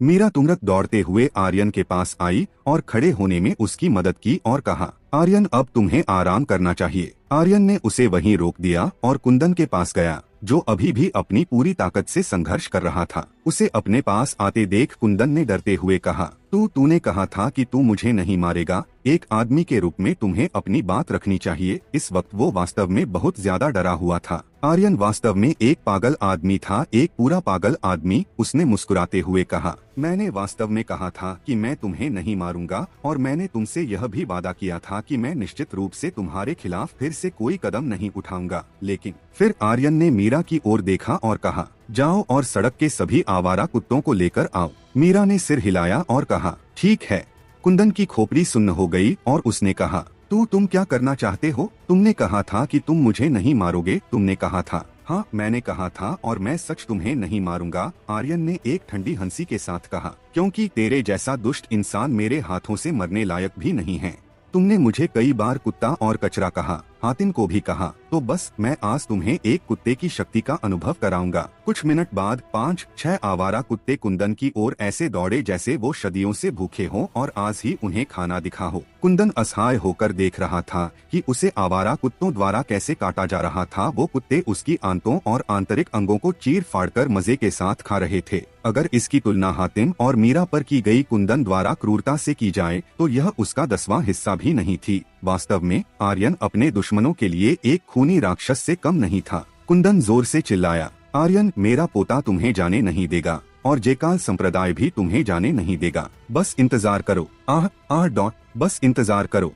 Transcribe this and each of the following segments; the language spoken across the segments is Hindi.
मीरा तुरंत दौड़ते हुए आर्यन के पास आई और खड़े होने में उसकी मदद की और कहा, आर्यन अब तुम्हें आराम करना चाहिए। आर्यन ने उसे वहीं रोक दिया और कुंदन के पास गया, जो अभी भी अपनी पूरी ताकत से संघर्ष कर रहा था। उसे अपने पास आते देख कुंदन ने डरते हुए कहा, तूने कहा था कि तू मुझे नहीं मारेगा। एक आदमी के रूप में तुम्हें अपनी बात रखनी चाहिए। इस वक्त वो वास्तव में बहुत ज्यादा डरा हुआ था। आर्यन वास्तव में एक पागल आदमी था, एक पूरा पागल आदमी। उसने मुस्कुराते हुए कहा, मैंने वास्तव में कहा था कि मैं तुम्हें नहीं मारूंगा और मैंने तुमसे यह भी वादा किया था कि मैं निश्चित रूप से तुम्हारे खिलाफ फिर से कोई कदम नहीं उठाऊंगा। लेकिन फिर आर्यन ने मीरा की ओर देखा और कहा, जाओ और सड़क के सभी आवारा कुत्तों को लेकर आओ। मीरा ने सिर हिलाया और कहा, ठीक है। कुंदन की खोपड़ी सुन्न हो गई और उसने कहा, तुम क्या करना चाहते हो? तुमने कहा था कि तुम मुझे नहीं मारोगे। तुमने कहा था। हाँ, मैंने कहा था और मैं सच तुम्हें नहीं मारूंगा, आर्यन ने एक ठंडी हंसी के साथ कहा, क्योंकि तेरे जैसा दुष्ट इंसान मेरे हाथों से मरने लायक भी नहीं है। तुमने मुझे कई बार कुत्ता और कचरा कहा, हातिम को भी कहा, तो बस मैं आज तुम्हें एक कुत्ते की शक्ति का अनुभव कराऊंगा। कुछ मिनट बाद 5-6 आवारा कुत्ते कुंदन की ओर ऐसे दौड़े जैसे वो सदियों से भूखे हों और आज ही उन्हें खाना दिखा हो। कुंदन असहाय होकर देख रहा था कि उसे आवारा कुत्तों द्वारा कैसे काटा जा रहा था। वो कुत्ते उसकी आंतों और आंतरिक अंगों को चीर फाड़कर मजे के साथ खा रहे थे। अगर इसकी तुलना हातिम और मीरा पर की गई कुंदन द्वारा क्रूरता से की जाए तो यह उसका 10वां हिस्सा भी नहीं थी। वास्तव में आर्यन अपने दुश्मनों के लिए एक खूनी राक्षस से कम नहीं था। कुंदन जोर से चिल्लाया, आर्यन, मेरा पोता तुम्हें जाने नहीं देगा और जेकाल संप्रदाय भी तुम्हें जाने नहीं देगा। बस इंतजार करो। बस इंतजार करो।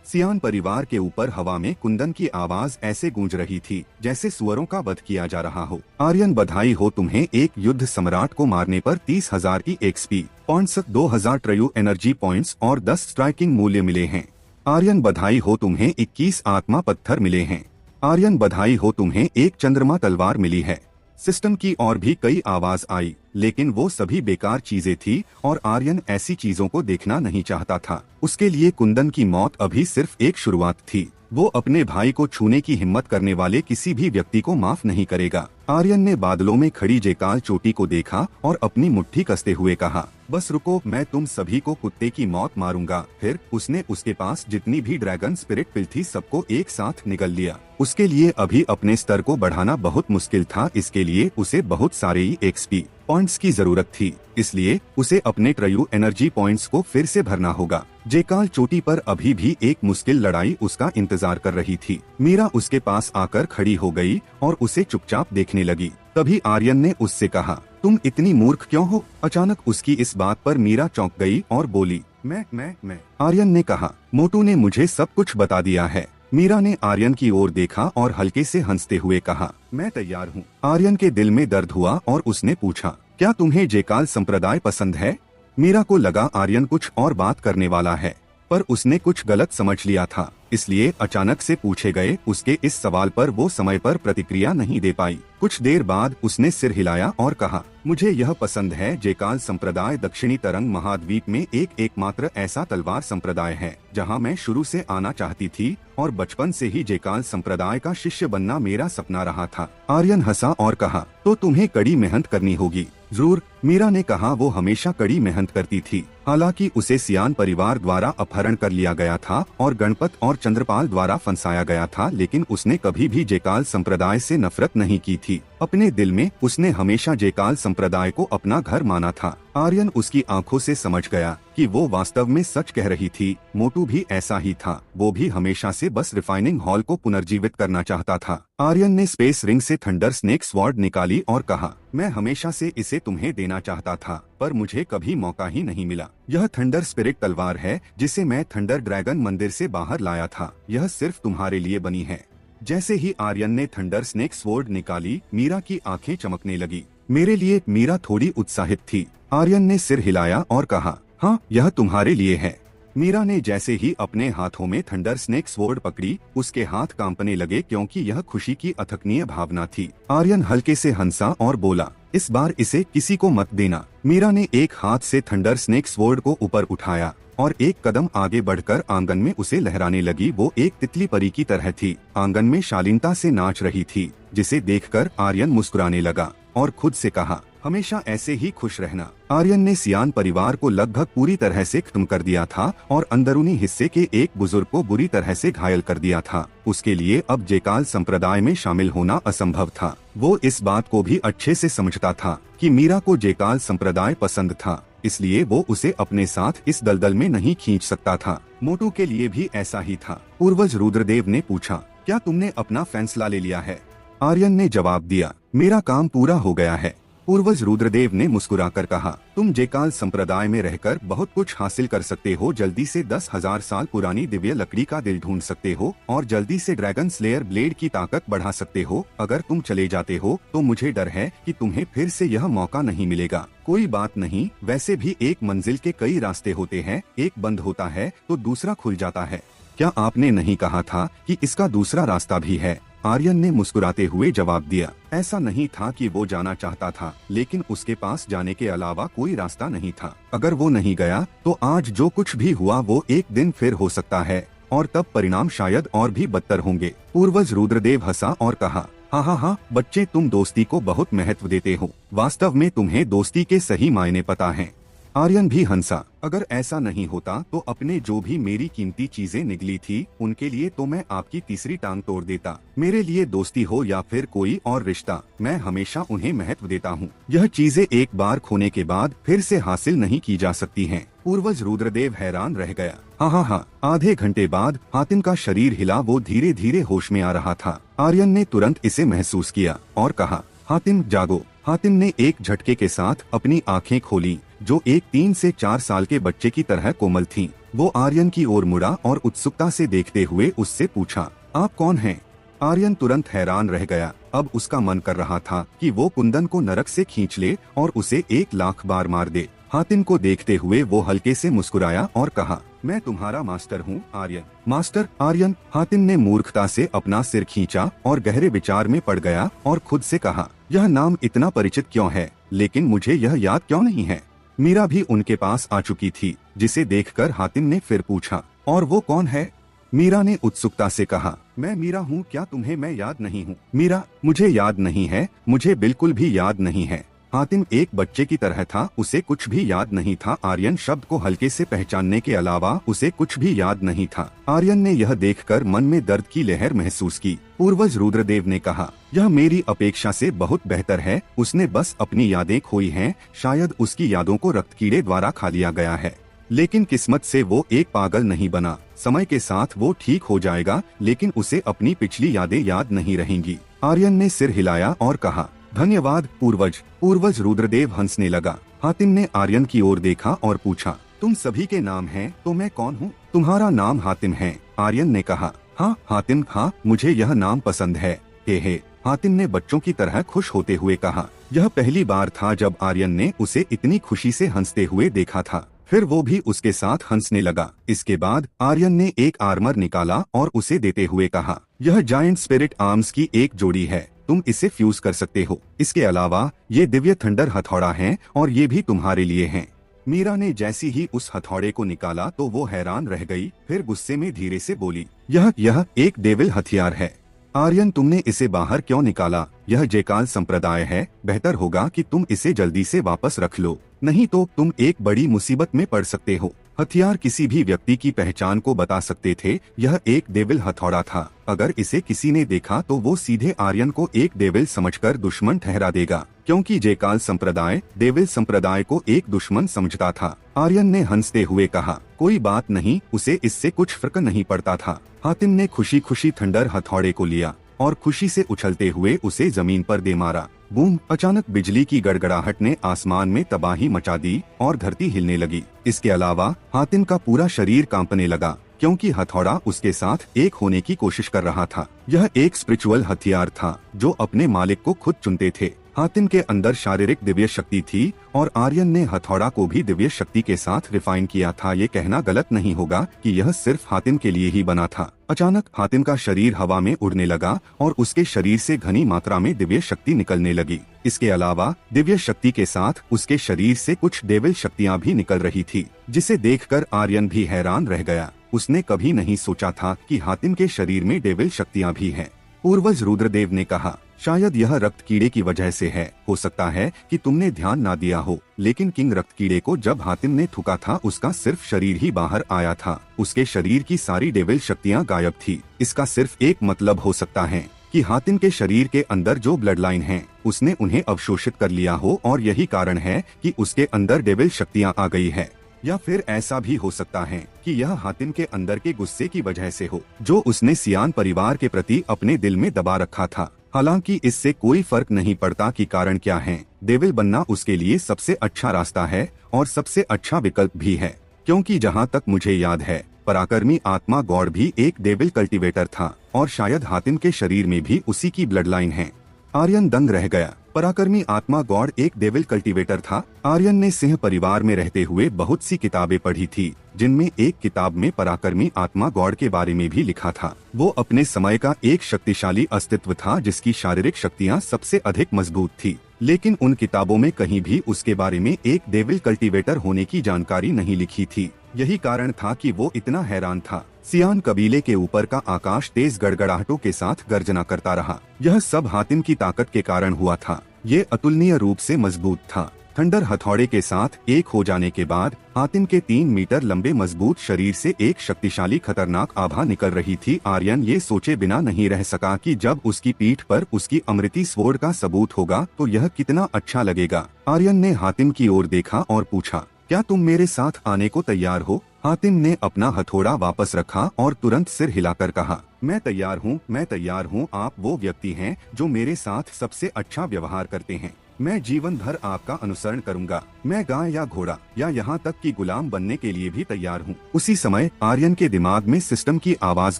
सियान परिवार के ऊपर हवा में कुंदन की आवाज ऐसे गूंज रही थी जैसे सुअरों का वध किया जा रहा हो। आर्यन, बधाई हो, तुम्हें एक युद्ध सम्राट को मारने पर 30,000 की एक्सपी पॉइंट्स, 2,000 ट्रयू एनर्जी पॉइंट्स और 10 स्ट्राइकिंग मूल्य मिले हैं। आर्यन, बधाई हो, तुम्हें 21 आत्मा पत्थर मिले हैं। आर्यन, बधाई हो, तुम्हें एक चंद्रमा तलवार मिली है। सिस्टम की और भी कई आवाज आई, लेकिन वो सभी बेकार चीजें थी और आर्यन ऐसी चीजों को देखना नहीं चाहता था। उसके लिए कुंदन की मौत अभी सिर्फ एक शुरुआत थी। वो अपने भाई को छूने की हिम्मत करने वाले किसी भी व्यक्ति को माफ नहीं करेगा। आर्यन ने बादलों में खड़ी जेकाल चोटी को देखा और अपनी मुट्ठी कसते हुए कहा, बस रुको, मैं तुम सभी को कुत्ते की मौत मारूंगा। फिर उसने उसके पास जितनी भी ड्रैगन स्पिरिट पिल थी सबको एक साथ निगल लिया। उसके लिए अभी अपने स्तर को बढ़ाना बहुत मुश्किल था। इसके लिए उसे बहुत सारे एक्सपी पॉइंट्स की जरूरत थी, इसलिए उसे अपने ट्रयू एनर्जी पॉइंट्स को फिर से भरना होगा। जेकाल चोटी पर अभी भी एक मुश्किल लड़ाई उसका इंतजार कर रही थी। मीरा उसके पास आकर खड़ी हो गई और उसे चुपचाप देखने लगी। तभी आर्यन ने उससे कहा, तुम इतनी मूर्ख क्यों हो? अचानक उसकी इस बात पर मीरा चौंक गई और बोली, मैं। आर्यन ने कहा, मोटू ने मुझे सब कुछ बता दिया है। मीरा ने आर्यन की ओर देखा और हल्के से हंसते हुए कहा, मैं तैयार हूँ। आर्यन के दिल में दर्द हुआ और उसने पूछा, क्या तुम्हें जेकाल संप्रदाय पसंद है? मीरा को लगा आर्यन कुछ और बात करने वाला है, पर उसने कुछ गलत समझ लिया था, इसलिए अचानक से पूछे गए उसके इस सवाल पर वो समय पर प्रतिक्रिया नहीं दे पाई। कुछ देर बाद उसने सिर हिलाया और कहा, मुझे यह पसंद है। जेकाल संप्रदाय दक्षिणी तरंग महाद्वीप में एकमात्र ऐसा तलवार संप्रदाय है जहां मैं शुरू से आना चाहती थी और बचपन से ही जेकाल संप्रदाय का शिष्य बनना मेरा सपना रहा था। आर्यन हंसा और कहा, तो तुम्हें कड़ी मेहनत करनी होगी। जरूर, मीरा ने कहा। वो हमेशा कड़ी मेहनत करती थी। हालांकि उसे सियान परिवार द्वारा अपहरण कर लिया गया था और गणपत और चंद्रपाल द्वारा फंसाया गया था, लेकिन उसने कभी भी जेकाल संप्रदाय से नफरत नहीं की थी। अपने दिल में उसने हमेशा जेकाल संप्रदाय को अपना घर माना था। आर्यन उसकी आंखों से समझ गया कि वो वास्तव में सच कह रही थी। मोटू भी ऐसा ही था। वो भी हमेशा से बस रिफाइनिंग हॉल को पुनर्जीवित करना चाहता था। आर्यन ने स्पेस रिंग से थंडर स्नेक स्वॉर्ड निकाली और कहा, मैं हमेशा से इसे तुम्हें देना चाहता था, पर मुझे कभी मौका ही नहीं मिला। यह थंडर स्पिरिट तलवार है जिसे मैं थंडर ड्रैगन मंदिर से बाहर लाया था। यह सिर्फ तुम्हारे लिए बनी है। जैसे ही आर्यन ने थंडर स्नेक स्वॉर्ड निकाली, मीरा की आंखें चमकने लगी। मेरे लिए? मीरा थोड़ी उत्साहित थी। आर्यन ने सिर हिलाया और कहा, हाँ, यह तुम्हारे लिए है। मीरा ने जैसे ही अपने हाथों में थंडर स्नेक स्वॉर्ड पकड़ी, उसके हाथ कांपने लगे क्योंकि यह खुशी की अथकनीय भावना थी। आर्यन हल्के से हंसा और बोला, इस बार इसे किसी को मत देना। मीरा ने एक हाथ से थंडर स्नेक स्वॉर्ड को ऊपर उठाया और एक कदम आगे बढ़कर आंगन में उसे लहराने लगी। वो एक तितली परी की तरह थी। आंगन में शालीनता से नाच रही थी, जिसे देखकर आर्यन मुस्कुराने लगा और खुद से कहा, हमेशा ऐसे ही खुश रहना। आर्यन ने सियान परिवार को लगभग पूरी तरह से खत्म कर दिया था और अंदरूनी हिस्से के एक बुजुर्ग को बुरी तरह से घायल कर दिया था। उसके लिए अब जेकाल संप्रदाय में शामिल होना असंभव था। वो इस बात को भी अच्छे से समझता था कि मीरा को जेकाल संप्रदाय पसंद था, इसलिए वो उसे अपने साथ इस दलदल में नहीं खींच सकता था। मोटू के लिए भी ऐसा ही था। पूर्वज रुद्रदेव ने पूछा, क्या तुमने अपना फैसला ले लिया है? आर्यन ने जवाब दिया, मेरा काम पूरा हो गया है। पूर्वज रुद्रदेव ने मुस्कुराकर कहा, तुम जेकाल संप्रदाय में रहकर बहुत कुछ हासिल कर सकते हो। जल्दी से 10,000 साल पुरानी दिव्य लकड़ी का दिल ढूंढ सकते हो और जल्दी से ड्रैगन स्लेयर ब्लेड की ताकत बढ़ा सकते हो। अगर तुम चले जाते हो तो मुझे डर है कि तुम्हें फिर से यह मौका नहीं मिलेगा। कोई बात नहीं, वैसे भी एक मंजिल के कई रास्ते होते हैं, एक बंद होता है तो दूसरा खुल जाता है। क्या आपने नहीं कहा था कि इसका दूसरा रास्ता भी है? आर्यन ने मुस्कुराते हुए जवाब दिया। ऐसा नहीं था कि वो जाना चाहता था, लेकिन उसके पास जाने के अलावा कोई रास्ता नहीं था। अगर वो नहीं गया तो आज जो कुछ भी हुआ वो एक दिन फिर हो सकता है और तब परिणाम शायद और भी बदतर होंगे। पूर्वज रुद्रदेव हंसा और कहा, हाँ, बच्चे, तुम दोस्ती को बहुत महत्व देते हो। वास्तव में तुम्हें दोस्ती के सही मायने पता हैं। आर्यन भी हंसा। अगर ऐसा नहीं होता तो अपने जो भी मेरी कीमती चीजें निगली थी उनके लिए तो मैं आपकी तीसरी टांग तोड़ देता। मेरे लिए दोस्ती हो या फिर कोई और रिश्ता, मैं हमेशा उन्हें महत्व देता हूँ। यह चीजें एक बार खोने के बाद फिर से हासिल नहीं की जा सकती हैं। पूर्वज रुद्रदेव हैरान रह गया। हाँ। आधे घंटे बाद हातिम का शरीर हिला। वो धीरे धीरे होश में आ रहा था। आर्यन ने तुरंत इसे महसूस किया और कहा, हातिम जागो। हातिम ने एक झटके के साथ अपनी आंखें खोली, जो एक 3 से 4 साल के बच्चे की तरह कोमल थीं। वो आर्यन की ओर मुड़ा और उत्सुकता से देखते हुए उससे पूछा, आप कौन हैं? आर्यन तुरंत हैरान रह गया। अब उसका मन कर रहा था कि वो कुंदन को नरक से खींच ले और उसे 1,00,000 बार मार दे। हातिम को देखते हुए वो हल्के से मुस्कुराया और कहा, मैं तुम्हारा मास्टर हूँ आर्यन। मास्टर? आर्यन? हातिम ने मूर्खता से अपना सिर खींचा और गहरे विचार में पड़ गया और खुद से कहा, यह नाम इतना परिचित क्यों है, लेकिन मुझे यह याद क्यों नहीं है? मीरा भी उनके पास आ चुकी थी, जिसे देखकर हातिम ने फिर पूछा, और वो कौन है? मीरा ने उत्सुकता से कहा, मैं मीरा हूँ। क्या तुम्हें मैं याद नहीं हूँ? मीरा? मुझे याद नहीं है, मुझे बिल्कुल भी याद नहीं है। हातिम एक बच्चे की तरह था, उसे कुछ भी याद नहीं था। आर्यन शब्द को हल्के से पहचानने के अलावा उसे कुछ भी याद नहीं था। आर्यन ने यह देखकर मन में दर्द की लहर महसूस की। पूर्वज रुद्रदेव ने कहा, यह मेरी अपेक्षा से बहुत बेहतर है। उसने बस अपनी यादें खोई हैं। शायद उसकी यादों को रक्त कीड़े द्वारा खा लिया गया है, लेकिन किस्मत से वो एक पागल नहीं बना। समय के साथ वो ठीक हो जाएगा, लेकिन उसे अपनी पिछली यादें याद नहीं रहेंगी। आर्यन ने सिर हिलाया और कहा, धन्यवाद पूर्वज। पूर्वज रुद्रदेव हंसने लगा। हातिम ने आर्यन की ओर देखा और पूछा, तुम सभी के नाम हैं, तो मैं कौन हूँ? तुम्हारा नाम हातिम है, आर्यन ने कहा। हाँ हातिम, हाँ, मुझे यह नाम पसंद है। हे। हातिम ने बच्चों की तरह खुश होते हुए कहा। यह पहली बार था जब आर्यन ने उसे इतनी खुशी से हंसते हुए देखा था। फिर वो भी उसके साथ हंसने लगा। इसके बाद आर्यन ने एक आर्मर निकाला और उसे देते हुए कहा, यह जायंट स्पिरिट आर्म्स की एक जोड़ी है, तुम इसे फ्यूज कर सकते हो। इसके अलावा ये दिव्य थंडर हथौड़ा है और ये भी तुम्हारे लिए हैं। मीरा ने जैसी ही उस हथौड़े को निकाला तो वो हैरान रह गई। फिर गुस्से में धीरे से बोली, यह एक डेविल हथियार है। आर्यन, तुमने इसे बाहर क्यों निकाला? यह जेकाल संप्रदाय है। बेहतर होगा कि तुम इसे जल्दी से वापस रख लो, नहीं तो तुम एक बड़ी मुसीबत में पड़ सकते हो। हथियार किसी भी व्यक्ति की पहचान को बता सकते थे। यह एक डेविल हथौड़ा था। अगर इसे किसी ने देखा तो वो सीधे आर्यन को एक डेविल समझकर दुश्मन ठहरा देगा, क्योंकि जेकाल संप्रदाय डेविल संप्रदाय को एक दुश्मन समझता था। आर्यन ने हंसते हुए कहा, कोई बात नहीं, उसे इससे कुछ फर्क नहीं पड़ता था। हातिम ने खुशी खुशी थंडर हथौड़े को लिया और खुशी से उछलते हुए उसे जमीन पर दे मारा। बूम! अचानक बिजली की गड़गड़ाहट ने आसमान में तबाही मचा दी और धरती हिलने लगी। इसके अलावा हातिम का पूरा शरीर कांपने लगा, क्योंकि हथौड़ा उसके साथ एक होने की कोशिश कर रहा था। यह एक स्पिरिचुअल हथियार था जो अपने मालिक को खुद चुनते थे। हातिम के अंदर शारीरिक दिव्य शक्ति थी और आर्यन ने हथौड़ा को भी दिव्य शक्ति के साथ रिफाइन किया था। ये कहना गलत नहीं होगा कि यह सिर्फ हातिम के लिए ही बना था। अचानक हातिम का शरीर हवा में उड़ने लगा और उसके शरीर से घनी मात्रा में दिव्य शक्ति निकलने लगी। इसके अलावा दिव्य शक्ति के साथ उसके शरीर से कुछ डेविल शक्तियाँ भी निकल रही थी, जिसे देखकर आर्यन भी हैरान रह गया। उसने कभी नहीं सोचा था कि हातिम के शरीर में डेविल शक्तियाँ भी हैं। पूर्वज रुद्रदेव ने कहा, शायद यह रक्त कीड़े की वजह से है। हो सकता है कि तुमने ध्यान ना दिया हो, लेकिन किंग रक्त कीड़े को जब हातिम ने थूका था उसका सिर्फ शरीर ही बाहर आया था। उसके शरीर की सारी डेविल शक्तियाँ गायब थी। इसका सिर्फ एक मतलब हो सकता है कि हातिम के शरीर के अंदर जो ब्लड लाइन है उसने उन्हें अवशोषित कर लिया हो और यही कारण है कि उसके अंदर डेविल शक्तियाँ आ गई है। या फिर ऐसा भी हो सकता है कि यह हातिम के अंदर के गुस्से की वजह से हो जो उसने सियान परिवार के प्रति अपने दिल में दबा रखा था। हालांकि इससे कोई फर्क नहीं पड़ता कि कारण क्या है, डेविल बनना उसके लिए सबसे अच्छा रास्ता है और सबसे अच्छा विकल्प भी है। क्योंकि जहाँ तक मुझे याद है, पराक्रमी आत्मा गॉड भी एक डेविल कल्टीवेटर था और शायद हातिम के शरीर में भी उसी की ब्लड लाइन है। आर्यन दंग रह गया। पराक्रमी आत्मा गॉड एक डेविल कल्टीवेटर था। आर्यन ने सिंह परिवार में रहते हुए बहुत सी किताबें पढ़ी थी, जिनमें एक किताब में पराक्रमी आत्मा गॉड के बारे में भी लिखा था। वो अपने समय का एक शक्तिशाली अस्तित्व था जिसकी शारीरिक शक्तियाँ सबसे अधिक मजबूत थी, लेकिन उन किताबों में कहीं भी उसके बारे में एक डेविल कल्टीवेटर होने की जानकारी नहीं लिखी थी। यही कारण था कि वो इतना हैरान था। सियान कबीले के ऊपर का आकाश तेज गड़गड़ाहटों के साथ गर्जना करता रहा। यह सब हातिम की ताकत के कारण हुआ था। ये अतुलनीय रूप से मजबूत था। थंडर हथौड़े के साथ एक हो जाने के बाद हातिम के 3 मीटर लंबे मजबूत शरीर से एक शक्तिशाली खतरनाक आभा निकल रही थी। आर्यन ये सोचे बिना नहीं रह सका कि जब उसकी पीठ पर उसकी अमृति स्वॉर्ड का सबूत होगा तो यह कितना अच्छा लगेगा। आर्यन ने हातिम की ओर देखा और पूछा, क्या तुम मेरे साथ आने को तैयार हो? हातिम ने अपना हथौड़ा वापस रखा और तुरंत सिर हिलाकर कहा, मैं तैयार हूँ, मैं तैयार हूँ। आप वो व्यक्ति हैं जो मेरे साथ सबसे अच्छा व्यवहार करते हैं। मैं जीवन भर आपका अनुसरण करूंगा। मैं गाय या घोड़ा या यहाँ तक कि गुलाम बनने के लिए भी तैयार हूँ। उसी समय आर्यन के दिमाग में सिस्टम की आवाज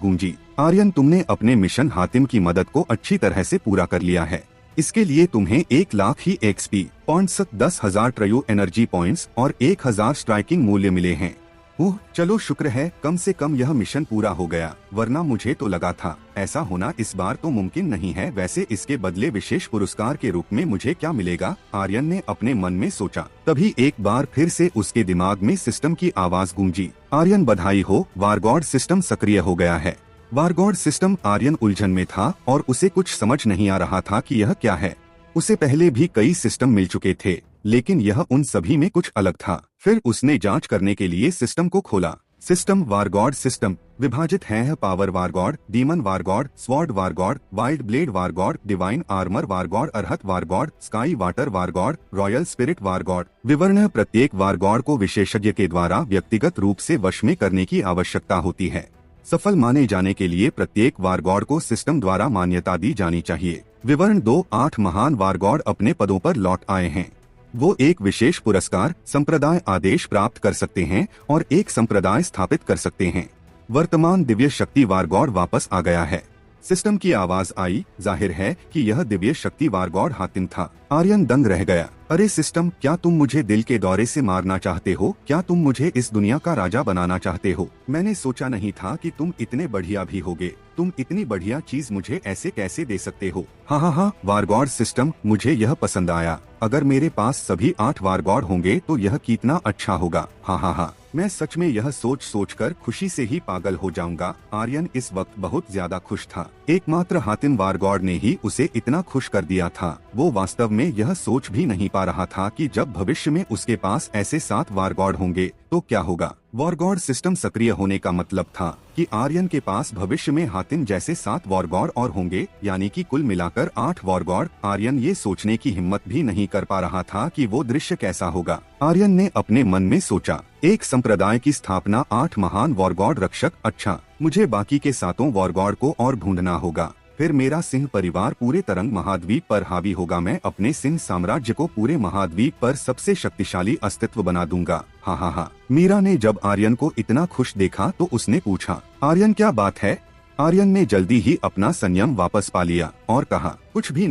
गूंजी, आर्यन, तुमने अपने मिशन हातिम की मदद को अच्छी तरह से पूरा कर लिया है। इसके लिए तुम्हें 1 लाख ही XP पॉइंट्स, 10,000 ट्रयू एनर्जी पॉइंट्स और 1000 स्ट्राइकिंग मूल्य मिले हैं। ओह चलो, शुक्र है कम से कम यह मिशन पूरा हो गया, वरना मुझे तो लगा था ऐसा होना इस बार तो मुमकिन नहीं है। वैसे इसके बदले विशेष पुरस्कार के रूप में मुझे क्या मिलेगा? आर्यन ने अपने मन में सोचा। तभी एक बार फिर से उसके दिमाग में सिस्टम की आवाज गूंजी, आर्यन बधाई हो, वारगॉड सिस्टम सक्रिय हो गया है। वारगॉड सिस्टम। आर्यन उलझन में था और उसे कुछ समझ नहीं आ रहा था कि यह क्या है। उसे पहले भी कई सिस्टम मिल चुके थे, लेकिन यह उन सभी में कुछ अलग था। फिर उसने जांच करने के लिए सिस्टम को खोला। सिस्टम वारगॉड सिस्टम विभाजित है। Power war god, demon war god, sword war god, wild blade war god, divine armour war god, अर्हत war god, sky water war god, royal spirit war god. विवर्ण प्रत्येक वारगॉड को विशेषज्ञ के द्वारा व्यक्तिगत रूप से वश में करने की आवश्यकता होती है। सफल माने जाने के लिए प्रत्येक वारगॉड को सिस्टम द्वारा मान्यता दी जानी चाहिए। विवरण 2-8 महान वारगॉड अपने पदों पर लौट आए हैं। वो एक विशेष पुरस्कार, संप्रदाय आदेश प्राप्त कर सकते हैं और एक संप्रदाय स्थापित कर सकते हैं। वर्तमान दिव्य शक्ति वारगॉड वापस आ गया है। सिस्टम की आवाज आई, जाहिर है कि यह दिव्य शक्ति वारगॉड हातिम था। आर्यन दंग रह गया। अरे सिस्टम, क्या तुम मुझे दिल के दौरे से मारना चाहते हो? क्या तुम मुझे इस दुनिया का राजा बनाना चाहते हो? मैंने सोचा नहीं था कि तुम इतने बढ़िया भी होगे। तुम इतनी बढ़िया चीज मुझे ऐसे कैसे दे सकते हो? हाँ, वारगॉड सिस्टम, मुझे यह पसंद आया। अगर मेरे पास सभी 8 वारगॉड होंगे तो यह कितना अच्छा होगा। हाँ, मैं सच में यह सोच कर खुशी से ही पागल हो जाऊंगा। आर्यन इस वक्त बहुत ज्यादा खुश था। एकमात्र हातिम वारगॉड ने ही उसे इतना खुश कर दिया था। वो वास्तव में यह सोच भी नहीं पा रहा था कि जब भविष्य में उसके पास ऐसे 7 वारगॉड होंगे तो क्या होगा। वारगॉड सिस्टम सक्रिय होने का मतलब था कि आर्यन के पास भविष्य में हातिम जैसे 7 वारगॉड और होंगे, यानी कि कुल मिलाकर 8 वारगॉड। आर्यन ये सोचने की हिम्मत भी नहीं कर पा रहा था कि वो दृश्य कैसा होगा। आर्यन ने अपने मन में सोचा, एक संप्रदाय की स्थापना, 8 महान वारगॉड रक्षक। अच्छा, मुझे बाकी के 7 वारगॉड को और ढूंढना होगा। फिर मेरा सिंह परिवार पूरे तरंग महाद्वीप पर हावी होगा। मैं अपने सिंह साम्राज्य को पूरे महाद्वीप पर सबसे शक्तिशाली अस्तित्व बना दूंगा। हाँ। मीरा ने जब आर्यन को इतना खुश देखा तो उसने पूछा, आर्यन क्या बात है? आर्यन ने जल्दी ही अपना संयम वापस पा लिया और कहा, कुछ भी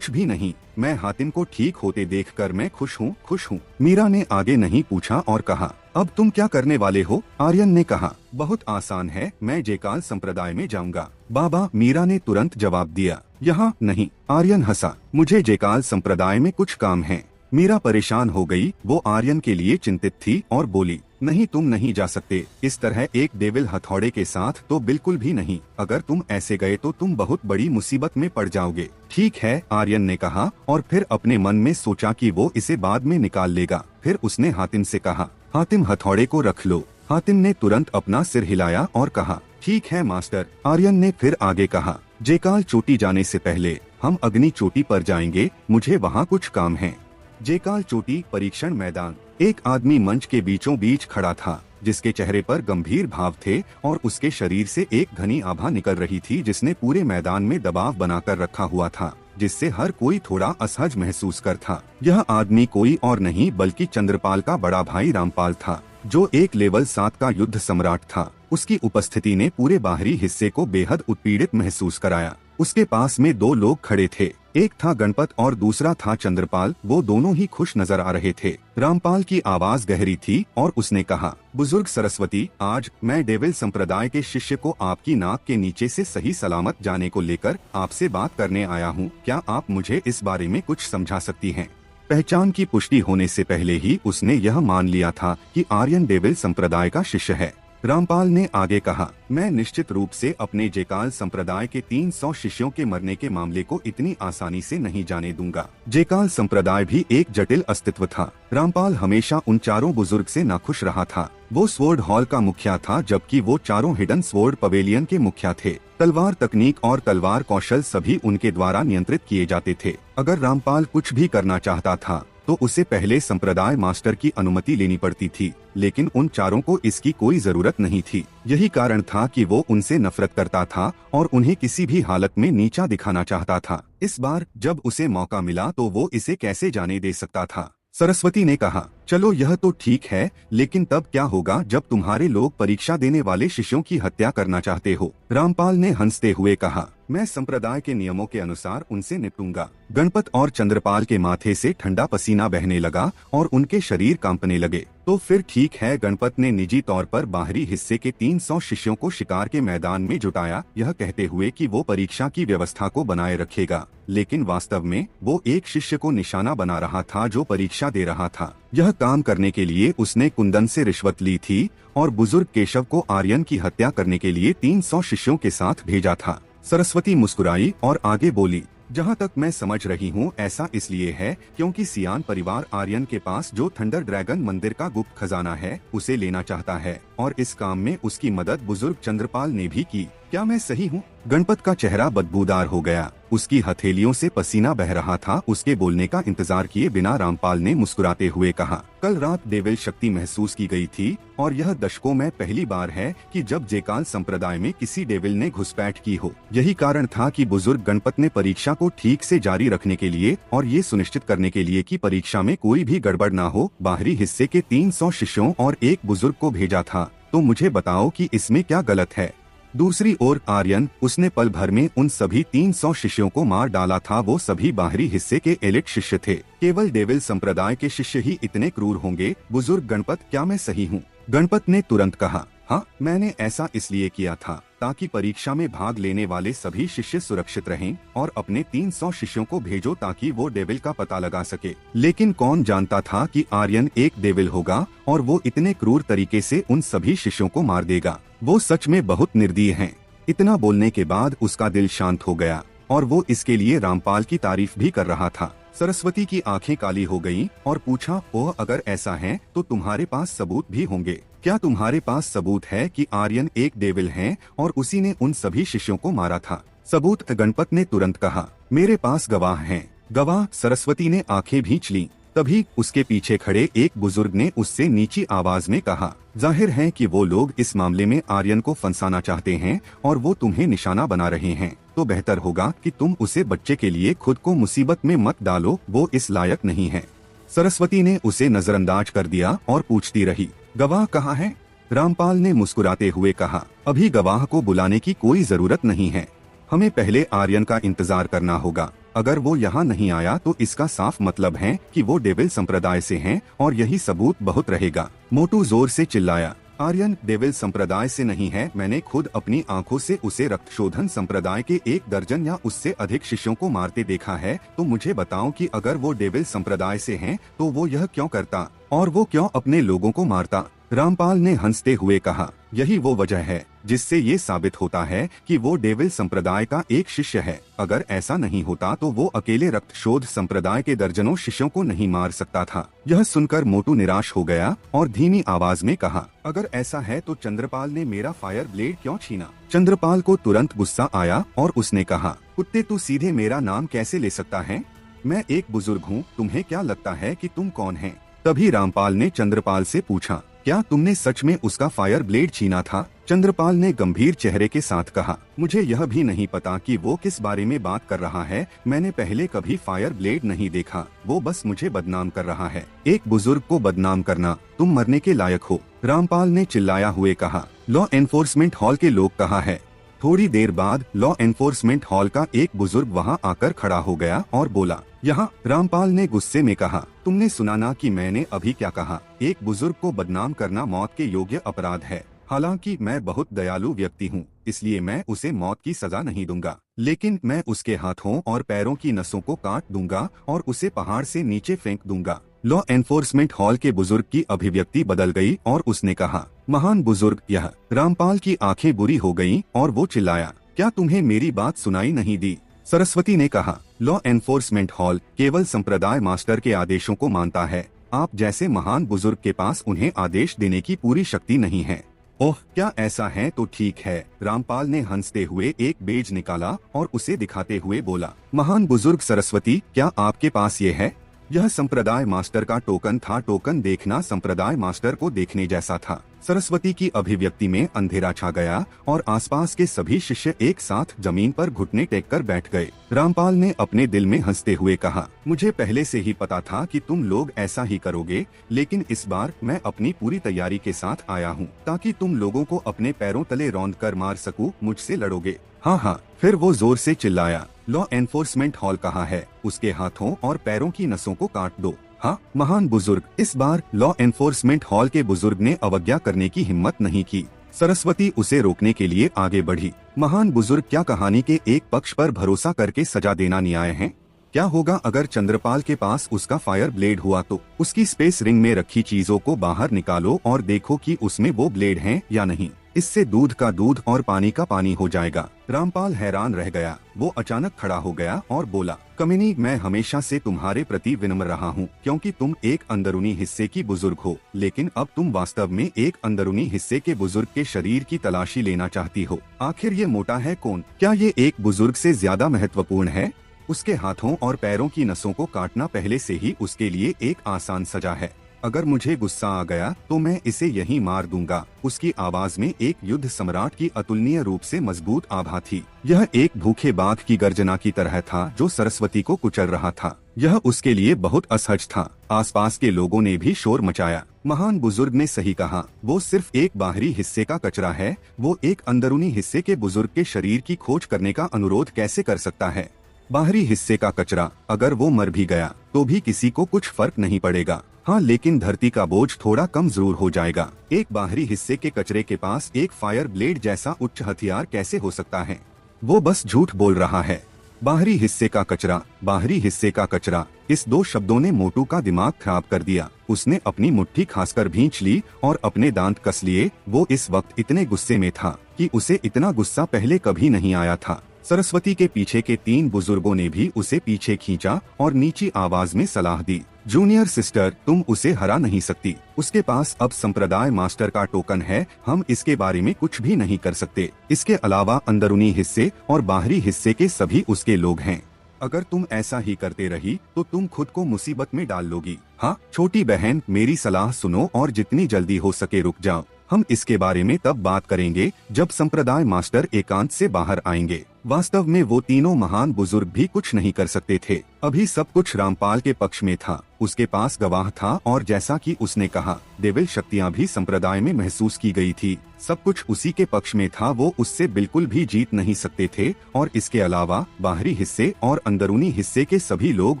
नहीं। मैं हातिम को ठीक होते देखकर मैं खुश हूँ। मीरा ने आगे नहीं पूछा और कहा, अब तुम क्या करने वाले हो? आर्यन ने कहा, बहुत आसान है, मैं जेकाल संप्रदाय में जाऊंगा। बाबा, मीरा ने तुरंत जवाब दिया। यहाँ नहीं। आर्यन हंसा, मुझे जेकाल संप्रदाय में कुछ काम है। मीरा परेशान हो गई। वो आर्यन के लिए चिंतित थी और बोली, नहीं, तुम नहीं जा सकते, इस तरह एक डेविल हथौड़े के साथ तो बिल्कुल भी नहीं। अगर तुम ऐसे गए तो तुम बहुत बड़ी मुसीबत में पड़ जाओगे। ठीक है, आर्यन ने कहा और फिर अपने मन में सोचा कि वो इसे बाद में निकाल लेगा। फिर उसने हातिम से कहा, हातिम हथौड़े को रख लो। हातिम ने तुरंत अपना सिर हिलाया और कहा, ठीक है मास्टर। आर्यन ने फिर आगे कहा, जेकाल चोटी जाने से पहले हम अग्नि चोटी पर जाएंगे, मुझे वहाँ कुछ काम है। जेकाल चोटी परीक्षण मैदान। एक आदमी मंच के बीचों बीच खड़ा था, जिसके चेहरे पर गंभीर भाव थे और उसके शरीर से एक घनी आभा निकल रही थी जिसने पूरे मैदान में दबाव बनाकर रखा हुआ था, जिससे हर कोई थोड़ा असहज महसूस कर था। यह आदमी कोई और नहीं बल्कि चंद्रपाल का बड़ा भाई रामपाल था, जो एक लेवल 7 का युद्ध सम्राट था। उसकी उपस्थिति ने पूरे बाहरी हिस्से को बेहद उत्पीड़ित महसूस कराया। उसके पास में 2 लोग खड़े थे, एक था गणपत और दूसरा था चंद्रपाल। वो दोनों ही खुश नजर आ रहे थे। रामपाल की आवाज गहरी थी और उसने कहा, बुजुर्ग सरस्वती, आज मैं डेविल संप्रदाय के शिष्य को आपकी नाक के नीचे से सही सलामत जाने को लेकर आपसे बात करने आया हूँ। क्या आप मुझे इस बारे में कुछ समझा सकती हैं? पहचान की पुष्टि होने से पहले ही उसने यह मान लिया था कि आर्यन डेविल संप्रदाय का शिष्य है। रामपाल ने आगे कहा, मैं निश्चित रूप से अपने जेकाल संप्रदाय के 300 शिष्यों के मरने के मामले को इतनी आसानी से नहीं जाने दूंगा। जेकाल संप्रदाय भी एक जटिल अस्तित्व था। रामपाल हमेशा उन चारों बुजुर्ग से नाखुश रहा था। वो स्वॉर्ड हॉल का मुखिया था, जबकि वो चारों हिडन स्वॉर्ड पवेलियन के मुखिया थे। तलवार तकनीक और तलवार कौशल सभी उनके द्वारा नियंत्रित किए जाते थे। अगर रामपाल कुछ भी करना चाहता था तो उसे पहले संप्रदाय मास्टर की अनुमति लेनी पड़ती थी, लेकिन उन चारों को इसकी कोई जरूरत नहीं थी। यही कारण था कि वो उनसे नफरत करता था और उन्हें किसी भी हालत में नीचा दिखाना चाहता था। इस बार जब उसे मौका मिला तो वो इसे कैसे जाने दे सकता था। सरस्वती ने कहा, चलो यह तो ठीक है, लेकिन तब क्या होगा जब तुम्हारे लोग परीक्षा देने वाले शिष्यों की हत्या करना चाहते हो? रामपाल ने हंसते हुए कहा, मैं संप्रदाय के नियमों के अनुसार उनसे निपटूंगा। गणपत और चंद्रपाल के माथे से ठंडा पसीना बहने लगा और उनके शरीर कांपने लगे। तो फिर ठीक है। गणपत ने निजी तौर पर बाहरी हिस्से के 300 शिष्यों को शिकार के मैदान में जुटाया, यह कहते हुए कि वो परीक्षा की व्यवस्था को बनाए रखेगा, लेकिन वास्तव में वो एक शिष्य को निशाना बना रहा था जो परीक्षा दे रहा था। यह काम करने के लिए उसने कुंदन से रिश्वत ली थी और बुजुर्ग केशव को आर्यन की हत्या करने के लिए 300 शिष्यों के साथ भेजा था। सरस्वती मुस्कुराई और आगे बोली, जहाँ तक मैं समझ रही हूँ ऐसा इसलिए है क्योंकि सियान परिवार आर्यन के पास जो थंडर ड्रैगन मंदिर का गुप्त खजाना है उसे लेना चाहता है, और इस काम में उसकी मदद बुजुर्ग चंद्रपाल ने भी की। क्या मैं सही हूँ? गणपत का चेहरा बदबूदार हो गया, उसकी हथेलियों से पसीना बह रहा था। उसके बोलने का इंतजार किए बिना रामपाल ने मुस्कुराते हुए कहा, कल रात डेविल शक्ति महसूस की गई थी और यह दशकों में पहली बार है कि जब जेकाल संप्रदाय में किसी डेविल ने घुसपैठ की हो। यही कारण था कि बुजुर्ग गणपत ने परीक्षा को ठीक से जारी रखने के लिए और ये सुनिश्चित करने के लिए कि परीक्षा में कोई भी गड़बड़ न हो, बाहरी हिस्से के 300 शिष्यों और एक बुजुर्ग को भेजा था। तो मुझे बताओ कि इसमें क्या गलत है? दूसरी ओर आर्यन, उसने पल भर में उन सभी 300 शिष्यों को मार डाला था। वो सभी बाहरी हिस्से के एलिट शिष्य थे। केवल डेविल संप्रदाय के शिष्य ही इतने क्रूर होंगे। बुजुर्ग गणपत, क्या मैं सही हूँ? गणपत ने तुरंत कहा, हाँ, मैंने ऐसा इसलिए किया था ताकि परीक्षा में भाग लेने वाले सभी शिष्य सुरक्षित रहें, और अपने 300 शिष्यों को भेजो ताकि वो डेविल का पता लगा सके। लेकिन कौन जानता था कि आर्यन एक डेविल होगा और वो इतने क्रूर तरीके से उन सभी शिष्यों को मार देगा। वो सच में बहुत निर्दयी हैं। इतना बोलने के बाद उसका दिल शांत हो गया और वो इसके लिए रामपाल की तारीफ भी कर रहा था। सरस्वती की आंखें काली हो गईं और पूछा, ओह, अगर ऐसा है तो तुम्हारे पास सबूत भी होंगे। क्या तुम्हारे पास सबूत है कि आर्यन एक डेविल है और उसी ने उन सभी शिष्यों को मारा था? सबूत? गणपत ने तुरंत कहा, मेरे पास गवाह हैं। गवाह? सरस्वती ने आंखें भींच लीं। तभी उसके पीछे खड़े एक बुजुर्ग ने उससे नीची आवाज में कहा, जाहिर है कि वो लोग इस मामले में आर्यन को फंसाना चाहते हैं और वो तुम्हें निशाना बना रहे हैं। तो बेहतर होगा कि तुम उसे बच्चे के लिए खुद को मुसीबत में मत डालो, वो इस लायक नहीं है। सरस्वती ने उसे नजरअंदाज कर दिया और पूछती रही, गवाह कहाँ है? रामपाल ने मुस्कुराते हुए कहा, अभी गवाह को बुलाने की कोई जरूरत नहीं है। हमें पहले आर्यन का इंतजार करना होगा। अगर वो यहाँ नहीं आया तो इसका साफ मतलब है कि वो डेविल संप्रदाय से हैं और यही सबूत बहुत रहेगा। मोटू जोर से चिल्लाया, आर्यन डेविल संप्रदाय से नहीं है। मैंने खुद अपनी आंखों से उसे रक्तशोधन संप्रदाय के 1 दर्जन या उससे अधिक शिष्यों को मारते देखा है। तो मुझे बताओ कि अगर वो डेविल संप्रदाय से हैं तो वो यह क्यों करता और वो क्यों अपने लोगों को मारता? रामपाल ने हंसते हुए कहा, यही वो वजह है जिससे ये साबित होता है कि वो डेविल संप्रदाय का एक शिष्य है। अगर ऐसा नहीं होता तो वो अकेले रक्त शोध संप्रदाय के दर्जनों शिष्यों को नहीं मार सकता था। यह सुनकर मोटू निराश हो गया और धीमी आवाज में कहा, अगर ऐसा है तो चंद्रपाल ने मेरा फायर ब्लेड क्यों छीना? चंद्रपाल को तुरंत गुस्सा आया और उसने कहा, कुत्ते, तू सीधे मेरा नाम कैसे ले सकता है? मैं एक बुजुर्ग हूँ, तुम्हें क्या लगता है कि तुम कौन है? तभी रामपाल ने चंद्रपाल से पूछा, क्या तुमने सच में उसका फायर ब्लेड छीना था? चंद्रपाल ने गंभीर चेहरे के साथ कहा, मुझे यह भी नहीं पता कि वो किस बारे में बात कर रहा है। मैंने पहले कभी फायर ब्लेड नहीं देखा। वो बस मुझे बदनाम कर रहा है। एक बुजुर्ग को बदनाम करना, तुम मरने के लायक हो। रामपाल ने चिल्लाया हुए कहा। लॉ एनफोर्समेंट हॉल के लोग कहाँ है? थोड़ी देर बाद लॉ एनफोर्समेंट हॉल का एक बुजुर्ग वहां आकर खड़ा हो गया और बोला, यहाँ। रामपाल ने गुस्से में कहा, तुमने सुना ना कि मैंने अभी क्या कहा? एक बुजुर्ग को बदनाम करना मौत के योग्य अपराध है। हालांकि मैं बहुत दयालु व्यक्ति हूँ, इसलिए मैं उसे मौत की सजा नहीं दूंगा, लेकिन मैं उसके हाथों और पैरों की नसों को काट दूंगा और उसे पहाड़ से नीचे फेंक दूंगा। लॉ एनफोर्समेंट हॉल के बुजुर्ग की अभिव्यक्ति बदल गई और उसने कहा, महान बुजुर्ग यह। रामपाल की आंखें बुरी हो गईं और वो चिल्लाया, क्या तुम्हें मेरी बात सुनाई नहीं दी? सरस्वती ने कहा, लॉ एनफोर्समेंट हॉल केवल संप्रदाय मास्टर के आदेशों को मानता है। आप जैसे महान बुजुर्ग के पास उन्हें आदेश देने की पूरी शक्ति नहीं है। ओह, क्या ऐसा है तो ठीक है। रामपाल ने हंसते हुए एक बेज निकाला और उसे दिखाते हुए बोला, महान बुजुर्ग सरस्वती, क्या आपके पास ये है? यह संप्रदाय मास्टर का टोकन था। टोकन देखना संप्रदाय मास्टर को देखने जैसा था। सरस्वती की अभिव्यक्ति में अंधेरा छा गया और आसपास के सभी शिष्य एक साथ जमीन पर घुटने टेक कर बैठ गए। रामपाल ने अपने दिल में हंसते हुए कहा, मुझे पहले से ही पता था कि तुम लोग ऐसा ही करोगे, लेकिन इस बार मैं अपनी पूरी तैयारी के साथ आया हूँ ताकि तुम लोगों को अपने पैरों तले रौंद कर मार सकूं। मुझसे लड़ोगे? हाँ हाँ। फिर वो जोर से चिल्लाया, लॉ एनफोर्समेंट हॉल कहाँ है? उसके हाथों और पैरों की नसों को काट दो। हाँ महान बुजुर्ग। इस बार लॉ एनफोर्समेंट हॉल के बुजुर्ग ने अवज्ञा करने की हिम्मत नहीं की। सरस्वती उसे रोकने के लिए आगे बढ़ी। महान बुजुर्ग, क्या कहानी के एक पक्ष पर भरोसा करके सजा देना न्याय है? क्या होगा अगर चंद्रपाल के पास उसका फायर ब्लेड हुआ तो? उसकी स्पेस रिंग में रखी चीजों को बाहर निकालो और देखो कि उसमें वो ब्लेड हैं या नहीं। इससे दूध का दूध और पानी का पानी हो जाएगा। रामपाल हैरान रह गया। वो अचानक खड़ा हो गया और बोला, कमीनी, मैं हमेशा से तुम्हारे प्रति विनम्र रहा हूँ क्योंकि तुम एक अंदरूनी हिस्से की बुजुर्ग हो, लेकिन अब तुम वास्तव में एक अंदरूनी हिस्से के बुजुर्ग के शरीर की तलाशी लेना चाहती हो। आखिर ये मोटा है कौन? क्या ये एक बुजुर्ग से ज्यादा महत्वपूर्ण है? उसके हाथों और पैरों की नसों को काटना पहले से ही उसके लिए एक आसान सजा है। अगर मुझे गुस्सा आ गया तो मैं इसे यहीं मार दूंगा। उसकी आवाज में एक युद्ध सम्राट की अतुलनीय रूप से मजबूत आभा थी। यह एक भूखे बाघ की गर्जना की तरह था जो सरस्वती को कुचल रहा था। यह उसके लिए बहुत असहज था। आसपास के लोगों ने भी शोर मचाया। महान बुजुर्ग ने सही कहा, वो सिर्फ एक बाहरी हिस्से का कचरा है। वो एक अंदरूनी हिस्से के बुजुर्ग के शरीर की खोज करने का अनुरोध कैसे कर सकता है? बाहरी हिस्से का कचरा, अगर वो मर भी गया तो भी किसी को कुछ फर्क नहीं पड़ेगा। हाँ, लेकिन धरती का बोझ थोड़ा कम जरूर हो जाएगा। एक बाहरी हिस्से के कचरे के पास एक फायर ब्लेड जैसा उच्च हथियार कैसे हो सकता है? वो बस झूठ बोल रहा है। बाहरी हिस्से का कचरा, बाहरी हिस्से का कचरा, इस दो शब्दों ने मोटू का दिमाग खराब कर दिया। उसने अपनी मुट्ठी खासकर भींच ली और अपने दांत कस लिए। वो इस वक्त इतने गुस्से में था कि उसे इतना गुस्सा पहले कभी नहीं आया था। सरस्वती के पीछे के 3 बुजुर्गों ने भी उसे पीछे खींचा और नीची आवाज में सलाह दी, जूनियर सिस्टर, तुम उसे हरा नहीं सकती। उसके पास अब संप्रदाय मास्टर का टोकन है। हम इसके बारे में कुछ भी नहीं कर सकते। इसके अलावा अंदरूनी हिस्से और बाहरी हिस्से के सभी उसके लोग हैं। अगर तुम ऐसा ही करते रही तो तुम खुद को मुसीबत में डाल लोगी। हाँ छोटी बहन, मेरी सलाह सुनो और जितनी जल्दी हो सके रुक जाओ। हम इसके बारे में तब बात करेंगे जब संप्रदाय मास्टर एकांत से बाहर आएंगे। वास्तव में वो तीनों महान बुजुर्ग भी कुछ नहीं कर सकते थे। अभी सब कुछ रामपाल के पक्ष में था। उसके पास गवाह था और जैसा कि उसने कहा, डेविल शक्तियां भी संप्रदाय में महसूस की गई थी। सब कुछ उसी के पक्ष में था। वो उससे बिल्कुल भी जीत नहीं सकते थे और इसके अलावा बाहरी हिस्से और अंदरूनी हिस्से के सभी लोग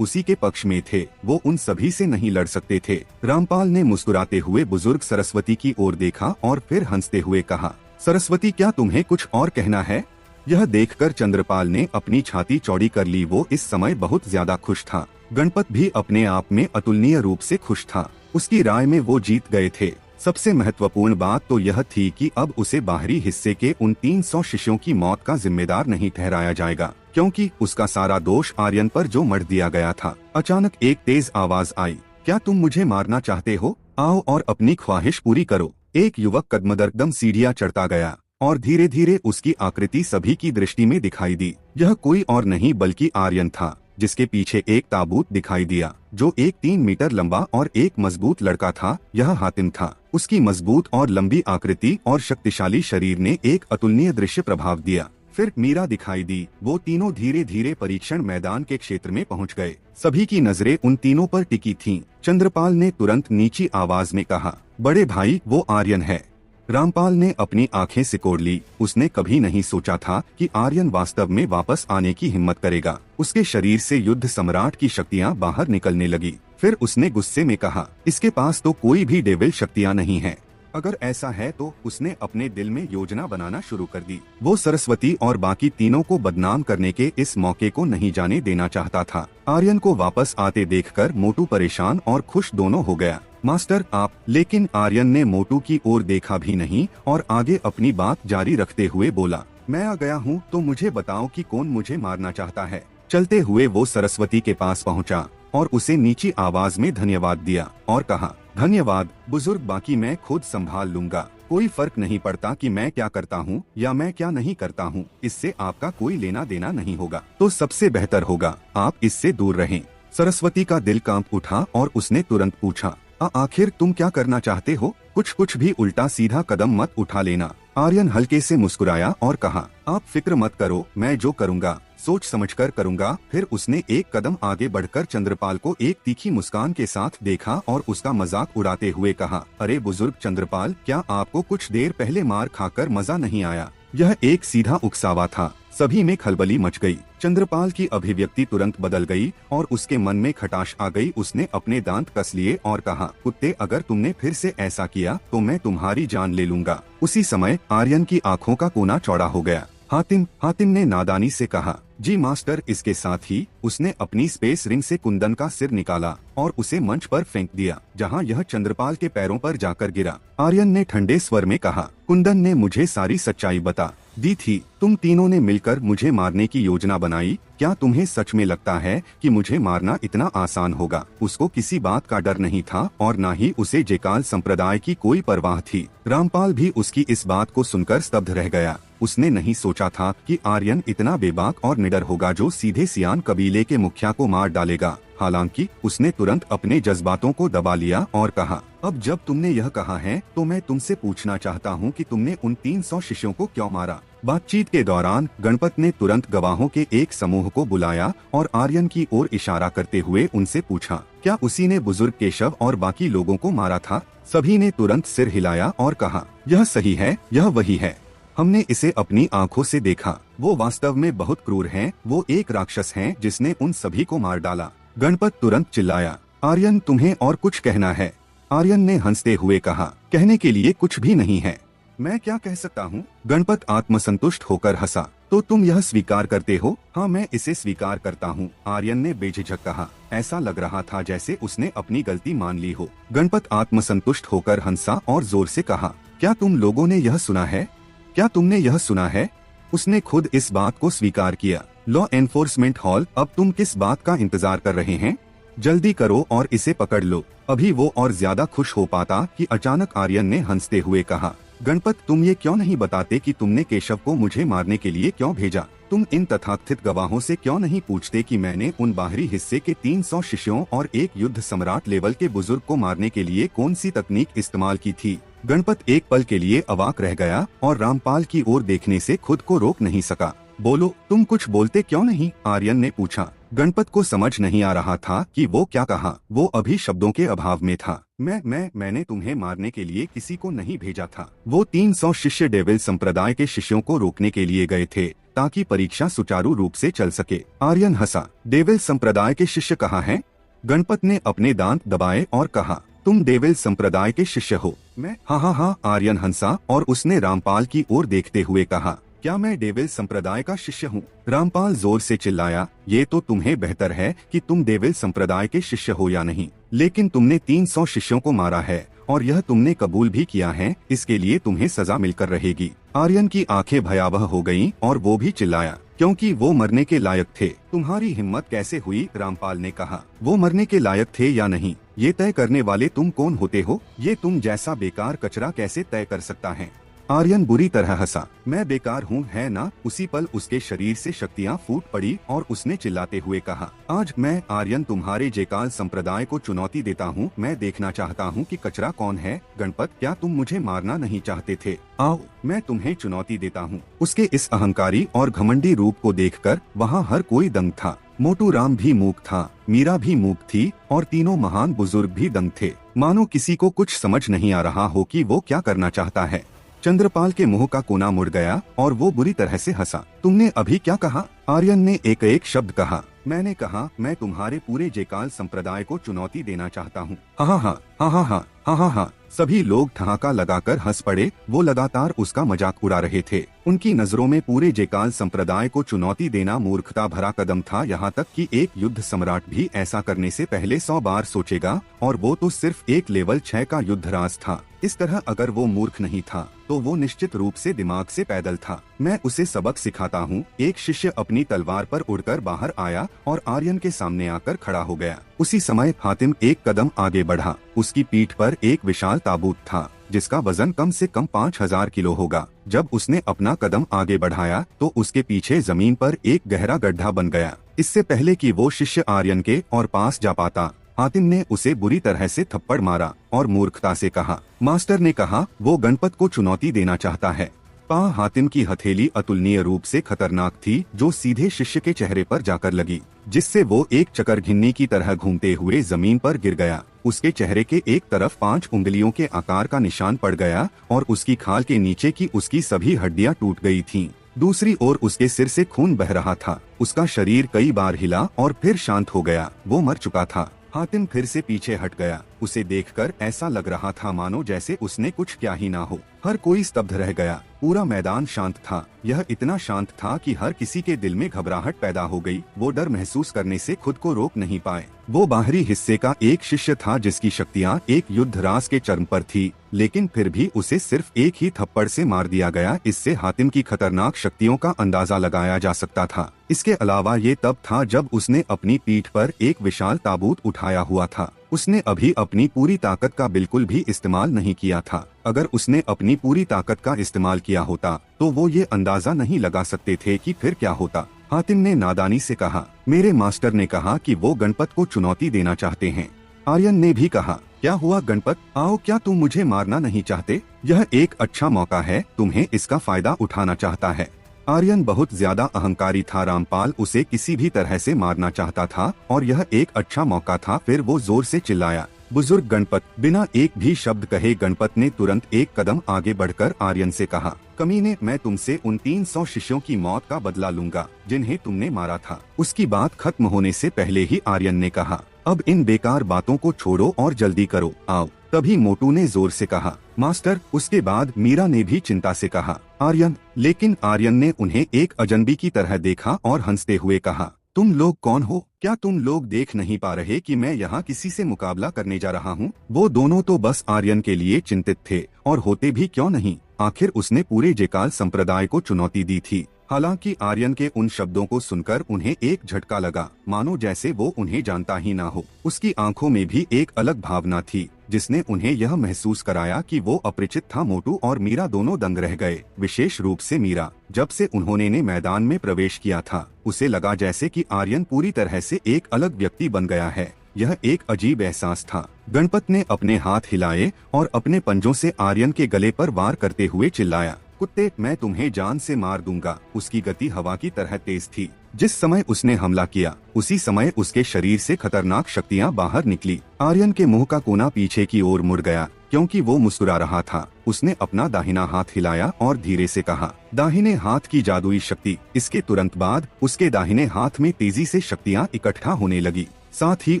उसी के पक्ष में थे। वो उन सभी से नहीं लड़ सकते थे। रामपाल ने मुस्कुराते हुए बुजुर्ग सरस्वती की ओर देखा और फिर हंसते हुए कहा, सरस्वती, क्या तुम्हें कुछ और कहना है? यह देखकर चंद्रपाल ने अपनी छाती चौड़ी कर ली। वो इस समय बहुत ज्यादा खुश था। गणपत भी अपने आप में अतुलनीय रूप से खुश था। उसकी राय में वो जीत गए थे। सबसे महत्वपूर्ण बात तो यह थी कि अब उसे बाहरी हिस्से के उन 300 शिष्यों की मौत का जिम्मेदार नहीं ठहराया जाएगा, क्योंकि उसका सारा दोष आर्यन पर जो मढ़ दिया गया था। अचानक एक तेज आवाज आई, क्या तुम मुझे मारना चाहते हो? आओ और अपनी ख्वाहिश पूरी करो। एक युवक कदम सीढ़ियां चढ़ता गया और धीरे धीरे उसकी आकृति सभी की दृष्टि में दिखाई दी। यह कोई और नहीं बल्कि आर्यन था, जिसके पीछे एक ताबूत दिखाई दिया जो 3 मीटर लंबा और एक मजबूत लड़का था। यह हातिम था। उसकी मजबूत और लंबी आकृति और शक्तिशाली शरीर ने एक अतुलनीय दृश्य प्रभाव दिया। फिर मीरा दिखाई दी। वो तीनों धीरे धीरे परीक्षण मैदान के क्षेत्र में पहुंच गए। सभी की नजरें उन तीनों पर टिकी थीं। चंद्रपाल ने तुरंत नीची आवाज में कहा, बड़े भाई, वो आर्यन है। रामपाल ने अपनी आंखें सिकोड़ ली। उसने कभी नहीं सोचा था कि आर्यन वास्तव में वापस आने की हिम्मत करेगा। उसके शरीर से युद्ध सम्राट की शक्तियां बाहर निकलने लगी। फिर उसने गुस्से में कहा, इसके पास तो कोई भी डेविल शक्तियां नहीं है। अगर ऐसा है तो उसने अपने दिल में योजना बनाना शुरू कर दी। वो सरस्वती और बाकी तीनों को बदनाम करने के इस मौके को नहीं जाने देना चाहता था। आर्यन को वापस आते देखकर मोटू परेशान और खुश दोनों हो गया। मास्टर आप। लेकिन आर्यन ने मोटू की ओर देखा भी नहीं और आगे अपनी बात जारी रखते हुए बोला, मैं आ गया हूँ तो मुझे बताओ कि कौन मुझे मारना चाहता है। चलते हुए वो सरस्वती के पास पहुँचा और उसे नीची आवाज में धन्यवाद दिया और कहा, धन्यवाद बुजुर्ग, बाकी मैं खुद संभाल लूंगा। कोई फर्क नहीं पड़ता कि मैं क्या करता हूँ या मैं क्या नहीं करता हूँ, इससे आपका कोई लेना देना नहीं होगा। तो सबसे बेहतर होगा आप इससे दूर रहें। सरस्वती का दिल कांप उठा और उसने तुरंत पूछा, आखिर तुम क्या करना चाहते हो? कुछ भी उल्टा सीधा कदम मत उठा लेना। आर्यन हल्के से मुस्कुराया और कहा, आप फिक्र मत करो, मैं जो करूँगा सोच समझकर करूँगा। फिर उसने एक कदम आगे बढ़कर चंद्रपाल को एक तीखी मुस्कान के साथ देखा और उसका मजाक उड़ाते हुए कहा, अरे बुजुर्ग चंद्रपाल, क्या आपको कुछ देर पहले मार खाकर मजा नहीं आया? यह एक सीधा उकसावा था। सभी में खलबली मच गई। चंद्रपाल की अभिव्यक्ति तुरंत बदल गई और उसके मन में खटाश आ गई। उसने अपने दांत कस लिए और कहा, कुत्ते, अगर तुमने फिर से ऐसा किया तो मैं तुम्हारी जान ले लूंगा। उसी समय आर्यन की आंखों का कोना चौड़ा हो गया। हातिम ने नादानी से कहा, जी मास्टर। इसके साथ ही उसने अपनी स्पेस रिंग से कुंदन का सिर निकाला और उसे मंच पर फेंक दिया, जहां यह चंद्रपाल के पैरों पर जाकर गिरा। आर्यन ने ठंडे स्वर में कहा, कुंदन ने मुझे सारी सच्चाई बता दी थी। तुम तीनों ने मिलकर मुझे मारने की योजना बनाई। क्या तुम्हें सच में लगता है कि मुझे मारना इतना आसान होगा? उसको किसी बात का डर नहीं था और न ही उसे जेकाल संप्रदाय की कोई परवाह थी। रामपाल भी उसकी इस बात को सुनकर स्तब्ध रह गया। उसने नहीं सोचा था कि आर्यन इतना बेबाक और निडर होगा जो सीधे सियान कबीले के मुखिया को मार डालेगा। हालांकि उसने तुरंत अपने जज्बातों को दबा लिया और कहा, अब जब तुमने यह कहा है तो मैं तुमसे पूछना चाहता हूँ कि तुमने उन 300 शिष्यों को क्यों मारा? बातचीत के दौरान गणपत ने तुरंत गवाहों के एक समूह को बुलाया और आर्यन की ओर इशारा करते हुए उनसे पूछा, क्या उसी ने बुजुर्ग केशव और बाकी लोगों को मारा था? सभी ने तुरंत सिर हिलाया और कहा, यह सही है, यह वही है। हमने इसे अपनी आंखों से देखा। वो वास्तव में बहुत क्रूर हैं। वो एक राक्षस हैं जिसने उन सभी को मार डाला। गणपत तुरंत चिल्लाया, आर्यन, तुम्हें और कुछ कहना है? आर्यन ने हंसते हुए कहा, कहने के लिए कुछ भी नहीं है। मैं क्या कह सकता हूँ? गणपत आत्मसंतुष्ट होकर हंसा। तो तुम यह स्वीकार करते हो? हाँ, मैं इसे स्वीकार करता हूँ, आर्यन ने बेझिझक कहा। ऐसा लग रहा था जैसे उसने अपनी गलती मान ली हो। गणपत आत्मसंतुष्ट होकर हंसा और जोर से कहा, क्या तुम लोगों ने यह सुना है? क्या तुमने यह सुना है? उसने खुद इस बात को स्वीकार किया। लॉ एनफोर्समेंट हॉल, अब तुम किस बात का इंतजार कर रहे हैं? जल्दी करो और इसे पकड़ लो। अभी वो और ज्यादा खुश हो पाता कि अचानक आर्यन ने हंसते हुए कहा, गणपत, तुम ये क्यों नहीं बताते कि तुमने केशव को मुझे मारने के लिए क्यों भेजा? तुम इन तथाकथित गवाहों से क्यों नहीं पूछते कि मैंने उन बाहरी हिस्से के 300 शिष्यों और एक युद्ध सम्राट लेवल के बुजुर्ग को मारने के लिए कौन सी तकनीक इस्तेमाल की थी? गणपत एक पल के लिए अवाक रह गया और रामपाल की ओर देखने से खुद को रोक नहीं सका। बोलो, तुम कुछ बोलते क्यों नहीं? आर्यन ने पूछा। गणपत को समझ नहीं आ रहा था कि वो क्या कहा। वो अभी शब्दों के अभाव में था। मैंने तुम्हें मारने के लिए किसी को नहीं भेजा था। वो 300 शिष्य डेविल संप्रदाय के शिष्यों को रोकने के लिए गए थे ताकि परीक्षा सुचारू रूप से चल सके। आर्यन हंसा। डेविल संप्रदाय के शिष्य कहाँ हैं? गणपत ने अपने दांत दबाए और कहा, तुम डेविल संप्रदाय के शिष्य हो? मैं? हाँ। आर्यन हंसा और उसने रामपाल की ओर देखते हुए कहा, क्या मैं डेविल संप्रदाय का शिष्य हूँ? रामपाल जोर से चिल्लाया, ये तो तुम्हें बेहतर है कि तुम डेविल संप्रदाय के शिष्य हो या नहीं, लेकिन तुमने 300 शिष्यों को मारा है और यह तुमने कबूल भी किया है, इसके लिए तुम्हें सजा मिलकर रहेगी। आर्यन की आंखें भयावह हो गईं और वो भी चिल्लाया, क्योंकि वो मरने के लायक थे। तुम्हारी हिम्मत कैसे हुई? रामपाल ने कहा। वो मरने के लायक थे या नहीं, ये तय करने वाले तुम कौन होते हो? ये तुम जैसा बेकार कचरा कैसे तय कर सकता है? आर्यन बुरी तरह हंसा। मैं बेकार हूँ, है ना? उसी पल उसके शरीर से शक्तियाँ फूट पड़ी और उसने चिल्लाते हुए कहा, आज मैं आर्यन तुम्हारे जेकाल संप्रदाय को चुनौती देता हूँ। मैं देखना चाहता हूँ कि कचरा कौन है। गणपत, क्या तुम मुझे मारना नहीं चाहते थे? आओ, मैं तुम्हें चुनौती देता हूँ। उसके इस अहंकारी और घमंडी रूप को देखकर वहाँ हर कोई दंग था। मोटू राम भी मूक था, मीरा भी मूक थी और तीनों महान बुजुर्ग भी दंग थे, मानो किसी को कुछ समझ नहीं आ रहा हो कि वो क्या करना चाहता है। चंद्रपाल के मुंह का कोना मुड़ गया और वो बुरी तरह से हंसा। तुमने अभी क्या कहा? आर्यन ने एक एक शब्द कहा। मैंने कहा, मैं तुम्हारे पूरे जेकाल संप्रदाय को चुनौती देना चाहता हूँ। हाँ हाँ हाँ हाँ हाँ हाँ हाँ हाँ हाँ। सभी लोग ठहाका लगाकर हंस पड़े। वो लगातार उसका मजाक उड़ा रहे थे। उनकी नजरों में पूरे जेकाल संप्रदाय को चुनौती देना मूर्खता भरा कदम था। यहाँ तक कि एक युद्ध सम्राट भी ऐसा करने से पहले 100 बार सोचेगा, और वो तो सिर्फ एक लेवल 6 का युद्धराज था। इस तरह अगर वो मूर्ख नहीं था तो वो निश्चित रूप से दिमाग से पैदल था। मैं उसे सबक सिखाता हूँ। एक शिष्य अपनी तलवार पर उड़कर बाहर आया और आर्यन के सामने आकर खड़ा हो गया। उसी समय हातिम एक कदम आगे बढ़ा। उसकी पीठ पर एक विशाल ताबूत था जिसका वजन कम से कम 5000 किलो होगा। जब उसने अपना कदम आगे बढ़ाया तो उसके पीछे जमीन पर एक गहरा गड्ढा बन गया। इससे पहले कि वो शिष्य आर्यन के और पास जा पाता, हातिम ने उसे बुरी तरह से थप्पड़ मारा और मूर्खता से कहा, मास्टर ने कहा वो गणपत को चुनौती देना चाहता है। हातिम की हथेली अतुलनीय रूप से खतरनाक थी, जो सीधे शिष्य के चेहरे पर जाकर लगी, जिससे वो एक चकरघिन्नी की तरह घूमते हुए जमीन पर गिर गया। उसके चेहरे के एक तरफ 5 उंगलियों के आकार का निशान पड़ गया और उसकी खाल के नीचे की उसकी सभी हड्डियां टूट गई थीं। दूसरी ओर उसके सिर से खून बह रहा था। उसका शरीर कई बार हिला और फिर शांत हो गया। वो मर चुका था। हातिम फिर से पीछे हट गया। उसे देखकर ऐसा लग रहा था मानो जैसे उसने कुछ किया ही ना हो। हर कोई स्तब्ध रह गया। पूरा मैदान शांत था। यह इतना शांत था कि हर किसी के दिल में घबराहट पैदा हो गई। वो डर महसूस करने से खुद को रोक नहीं पाए। वो बाहरी हिस्से का एक शिष्य था जिसकी शक्तियाँ एक युद्धराज के चरम पर थी, लेकिन फिर भी उसे सिर्फ एक ही थप्पड़ से मार दिया गया। इससे हातिम की खतरनाक शक्तियों का अंदाजा लगाया जा सकता था। इसके अलावा ये तब था जब उसने अपनी पीठ पर एक विशाल ताबूत उठाया हुआ था। उसने अभी अपनी पूरी ताकत का बिल्कुल भी इस्तेमाल नहीं किया था। अगर उसने अपनी पूरी ताकत का इस्तेमाल किया होता तो वो ये अंदाजा नहीं लगा सकते थे कि फिर क्या होता। हातिम ने नादानी से कहा, मेरे मास्टर ने कहा कि वो गणपत को चुनौती देना चाहते हैं। आर्यन ने भी कहा, क्या हुआ गणपत, आओ, क्या तुम मुझे मारना नहीं चाहते? यह एक अच्छा मौका है, तुम्हें इसका फायदा उठाना चाहता है। आर्यन बहुत ज्यादा अहंकारी था। रामपाल उसे किसी भी तरह से मारना चाहता था और यह एक अच्छा मौका था। फिर वो जोर से चिल्लाया, बुजुर्ग गणपत। बिना एक भी शब्द कहे गणपत ने तुरंत एक कदम आगे बढ़कर आर्यन से कहा, कमीने, मैं तुमसे उन 300 शिष्यों की मौत का बदला लूंगा जिन्हें तुमने मारा था। उसकी बात खत्म होने से पहले ही आर्यन ने कहा, अब इन बेकार बातों को छोड़ो और जल्दी करो, आओ। तभी मोटू ने जोर से कहा, मास्टर। उसके बाद मीरा ने भी चिंता से कहा, आर्यन। लेकिन आर्यन ने उन्हें एक अजनबी की तरह देखा और हंसते हुए कहा, तुम लोग कौन हो? क्या तुम लोग देख नहीं पा रहे कि मैं यहाँ किसी से मुकाबला करने जा रहा हूँ? वो दोनों तो बस आर्यन के लिए चिंतित थे, और होते भी क्यों नहीं। आखिर उसने पूरे जेकाल संप्रदाय को चुनौती दी थी। हालांकि आर्यन के उन शब्दों को सुनकर उन्हें एक झटका लगा, मानो जैसे वो उन्हें जानता ही ना हो। उसकी आंखों में भी एक अलग भावना थी जिसने उन्हें यह महसूस कराया कि वो अपरिचित था। मोटू और मीरा दोनों दंग रह गए, विशेष रूप से मीरा। जब से उन्होंने ने मैदान में प्रवेश किया था, उसे लगा जैसे कि आर्यन पूरी तरह से एक अलग व्यक्ति बन गया है। यह एक अजीब एहसास था। गणपत ने अपने हाथ हिलाए और अपने पंजों से आर्यन के गले पर वार करते हुए चिल्लाया, कुत्ते, मैं तुम्हें जान से मार दूंगा। उसकी गति हवा की तरह तेज थी। जिस समय उसने हमला किया उसी समय उसके शरीर से खतरनाक शक्तियां बाहर निकली। आर्यन के मुंह का कोना पीछे की ओर मुड़ गया क्योंकि वो मुस्कुरा रहा था। उसने अपना दाहिना हाथ हिलाया और धीरे से कहा, दाहिने हाथ की जादुई शक्ति। इसके तुरंत बाद उसके दाहिने हाथ में तेजी से शक्तियां इकट्ठा होने लगी। साथ ही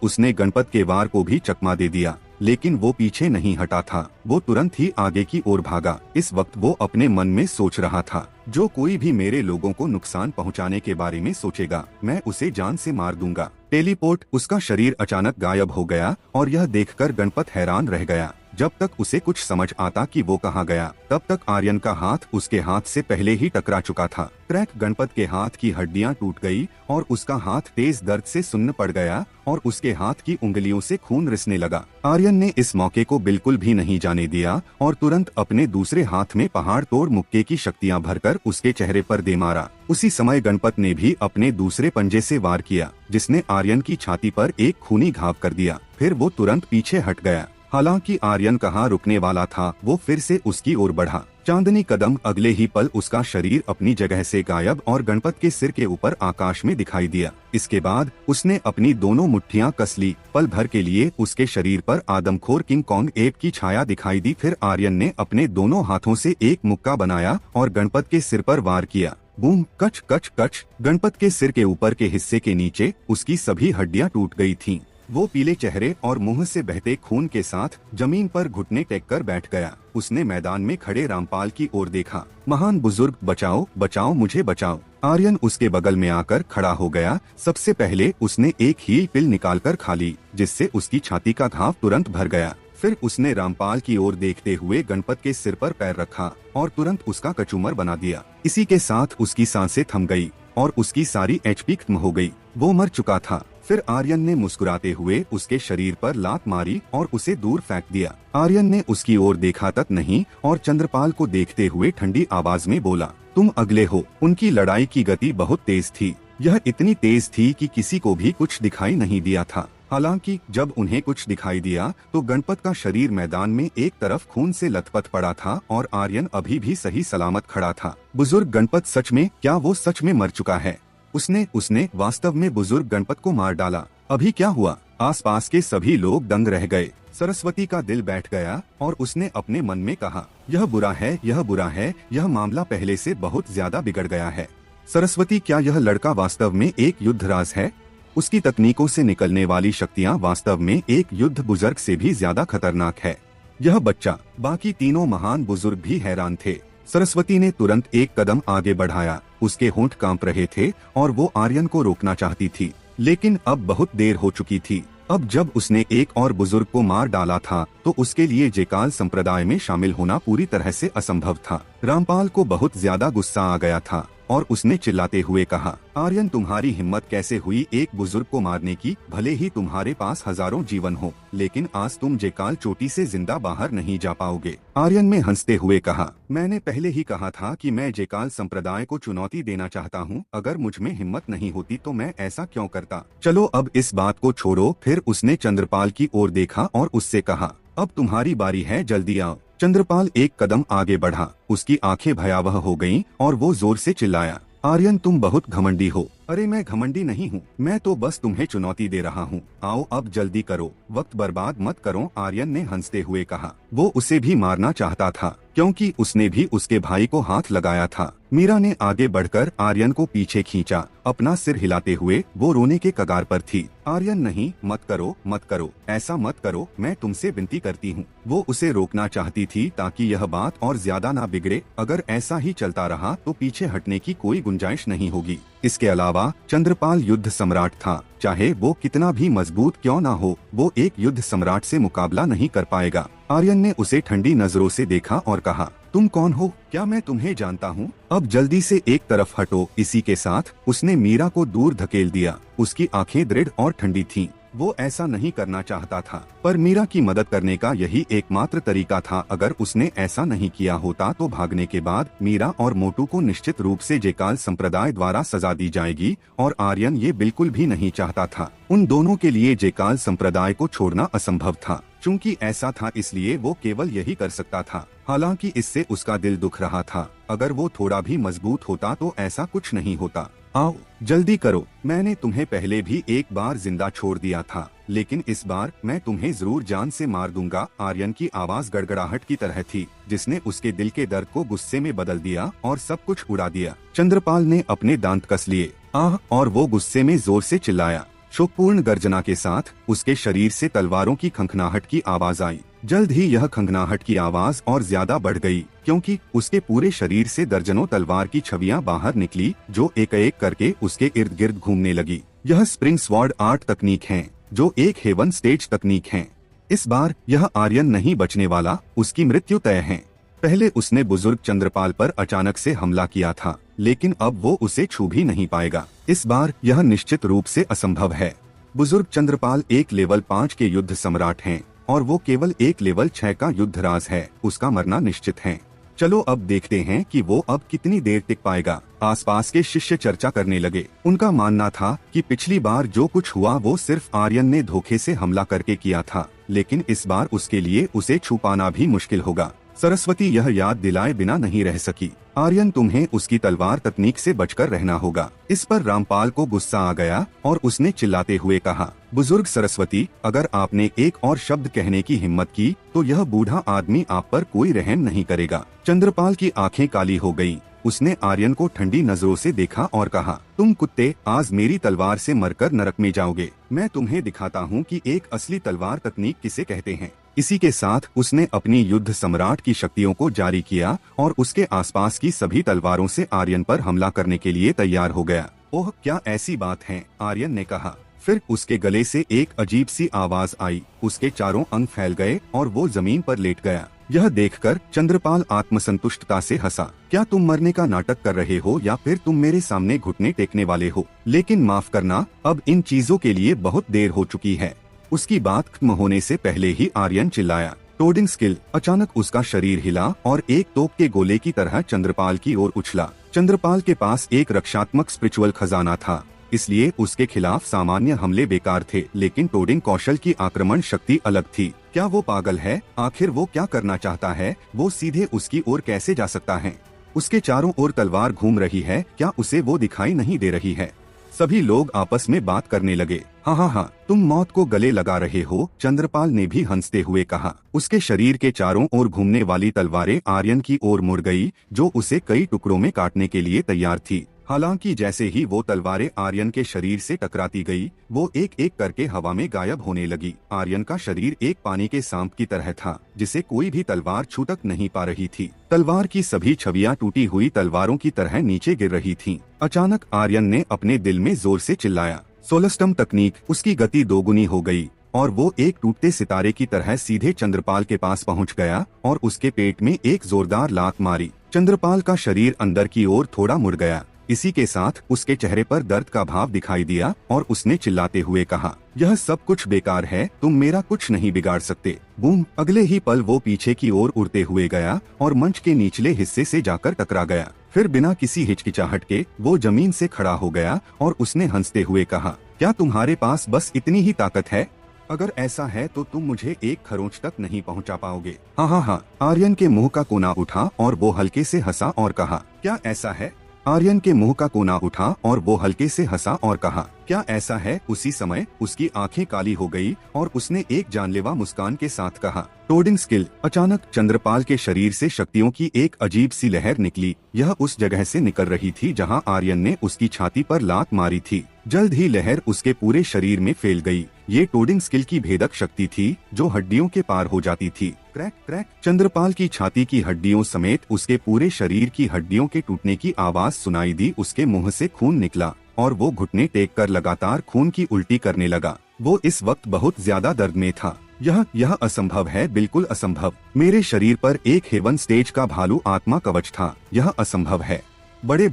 उसने गणपत के वार को भी चकमा दे दिया, लेकिन वो पीछे नहीं हटा था। वो तुरंत ही आगे की ओर भागा। इस वक्त वो अपने मन में सोच रहा था, जो कोई भी मेरे लोगों को नुकसान पहुंचाने के बारे में सोचेगा, मैं उसे जान से मार दूंगा। टेलीपोर्ट। उसका शरीर अचानक गायब हो गया और यह देखकर गणपत हैरान रह गया। जब तक उसे कुछ समझ आता कि वो कहाँ गया, तब तक आर्यन का हाथ उसके हाथ से पहले ही टकरा चुका था। क्रैक गणपत के हाथ की हड्डियां टूट गई और उसका हाथ तेज दर्द से सुन्न पड़ गया और उसके हाथ की उंगलियों से खून रिसने लगा। आर्यन ने इस मौके को बिल्कुल भी नहीं जाने दिया और तुरंत अपने दूसरे हाथ में पहाड़ तोड़ मुक्के की शक्तियां भरकर उसके चेहरे पर दे मारा। उसी समय गणपत ने भी अपने दूसरे पंजे से वार किया, जिसने आर्यन की छाती पर एक खूनी घाव कर दिया। फिर वो तुरंत पीछे हट गया। हालांकि आर्यन कहाँ रुकने वाला था, वो फिर से उसकी ओर बढ़ा। चांदनी कदम अगले ही पल उसका शरीर अपनी जगह से गायब और गणपत के सिर के ऊपर आकाश में दिखाई दिया। इसके बाद उसने अपनी दोनों मुट्ठियां कस ली। पल भर के लिए उसके शरीर पर आदमखोर किंग कॉन्ग एप की छाया दिखाई दी। फिर आर्यन ने अपने दोनों हाथों से एक मुक्का बनाया और गणपत के सिर पर वार किया। बूम, कच कच कच। गणपत के सिर के ऊपर के हिस्से के नीचे उसकी सभी हड्डियां टूट गई थीं। वो पीले चेहरे और मुंह से बहते खून के साथ जमीन पर घुटने टेक कर बैठ गया। उसने मैदान में खड़े रामपाल की ओर देखा। महान बुजुर्ग, बचाओ बचाओ, मुझे बचाओ। आर्यन उसके बगल में आकर खड़ा हो गया। सबसे पहले उसने एक हील पिल निकालकर खा ली, जिससे उसकी छाती का घाव तुरंत भर गया। फिर उसने रामपाल की ओर देखते हुए गणपत के सिर पर पैर रखा और तुरंत उसका कचूमर बना दिया। इसी के साथ उसकी सांसें थम गई और उसकी सारी एचपी खत्म हो गई। वो मर चुका था। फिर आर्यन ने मुस्कुराते हुए उसके शरीर पर लात मारी और उसे दूर फेंक दिया। आर्यन ने उसकी ओर देखा तक नहीं और चंद्रपाल को देखते हुए ठंडी आवाज में बोला, तुम अगले हो। उनकी लड़ाई की गति बहुत तेज थी। यह इतनी तेज थी कि किसी को भी कुछ दिखाई नहीं दिया था। हालांकि जब उन्हें कुछ दिखाई दिया तो गणपत का शरीर मैदान में एक तरफ खून से लथपथ पड़ा था और आर्यन अभी भी सही सलामत खड़ा था। बुजुर्ग गणपत सच में, क्या वो सच में मर चुका है? उसने वास्तव में बुजुर्ग गणपत को मार डाला। अभी क्या हुआ? आसपास के सभी लोग दंग रह गए। सरस्वती का दिल बैठ गया और उसने अपने मन में कहा, यह बुरा है, यह बुरा है, यह मामला पहले से बहुत ज्यादा बिगड़ गया है। सरस्वती, क्या यह लड़का वास्तव में एक युद्धराज है? उसकी तकनीकों से निकलने वाली शक्तियाँ वास्तव में एक युद्ध बुजुर्ग से भी ज्यादा खतरनाक है। यह बच्चा। बाकी तीनों महान बुजुर्ग भी हैरान थे। सरस्वती ने तुरंत एक कदम आगे बढ़ाया। उसके होंठ कांप रहे थे और वो आर्यन को रोकना चाहती थी, लेकिन अब बहुत देर हो चुकी थी। अब जब उसने एक और बुजुर्ग को मार डाला था तो उसके लिए जेकाल संप्रदाय में शामिल होना पूरी तरह से असंभव था। रामपाल को बहुत ज्यादा गुस्सा आ गया था और उसने चिल्लाते हुए कहा, आर्यन, तुम्हारी हिम्मत कैसे हुई एक बुजुर्ग को मारने की? भले ही तुम्हारे पास हजारों जीवन हो, लेकिन आज तुम जेकाल चोटी से जिंदा बाहर नहीं जा पाओगे। आर्यन ने हंसते हुए कहा, मैंने पहले ही कहा था कि मैं जेकाल संप्रदाय को चुनौती देना चाहता हूँ। अगर मुझ में हिम्मत नहीं होती तो मैं ऐसा क्यों करता? चलो अब इस बात को छोड़ो। फिर उसने चंद्रपाल की ओर देखा और उससे कहा, अब तुम्हारी बारी है, जल्दी आओ। चंद्रपाल एक कदम आगे बढ़ा। उसकी आंखें भयावह हो गईं और वो जोर से चिल्लाया, आर्यन, तुम बहुत घमंडी हो। अरे मैं घमंडी नहीं हूँ, मैं तो बस तुम्हें चुनौती दे रहा हूँ। आओ अब जल्दी करो, वक्त बर्बाद मत करो। आर्यन ने हंसते हुए कहा। वो उसे भी मारना चाहता था क्योंकि उसने भी उसके भाई को हाथ लगाया था। मीरा ने आगे बढ़कर आर्यन को पीछे खींचा। अपना सिर हिलाते हुए वो रोने के कगार पर थी। आर्यन, नहीं, मत करो, मत करो, ऐसा मत करो, मैं तुमसे विनती करती हूँ। वो उसे रोकना चाहती थी ताकि यह बात और ज्यादा ना बिगड़े। अगर ऐसा ही चलता रहा तो पीछे हटने की कोई गुंजाइश नहीं होगी। इसके अलावा चंद्रपाल युद्ध सम्राट था। चाहे वो कितना भी मजबूत क्यों ना हो, वो एक युद्ध सम्राट से मुकाबला नहीं कर पाएगा। आर्यन ने उसे ठंडी नजरों से देखा और कहा, तुम कौन हो? क्या मैं तुम्हें जानता हूँ? अब जल्दी से एक तरफ हटो। इसी के साथ उसने मीरा को दूर धकेल दिया। उसकी आंखें दृढ़ और ठंडी थीं। वो ऐसा नहीं करना चाहता था, पर मीरा की मदद करने का यही एकमात्र तरीका था। अगर उसने ऐसा नहीं किया होता तो भागने के बाद मीरा और मोटू को निश्चित रूप से जेकाल संप्रदाय द्वारा सजा दी जाएगी और आर्यन ये बिल्कुल भी नहीं चाहता था। उन दोनों के लिए जेकाल संप्रदाय को छोड़ना असंभव था। चूंकि ऐसा था इसलिए वो केवल यही कर सकता था। हालांकि इससे उसका दिल दुख रहा था। अगर वो थोड़ा भी मजबूत होता तो ऐसा कुछ नहीं होता। आओ जल्दी करो, मैंने तुम्हें पहले भी एक बार जिंदा छोड़ दिया था, लेकिन इस बार मैं तुम्हें जरूर जान से मार दूंगा। आर्यन की आवाज गड़गड़ाहट की तरह थी, जिसने उसके दिल के दर्द को गुस्से में बदल दिया और सब कुछ उड़ा दिया। चंद्रपाल ने अपने दांत कस लिए। आह! और वो गुस्से में जोर से चिल्लाया। शोकपूर्ण गर्जना के साथ उसके शरीर से तलवारों की खंखनाहट की आवाज आई। जल्द ही यह खंखनाहट की आवाज और ज्यादा बढ़ गई, क्योंकि उसके पूरे शरीर से दर्जनों तलवार की छवियां बाहर निकली, जो एक एक करके उसके इर्द गिर्द घूमने लगी। यह स्प्रिंग स्वॉर्ड आर्ट तकनीक है, जो एक हेवन स्टेज तकनीक है। इस बार यह आर्यन नहीं बचने वाला, उसकी मृत्यु तय है। पहले उसने बुजुर्ग चंद्रपाल पर अचानक से हमला किया था, लेकिन अब वो उसे छू भी नहीं पाएगा। इस बार यह निश्चित रूप से असंभव है। बुजुर्ग चंद्रपाल एक लेवल 5 के युद्ध सम्राट हैं और वो केवल एक लेवल 6 का युद्धराज है। उसका मरना निश्चित है। चलो अब देखते हैं कि वो अब कितनी देर टिक पाएगा। आसपास के शिष्य चर्चा करने लगे। उनका मानना था कि पिछली बार जो कुछ हुआ वो सिर्फ आर्यन ने धोखे से हमला करके किया था, लेकिन इस बार उसके लिए उसे छुपाना भी मुश्किल होगा। सरस्वती यह याद दिलाए बिना नहीं रह सकी। आर्यन, तुम्हें उसकी तलवार तकनीक से बचकर रहना होगा। इस पर रामपाल को गुस्सा आ गया और उसने चिल्लाते हुए कहा, बुजुर्ग सरस्वती, अगर आपने एक और शब्द कहने की हिम्मत की तो यह बूढ़ा आदमी आप पर कोई रहम नहीं करेगा। चंद्रपाल की आंखें काली हो गईं। उसने आर्यन को ठंडी नजरों से देखा और कहा, तुम कुत्ते, आज मेरी तलवार से मरकर नरक में जाओगे। मैं तुम्हें दिखाता हूँ कि एक असली तलवार तकनीक किसे कहते हैं। इसी के साथ उसने अपनी युद्ध सम्राट की शक्तियों को जारी किया और उसके आसपास की सभी तलवारों से आर्यन पर हमला करने के लिए तैयार हो गया। ओह, क्या ऐसी बात है, आर्यन ने कहा। फिर उसके गले से एक अजीब सी आवाज आई। उसके चारों अंग फैल गए और वो जमीन पर लेट गया। यह देखकर चंद्रपाल आत्मसंतुष्टता से हंसा। क्या तुम मरने का नाटक कर रहे हो या फिर तुम मेरे सामने घुटने टेकने वाले हो? लेकिन माफ करना, अब इन चीजों के लिए बहुत देर हो चुकी है। उसकी बात खत्म होने से पहले ही आर्यन चिल्लाया, टोडिंग स्किल। अचानक उसका शरीर हिला और एक तोप के गोले की तरह चंद्रपाल की ओर उछला। चंद्रपाल के पास एक रक्षात्मक स्पिरिचुअल खजाना था, इसलिए उसके खिलाफ सामान्य हमले बेकार थे, लेकिन टोडिंग कौशल की आक्रमण शक्ति अलग थी। क्या वो पागल है? आखिर वो क्या करना चाहता है? वो सीधे उसकी ओर कैसे जा सकता है? उसके चारों ओर तलवार घूम रही है, क्या उसे वो दिखाई नहीं दे रही है? सभी लोग आपस में बात करने लगे। हाँ, तुम मौत को गले लगा रहे हो, चंद्रपाल ने भी हंसते हुए कहा। उसके शरीर के चारों ओर घूमने वाली तलवारें आर्यन की ओर मुड़ गई, जो उसे कई टुकड़ों में काटने के लिए तैयार थी। हालांकि जैसे ही वो तलवारें आर्यन के शरीर से टकराती गई, वो एक एक करके हवा में गायब होने लगी। आर्यन का शरीर एक पानी के सांप की तरह था, जिसे कोई भी तलवार छू तक नहीं पा रही थी। तलवार की सभी छवियां टूटी हुई तलवारों की तरह नीचे गिर रही थीं। अचानक आर्यन ने अपने दिल में जोर से चिल्लाया, सोलस्टम तकनीक। उसकी गति दोगुनी हो गई और वो एक टूटते सितारे की तरह सीधे चंद्रपाल के पास पहुंच गया और उसके पेट में एक जोरदार लात मारी। चंद्रपाल का शरीर अंदर की ओर थोड़ा मुड़ गया। इसी के साथ उसके चेहरे पर दर्द का भाव दिखाई दिया और उसने चिल्लाते हुए कहा, यह सब कुछ बेकार है, तुम मेरा कुछ नहीं बिगाड़ सकते। बूम! अगले ही पल वो पीछे की ओर उड़ते हुए गया और मंच के निचले हिस्से से जाकर टकरा गया। फिर बिना किसी हिचकिचाहट के वो जमीन से खड़ा हो गया और उसने हंसते हुए कहा, क्या तुम्हारे पास बस इतनी ही ताकत है? अगर ऐसा है तो तुम मुझे एक खरोंच तक नहीं पहुंचा पाओगे। हाँ। आर्यन के मुंह का कोना उठा और वो हल्के से हंसा और कहा, क्या ऐसा है? आर्यन के मुंह का कोना उठा और वो हल्के से हंसा और कहा, क्या ऐसा है? उसी समय उसकी आंखें काली हो गई और उसने एक जानलेवा मुस्कान के साथ कहा, टोडिंग स्किल। अचानक चंद्रपाल के शरीर से शक्तियों की एक अजीब सी लहर निकली। यह उस जगह से निकल रही थी जहां आर्यन ने उसकी छाती पर लात मारी थी। जल्द ही लहर उसके पूरे शरीर में फैल गई। ये टोडिंग स्किल की भेदक शक्ति थी जो हड्डियों के पार हो जाती थी। Crack crack! चंद्रपाल की छाती की हड्डियों समेत उसके पूरे शरीर की हड्डियों के टूटने की आवाज सुनाई दी। उसके मुंह से खून निकला और वो घुटने टेक कर लगातार खून की उल्टी करने लगा। वो इस वक्त बहुत ज्यादा दर्द में था। यह असंभव है, बिल्कुल असंभव। मेरे शरीर पर एक हेवन स्टेज का भालू आत्मा कवच था। यह असंभव है। बड़े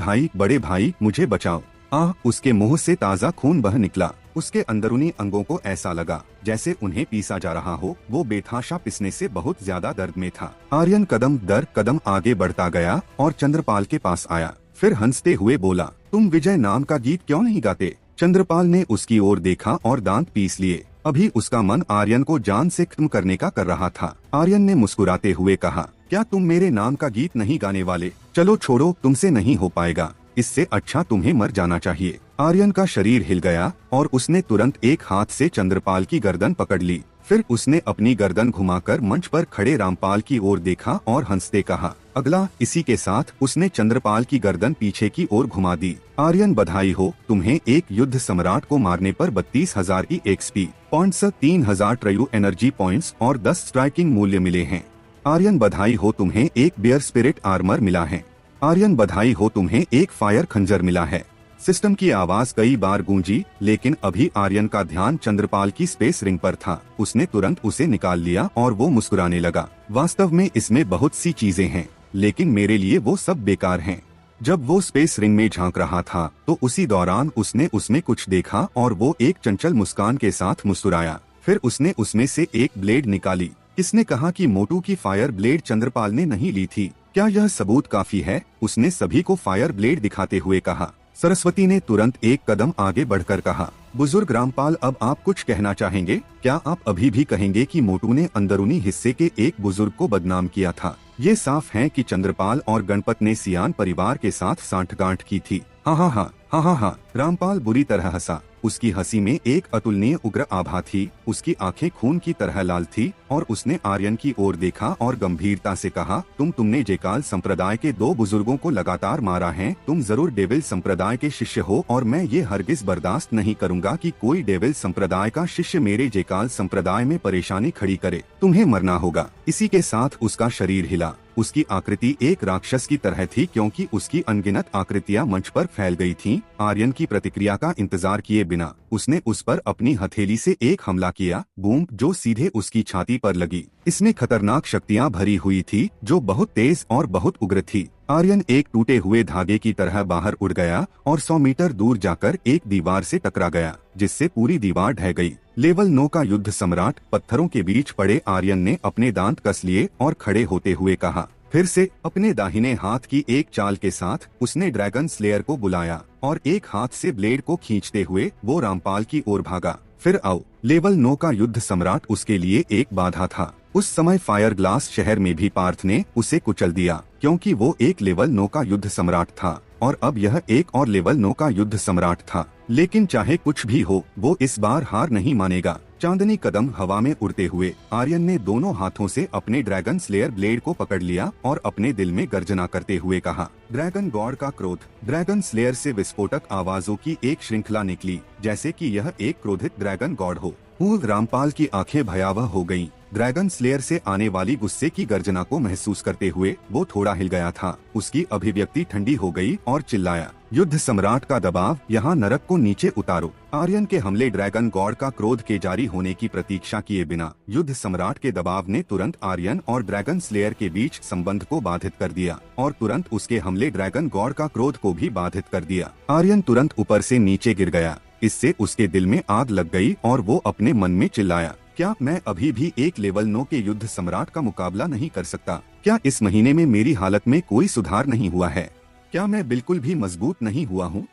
भाई, मुझे बचाओ। उसके मुंह से ताज़ा खून बह निकला। उसके अंदरूनी अंगों को ऐसा लगा जैसे उन्हें पीसा जा रहा हो। वो बेतहाशा पिसने से बहुत ज्यादा दर्द में था। आर्यन कदम दर कदम आगे बढ़ता गया और चंद्रपाल के पास आया। फिर हंसते हुए बोला, तुम विजय नाम का गीत क्यों नहीं गाते? चंद्रपाल ने उसकी ओर देखा और दांत पीस लिए। अभी उसका मन आर्यन को जान से खत्म करने का कर रहा था। आर्यन ने मुस्कुराते हुए कहा, क्या तुम मेरे नाम का गीत नहीं गाने वाले? चलो छोड़ो, तुमसे नहीं हो पाएगा। इससे अच्छा तुम्हें मर जाना चाहिए। आर्यन का शरीर हिल गया और उसने तुरंत एक हाथ से चंद्रपाल की गर्दन पकड़ ली। फिर उसने अपनी गर्दन घुमाकर मंच पर खड़े रामपाल की ओर देखा और हंसते कहा, अगला। इसी के साथ उसने चंद्रपाल की गर्दन पीछे की ओर घुमा दी। आर्यन, बधाई हो, तुम्हें एक युद्ध सम्राट को मारने पर 32,000 EXP पॉइंट्स, 3,000 ट्रयू एनर्जी पॉइंट्स और 10 स्ट्राइकिंग मूल्य मिले हैं। आर्यन, बधाई हो, तुम्हें एक बियर स्पिरिट आर्मर मिला है। आर्यन, बधाई हो, तुम्हें एक फायर खंजर मिला है। सिस्टम की आवाज कई बार गूंजी, लेकिन अभी आर्यन का ध्यान चंद्रपाल की स्पेस रिंग पर था। उसने तुरंत उसे निकाल लिया और वो मुस्कुराने लगा। वास्तव में इसमें बहुत सी चीजें हैं, लेकिन मेरे लिए वो सब बेकार हैं। जब वो स्पेस रिंग में झांक रहा था तो उसी दौरान उसने उसमें कुछ देखा और वो एक चंचल मुस्कान के साथ मुस्कुराया। फिर उसने उसमें से एक ब्लेड निकाली। किसने कहा कि मोटू की फायर ब्लेड चंद्रपाल ने नहीं ली थी? क्या यह सबूत काफी है? उसने सभी को फायर ब्लेड दिखाते हुए कहा। सरस्वती ने तुरंत एक कदम आगे बढ़कर कहा, बुजुर्ग रामपाल, अब आप कुछ कहना चाहेंगे? क्या आप अभी भी कहेंगे कि मोटू ने अंदरूनी हिस्से के एक बुजुर्ग को बदनाम किया था? ये साफ है कि चंद्रपाल और गणपत ने सियान परिवार के साथ सांठगांठ की थी। हाँ हाँ हाँ हाँ हाँ हाँ। रामपाल बुरी तरह हंसा। उसकी हंसी में एक अतुलनीय उग्र आभा थी। उसकी आंखें खून की तरह लाल थी और उसने आर्यन की ओर देखा और गंभीरता से कहा, तुमने जेकाल संप्रदाय के 2 बुजुर्गों को लगातार मारा है। तुम जरूर डेविल संप्रदाय के शिष्य हो और मैं ये हरगिज बर्दाश्त नहीं करूंगा कि कोई डेविल संप्रदाय का शिष्य मेरे जेकाल संप्रदाय में परेशानी खड़ी करे। तुम्हें मरना होगा। इसी के साथ उसका शरीर हिला। उसकी आकृति एक राक्षस की तरह थी, क्योंकि उसकी अनगिनत आकृतियां मंच पर फैल गई थीं। आर्यन की प्रतिक्रिया का इंतजार किए बिना उसने उस पर अपनी हथेली से एक हमला किया, बूम, जो सीधे उसकी छाती पर लगी। इसमें खतरनाक शक्तियां भरी हुई थी जो बहुत तेज और बहुत उग्र थी। आर्यन एक टूटे हुए धागे की तरह बाहर उड़ गया और 100 मीटर दूर जाकर एक दीवार से टकरा गया, जिससे पूरी दीवार ढह गई। लेवल 9 का युद्ध सम्राट। पत्थरों के बीच पड़े आर्यन ने अपने दांत कस लिए और खड़े होते हुए कहा। फिर से अपने दाहिने हाथ की एक चाल के साथ उसने ड्रैगन स्लेयर को बुलाया और एक हाथ से ब्लेड को खींचते हुए वो रामपाल की ओर भागा। फिर आओ। लेवल 9 का युद्ध सम्राट उसके लिए एक बाधा था। उस समय फायर ग्लास शहर में भी पार्थ ने उसे कुचल दिया, क्योंकि वो एक लेवल 9 का युद्ध सम्राट था और अब यह एक और लेवल 9 का युद्ध सम्राट था। लेकिन चाहे कुछ भी हो, वो इस बार हार नहीं मानेगा। चांदनी कदम हवा में उड़ते हुए आर्यन ने दोनों हाथों से अपने ड्रैगन स्लेयर ब्लेड को पकड़ लिया और अपने दिल में गर्जना करते हुए कहा, ड्रैगन गॉड का क्रोध। ड्रैगन स्लेयर से विस्फोटक आवाजों की एक श्रृंखला निकली, जैसे कि यह एक क्रोधित ड्रैगन गॉड हो। रामपाल की आंखें भयावह हो गईं। ड्रैगन स्लेयर से आने वाली गुस्से की गर्जना को महसूस करते हुए वो थोड़ा हिल गया था। उसकी अभिव्यक्ति ठंडी हो गई और चिल्लाया, युद्ध सम्राट का दबाव, यहाँ नरक को नीचे उतारो। आर्यन के हमले ड्रैगन गॉड का क्रोध के जारी होने की प्रतीक्षा किए बिना युद्ध सम्राट के दबाव ने तुरंत आर्यन और ड्रैगन स्लेयर के बीच संबंध को बाधित कर दिया और तुरंत उसके हमले ड्रैगन गॉड का क्रोध को भी बाधित कर दिया। आर्यन तुरंत ऊपर से नीचे गिर गया। इससे उसके दिल में आग लग गई और वो अपने मन में चिल्लाया, क्या मैं अभी भी एक लेवल 9 के युद्ध सम्राट का मुकाबला नहीं कर सकता? क्या इस महीने में मेरी हालत में कोई सुधार नहीं हुआ है? क्या मैं बिल्कुल भी मजबूत नहीं हुआ हूँ?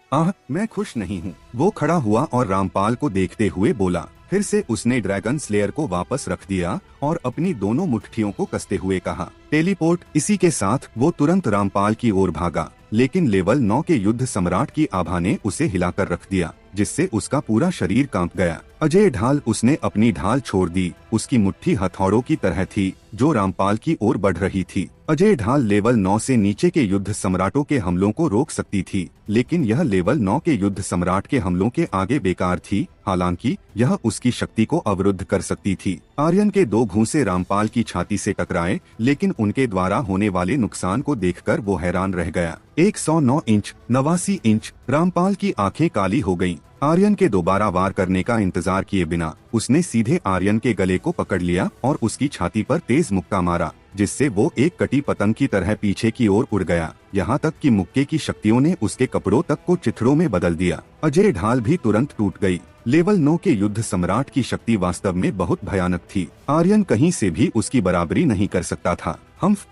मैं खुश नहीं हूँ। वो खड़ा हुआ और रामपाल को देखते हुए बोला। फिर से उसने ड्रैगन स्लेयर को वापस रख दिया और अपनी दोनों मुट्ठियों को कसते हुए कहा, टेलीपोर्ट। इसी के साथ वो तुरंत रामपाल की ओर भागा, लेकिन लेवल 9 के युद्ध सम्राट की आभा ने उसे हिलाकर रख दिया, जिससे उसका पूरा शरीर कांप गया। अजय ढाल। उसने अपनी ढाल छोड़ दी। उसकी मुट्ठी हथौड़ों की तरह थी जो रामपाल की ओर बढ़ रही थी। अजय ढाल लेवल 9 से नीचे के युद्ध सम्राटों के हमलों को रोक सकती थी, लेकिन यह लेवल 9 के युद्ध सम्राट के हमलों के आगे बेकार थी। हालांकि यह उसकी शक्ति को अवरुद्ध कर सकती थी। आर्यन के 2 घूंसे रामपाल की छाती से टकराए, लेकिन उनके द्वारा होने वाले नुकसान को देखकर वो हैरान रह गया। 109 इंच, 89 इंच। रामपाल की आंखें काली हो गईं। आर्यन के दोबारा वार करने का इंतजार किए बिना उसने सीधे आर्यन के गले को पकड़ लिया और उसकी छाती पर तेज मुक्का मारा, जिससे वो एक कटी पतंग की तरह पीछे की ओर उड़ गया। यहाँ तक कि मुक्के की शक्तियों ने उसके कपड़ों तक को चिथड़ों में बदल दिया। अजय ढाल भी तुरंत टूट गई। लेवल 9 के युद्ध सम्राट की शक्ति वास्तव में बहुत भयानक थी। आर्यन कहीं से भी उसकी बराबरी नहीं कर सकता था।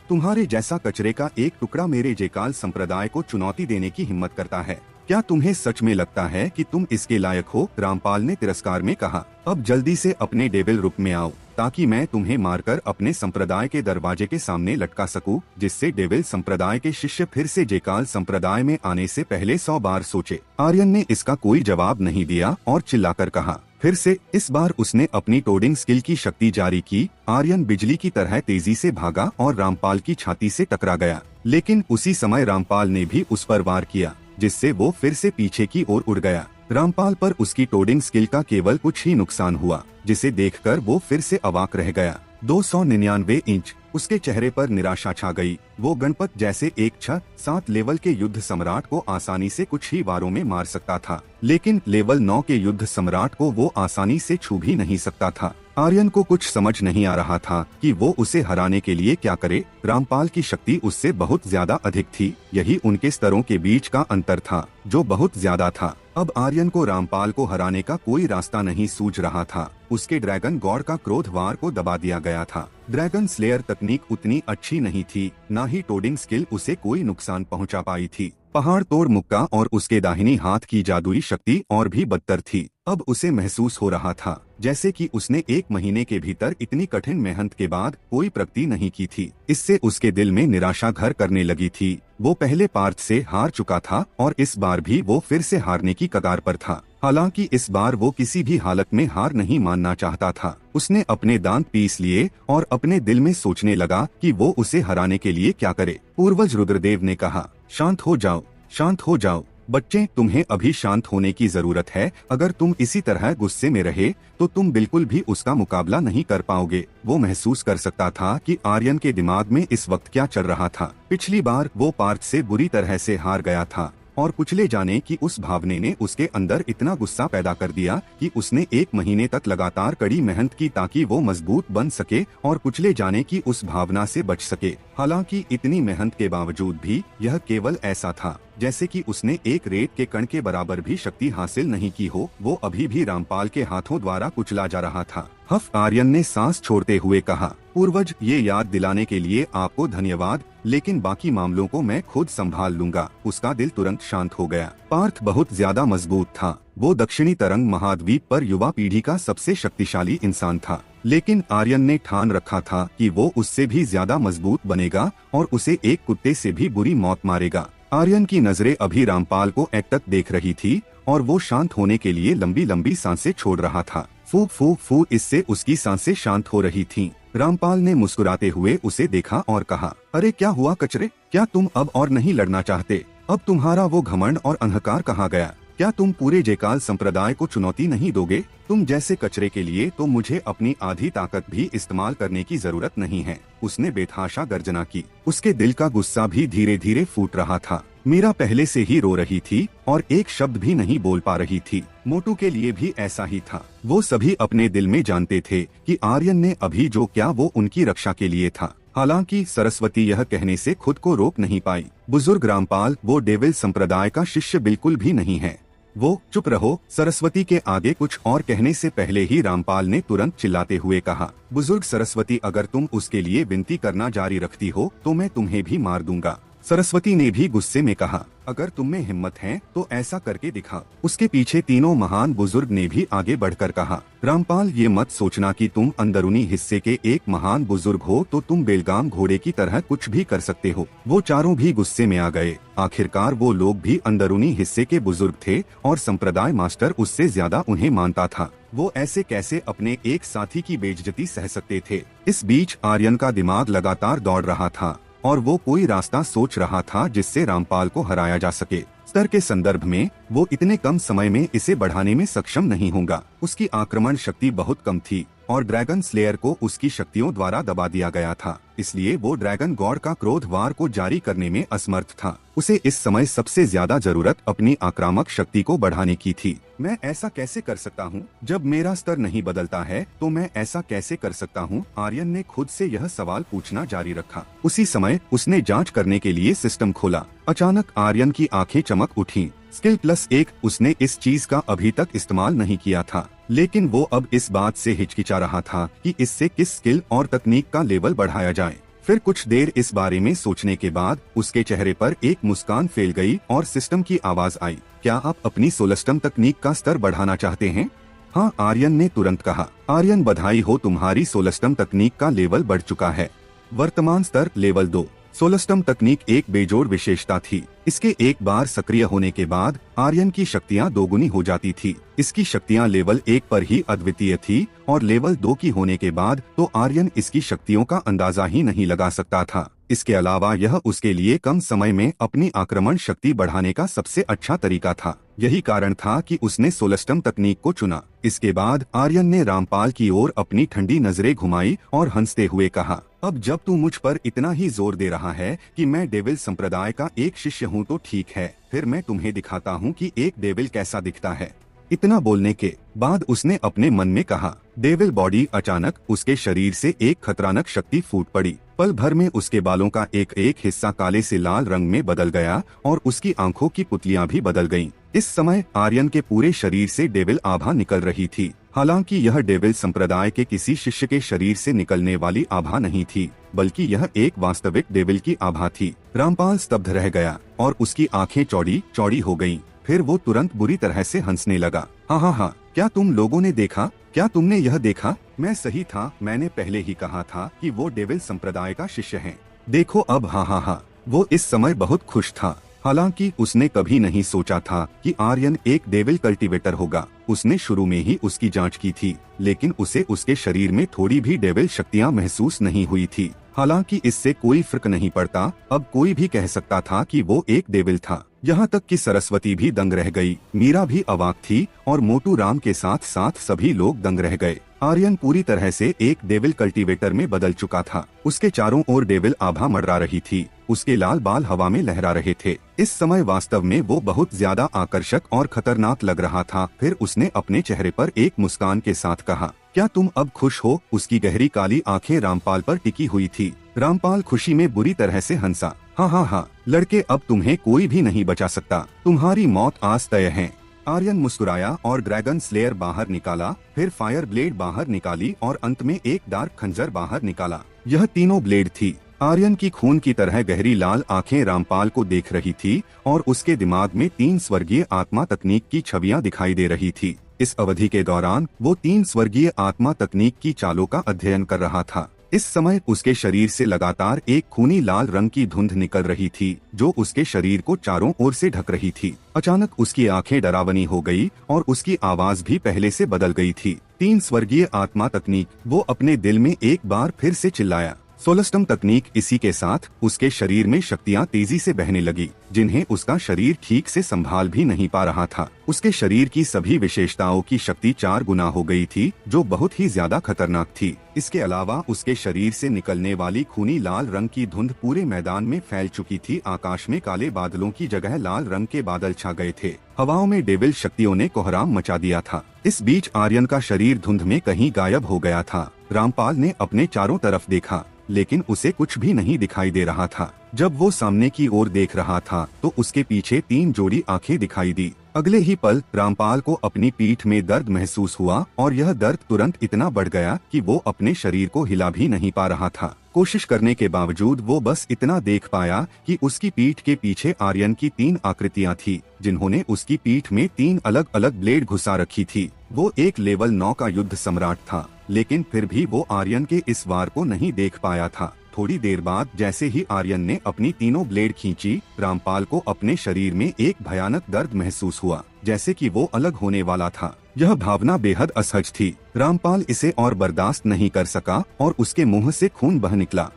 तुम्हारे जैसा कचरे का एक टुकड़ा मेरे जेकाल संप्रदाय को चुनौती देने की हिम्मत करता है? क्या तुम्हें सच में लगता है कि तुम इसके लायक हो? रामपाल ने तिरस्कार में कहा। अब जल्दी से अपने डेविल रूप में आओ, ताकि मैं तुम्हें मारकर अपने संप्रदाय के दरवाजे के सामने लटका सकूं, जिससे डेविल संप्रदाय के शिष्य फिर से जेकाल संप्रदाय में आने से पहले 100 बार सोचे। आर्यन ने इसका कोई जवाब नहीं दिया और चिल्लाकर कहा। फिर से इस बार उसने अपनी टोडिंग स्किल की शक्ति जारी की। आर्यन बिजली की तरह तेजी से भागा और रामपाल की छाती से टकरा गया, लेकिन उसी समय रामपाल ने भी उस पर वार किया, जिससे वो फिर से पीछे की ओर उड़ गया। रामपाल पर उसकी टोडिंग स्किल का केवल कुछ ही नुकसान हुआ, जिसे देखकर वो फिर से अवाक रह गया। 299 इंच, उसके चेहरे पर निराशा छा गई। वो गणपत जैसे एक 6-7 लेवल के युद्ध सम्राट को आसानी से कुछ ही वारों में मार सकता था, लेकिन लेवल 9 के युद्ध सम्राट को वो आसानी से छू भी नहीं सकता था। आर्यन को कुछ समझ नहीं आ रहा था कि वो उसे हराने के लिए क्या करे। रामपाल की शक्ति उससे बहुत ज्यादा अधिक थी। यही उनके स्तरों के बीच का अंतर था, जो बहुत ज्यादा था। अब आर्यन को रामपाल को हराने का कोई रास्ता नहीं सूझ रहा था। उसके ड्रैगन गॉड का क्रोध वार को दबा दिया गया था। ड्रैगन स्लेयर तकनीक उतनी अच्छी नहीं थी, न ही टोडिंग स्किल उसे कोई नुकसान पहुंचा पाई थी। पहाड़ तोड़ मुक्का और उसके दाहिनी हाथ की जादुई शक्ति और भी बदतर थी। अब उसे महसूस हो रहा था जैसे कि उसने 1 महीने के भीतर इतनी कठिन मेहनत के बाद कोई प्रगति नहीं की थी। इससे उसके दिल में निराशा घर करने लगी थी। वो पहले पार्ट से हार चुका था और इस बार भी वो फिर से हारने की कगार पर था। हालांकि इस बार वो किसी भी हालत में हार नहीं मानना चाहता था। उसने अपने दांत पीस लिए और अपने दिल में सोचने लगा कि वो उसे हराने के लिए क्या करे। पूर्वज रुद्रदेव ने कहा, शांत हो जाओ, शांत हो जाओ बच्चे, तुम्हें अभी शांत होने की जरूरत है। अगर तुम इसी तरह गुस्से में रहे तो तुम बिल्कुल भी उसका मुकाबला नहीं कर पाओगे। वो महसूस कर सकता था कि आर्यन के दिमाग में इस वक्त क्या चल रहा था। पिछली बार वो पार्थ से बुरी तरह से हार गया था और कुचले जाने की उस भावने ने उसके अंदर इतना गुस्सा पैदा कर दिया कि उसने 1 महीने तक लगातार कड़ी मेहनत की ताकि वो मजबूत बन सके और कुचले जाने की उस भावना से बच सके। हालांकि इतनी मेहनत के बावजूद भी यह केवल ऐसा था जैसे कि उसने एक रेत के कण के बराबर भी शक्ति हासिल नहीं की हो। वो अभी भी रामपाल के हाथों द्वारा कुचला जा रहा था। हफ आर्यन ने सांस छोड़ते हुए कहा, पूर्वज, ये याद दिलाने के लिए आपको धन्यवाद, लेकिन बाकी मामलों को मैं खुद संभाल लूंगा। उसका दिल तुरंत शांत हो गया। पार्थ बहुत ज्यादा मजबूत था। वो दक्षिणी तरंग महाद्वीप पर युवा पीढ़ी का सबसे शक्तिशाली इंसान था, लेकिन आर्यन ने ठान रखा था कि वो उससे भी ज्यादा मजबूत बनेगा और उसे एक कुत्ते से भी बुरी मौत मारेगा। आर्यन की नजरें अभी रामपाल को एकटक देख रही थी और वो शांत होने के लिए लंबी लंबी सांसें छोड़ रहा था। फू फू फू, इससे उसकी सांसें शांत हो रही थीं। रामपाल ने मुस्कुराते हुए उसे देखा और कहा, अरे क्या हुआ कचरे, क्या तुम अब और नहीं लड़ना चाहते? अब तुम्हारा वो घमंड और अहंकार कहाँ गया? क्या तुम पूरे जेकाल संप्रदाय को चुनौती नहीं दोगे? तुम जैसे कचरे के लिए तो मुझे अपनी आधी ताकत भी इस्तेमाल करने की जरूरत नहीं है। उसने बेतहाशा गर्जना की। उसके दिल का गुस्सा भी धीरे धीरे फूट रहा था। मीरा पहले से ही रो रही थी और एक शब्द भी नहीं बोल पा रही थी। मोटू के लिए भी ऐसा ही था। वो सभी अपने दिल में जानते थे कि आर्यन ने अभी जो किया वो उनकी रक्षा के लिए था। हालांकि सरस्वती यह कहने से खुद को रोक नहीं पाई। बुजुर्ग रामपाल, वो डेविल संप्रदाय का शिष्य बिल्कुल भी नहीं है। वो चुप रहो। सरस्वती के आगे कुछ और कहने से पहले ही रामपाल ने तुरंत चिल्लाते हुए कहा, बुजुर्ग सरस्वती, अगर तुम उसके लिए विनती करना जारी रखती हो तो मैं तुम्हें भी मार दूंगा। सरस्वती ने भी गुस्से में कहा, अगर तुम में हिम्मत है तो ऐसा करके दिखा। उसके पीछे तीनों महान बुजुर्ग ने भी आगे बढ़कर कहा, रामपाल, ये मत सोचना कि तुम अंदरूनी हिस्से के एक महान बुजुर्ग हो तो तुम बेलगाम घोड़े की तरह कुछ भी कर सकते हो। वो चारों भी गुस्से में आ गए। आखिरकार वो लोग भी अंदरूनी हिस्से के बुजुर्ग थे और संप्रदाय मास्टर उससे ज्यादा उन्हें मानता था। वो ऐसे कैसे अपने एक साथी की बेइज्जती सह सकते थे? इस बीच आर्यन का दिमाग लगातार दौड़ रहा था और वो कोई रास्ता सोच रहा था जिससे रामपाल को हराया जा सके। स्तर के संदर्भ में वो इतने कम समय में इसे बढ़ाने में सक्षम नहीं होगा। उसकी आक्रमण शक्ति बहुत कम थी और ड्रैगन स्लेयर को उसकी शक्तियों द्वारा दबा दिया गया था। इसलिए वो ड्रैगन गॉड का क्रोध वार को जारी करने में असमर्थ था। उसे इस समय सबसे ज्यादा जरूरत अपनी आक्रामक शक्ति को बढ़ाने की थी। मैं ऐसा कैसे कर सकता हूँ? जब मेरा स्तर नहीं बदलता है तो मैं ऐसा कैसे कर सकता हूँ? आर्यन ने खुद से यह सवाल पूछना जारी रखा। उसी समय उसने जांच करने के लिए सिस्टम खोला। अचानक आर्यन की आंखें चमक उठी। स्किल +1, उसने इस चीज का अभी तक इस्तेमाल नहीं किया था, लेकिन वो अब इस बात से हिचकिचा रहा था कि इससे किस स्किल और तकनीक का लेवल बढ़ाया जाए। फिर कुछ देर इस बारे में सोचने के बाद उसके चेहरे पर एक मुस्कान फैल गई और सिस्टम की आवाज आई, क्या आप अपनी सोलस्टम तकनीक का स्तर बढ़ाना चाहते हैं? हाँ, आर्यन ने तुरंत कहा। आर्यन, बधाई हो, तुम्हारी सोलस्टम तकनीक का लेवल बढ़ चुका है। वर्तमान स्तर लेवल 2। सोलस्टम तकनीक एक बेजोड़ विशेषता थी। इसके एक बार सक्रिय होने के बाद आर्यन की शक्तियां दोगुनी हो जाती थी। इसकी शक्तियां लेवल 1 पर ही अद्वितीय थी और लेवल 2 की होने के बाद तो आर्यन इसकी शक्तियों का अंदाजा ही नहीं लगा सकता था। इसके अलावा यह उसके लिए कम समय में अपनी आक्रमण शक्ति बढ़ाने का सबसे अच्छा तरीका था। यही कारण था कि उसने सोलस्टम तकनीक को चुना। इसके बाद आर्यन ने रामपाल की ओर अपनी ठंडी नजरें घुमाई और हंसते हुए कहा, अब जब तू मुझ पर इतना ही जोर दे रहा है कि मैं डेविल संप्रदाय का एक शिष्य हूँ तो ठीक है, फिर मैं तुम्हें दिखाता हूँ कि एक डेविल कैसा दिखता है। इतना बोलने के बाद उसने अपने मन में कहा। डेविल बॉडी अचानक उसके शरीर से एक खतरनाक शक्ति फूट पड़ी। पल भर में उसके बालों का एक एक हिस्सा काले से लाल रंग में बदल गया और उसकी आंखों की पुतलियां भी बदल गईं। इस समय आर्यन के पूरे शरीर से डेविल आभा निकल रही थी। हालांकि यह डेविल संप्रदाय के किसी शिष्य के शरीर से निकलने वाली आभा नहीं थी, बल्कि यह एक वास्तविक डेविल की आभा थी। रामपाल स्तब्ध रह गया और उसकी आंखें चौड़ी चौड़ी हो गईं। फिर वो तुरंत बुरी तरह से हंसने लगा। हाँ, क्या तुम लोगों ने देखा? क्या तुमने यह देखा? मैं सही था, मैंने पहले ही कहा था कि वो डेविल संप्रदाय का शिष्य है। देखो अब। हाँ। वो इस समय बहुत खुश था। हालांकि उसने कभी नहीं सोचा था कि आर्यन एक डेविल कल्टीवेटर होगा। उसने शुरू में ही उसकी जांच की थी, लेकिन उसे उसके शरीर में थोड़ी भी डेविल शक्तियां महसूस नहीं हुई थी। हालांकि इससे कोई फर्क नहीं पड़ता, अब कोई भी कह सकता था कि वो एक डेविल था। यहाँ तक कि सरस्वती भी दंग रह गई, मीरा भी अवाक थी और मोटू राम के साथ साथ सभी लोग दंग रह गए। आर्यन पूरी तरह से एक डेविल कल्टीवेटर में बदल चुका था। उसके चारों ओर डेविल आभा मंडरा रही थी। उसके लाल बाल हवा में लहरा रहे थे। इस समय वास्तव में वो बहुत ज्यादा आकर्षक और खतरनाक लग रहा था। फिर उसने अपने चेहरे पर एक मुस्कान के साथ कहा, क्या तुम अब खुश हो? उसकी गहरी काली आंखें रामपाल पर टिकी हुई थी। रामपाल खुशी में बुरी तरह से हंसा। हाँ, लड़के, अब तुम्हें कोई भी नहीं बचा सकता। तुम्हारी मौत आज तय है। आर्यन मुस्कुराया और ड्रैगन स्लेयर बाहर निकाला, फिर फायर ब्लेड बाहर निकाली और अंत में एक डार्क खंजर बाहर निकाला। यह तीनों ब्लेड थी। आर्यन की खून की तरह गहरी लाल आंखें रामपाल को देख रही थी और उसके दिमाग में 3 स्वर्गीय आत्मा तकनीक की छवियां दिखाई दे रही थी। इस अवधि के दौरान वो 3 स्वर्गीय आत्मा तकनीक की चालों का अध्ययन कर रहा था। इस समय उसके शरीर से लगातार एक खूनी लाल रंग की धुंध निकल रही थी, जो उसके शरीर को चारों ओर से ढक रही थी। अचानक उसकी आंखें डरावनी हो गई और उसकी आवाज भी पहले से बदल गई थी। 3 स्वर्गीय आत्मा तकनीक, वो अपने दिल में एक बार फिर से चिल्लाया। सोलस्टम तकनीक। इसी के साथ उसके शरीर में शक्तियां तेजी से बहने लगी, जिन्हें उसका शरीर ठीक से संभाल भी नहीं पा रहा था। उसके शरीर की सभी विशेषताओं की शक्ति 4 गुना हो गई थी, जो बहुत ही ज्यादा खतरनाक थी। इसके अलावा उसके शरीर से निकलने वाली खूनी लाल रंग की धुंध पूरे मैदान में फैल चुकी थी। आकाश में काले बादलों की जगह लाल रंग के बादल छा गए थे। हवाओं में डेविल शक्तियों ने कोहराम मचा दिया था। इस बीच आर्यन का शरीर धुंध में कहीं गायब हो गया था। रामपाल ने अपने चारों तरफ देखा, लेकिन उसे कुछ भी नहीं दिखाई दे रहा था। जब वो सामने की ओर देख रहा था तो उसके पीछे 3 जोड़ी आंखें दिखाई दी। अगले ही पल रामपाल को अपनी पीठ में दर्द महसूस हुआ और यह दर्द तुरंत इतना बढ़ गया कि वो अपने शरीर को हिला भी नहीं पा रहा था। कोशिश करने के बावजूद वो बस इतना देख पाया कि उसकी पीठ के पीछे आर्यन की 3 आकृतियां थी, जिन्होंने उसकी पीठ में 3 अलग अलग ब्लेड घुसा रखी थी। वो एक लेवल 9 का युद्ध सम्राट था, लेकिन फिर भी वो आर्यन के इस वार को नहीं देख पाया था। थोड़ी देर बाद जैसे ही आर्यन ने अपनी तीनों ब्लेड खींची, रामपाल को अपने शरीर में एक भयानक दर्द महसूस हुआ, जैसे कि वो अलग होने वाला था। यह भावना बेहद असहज थी। रामपाल इसे और बर्दाश्त नहीं कर सका और उसके मुंह से खून बह निकला।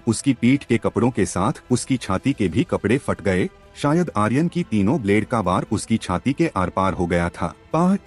उसकी पीठ के कपड़ों के साथ उसकी छाती के भी कपड़े फट गए। शायद आर्यन की तीनों ब्लेड का वार उसकी छाती के आर पार हो गया था।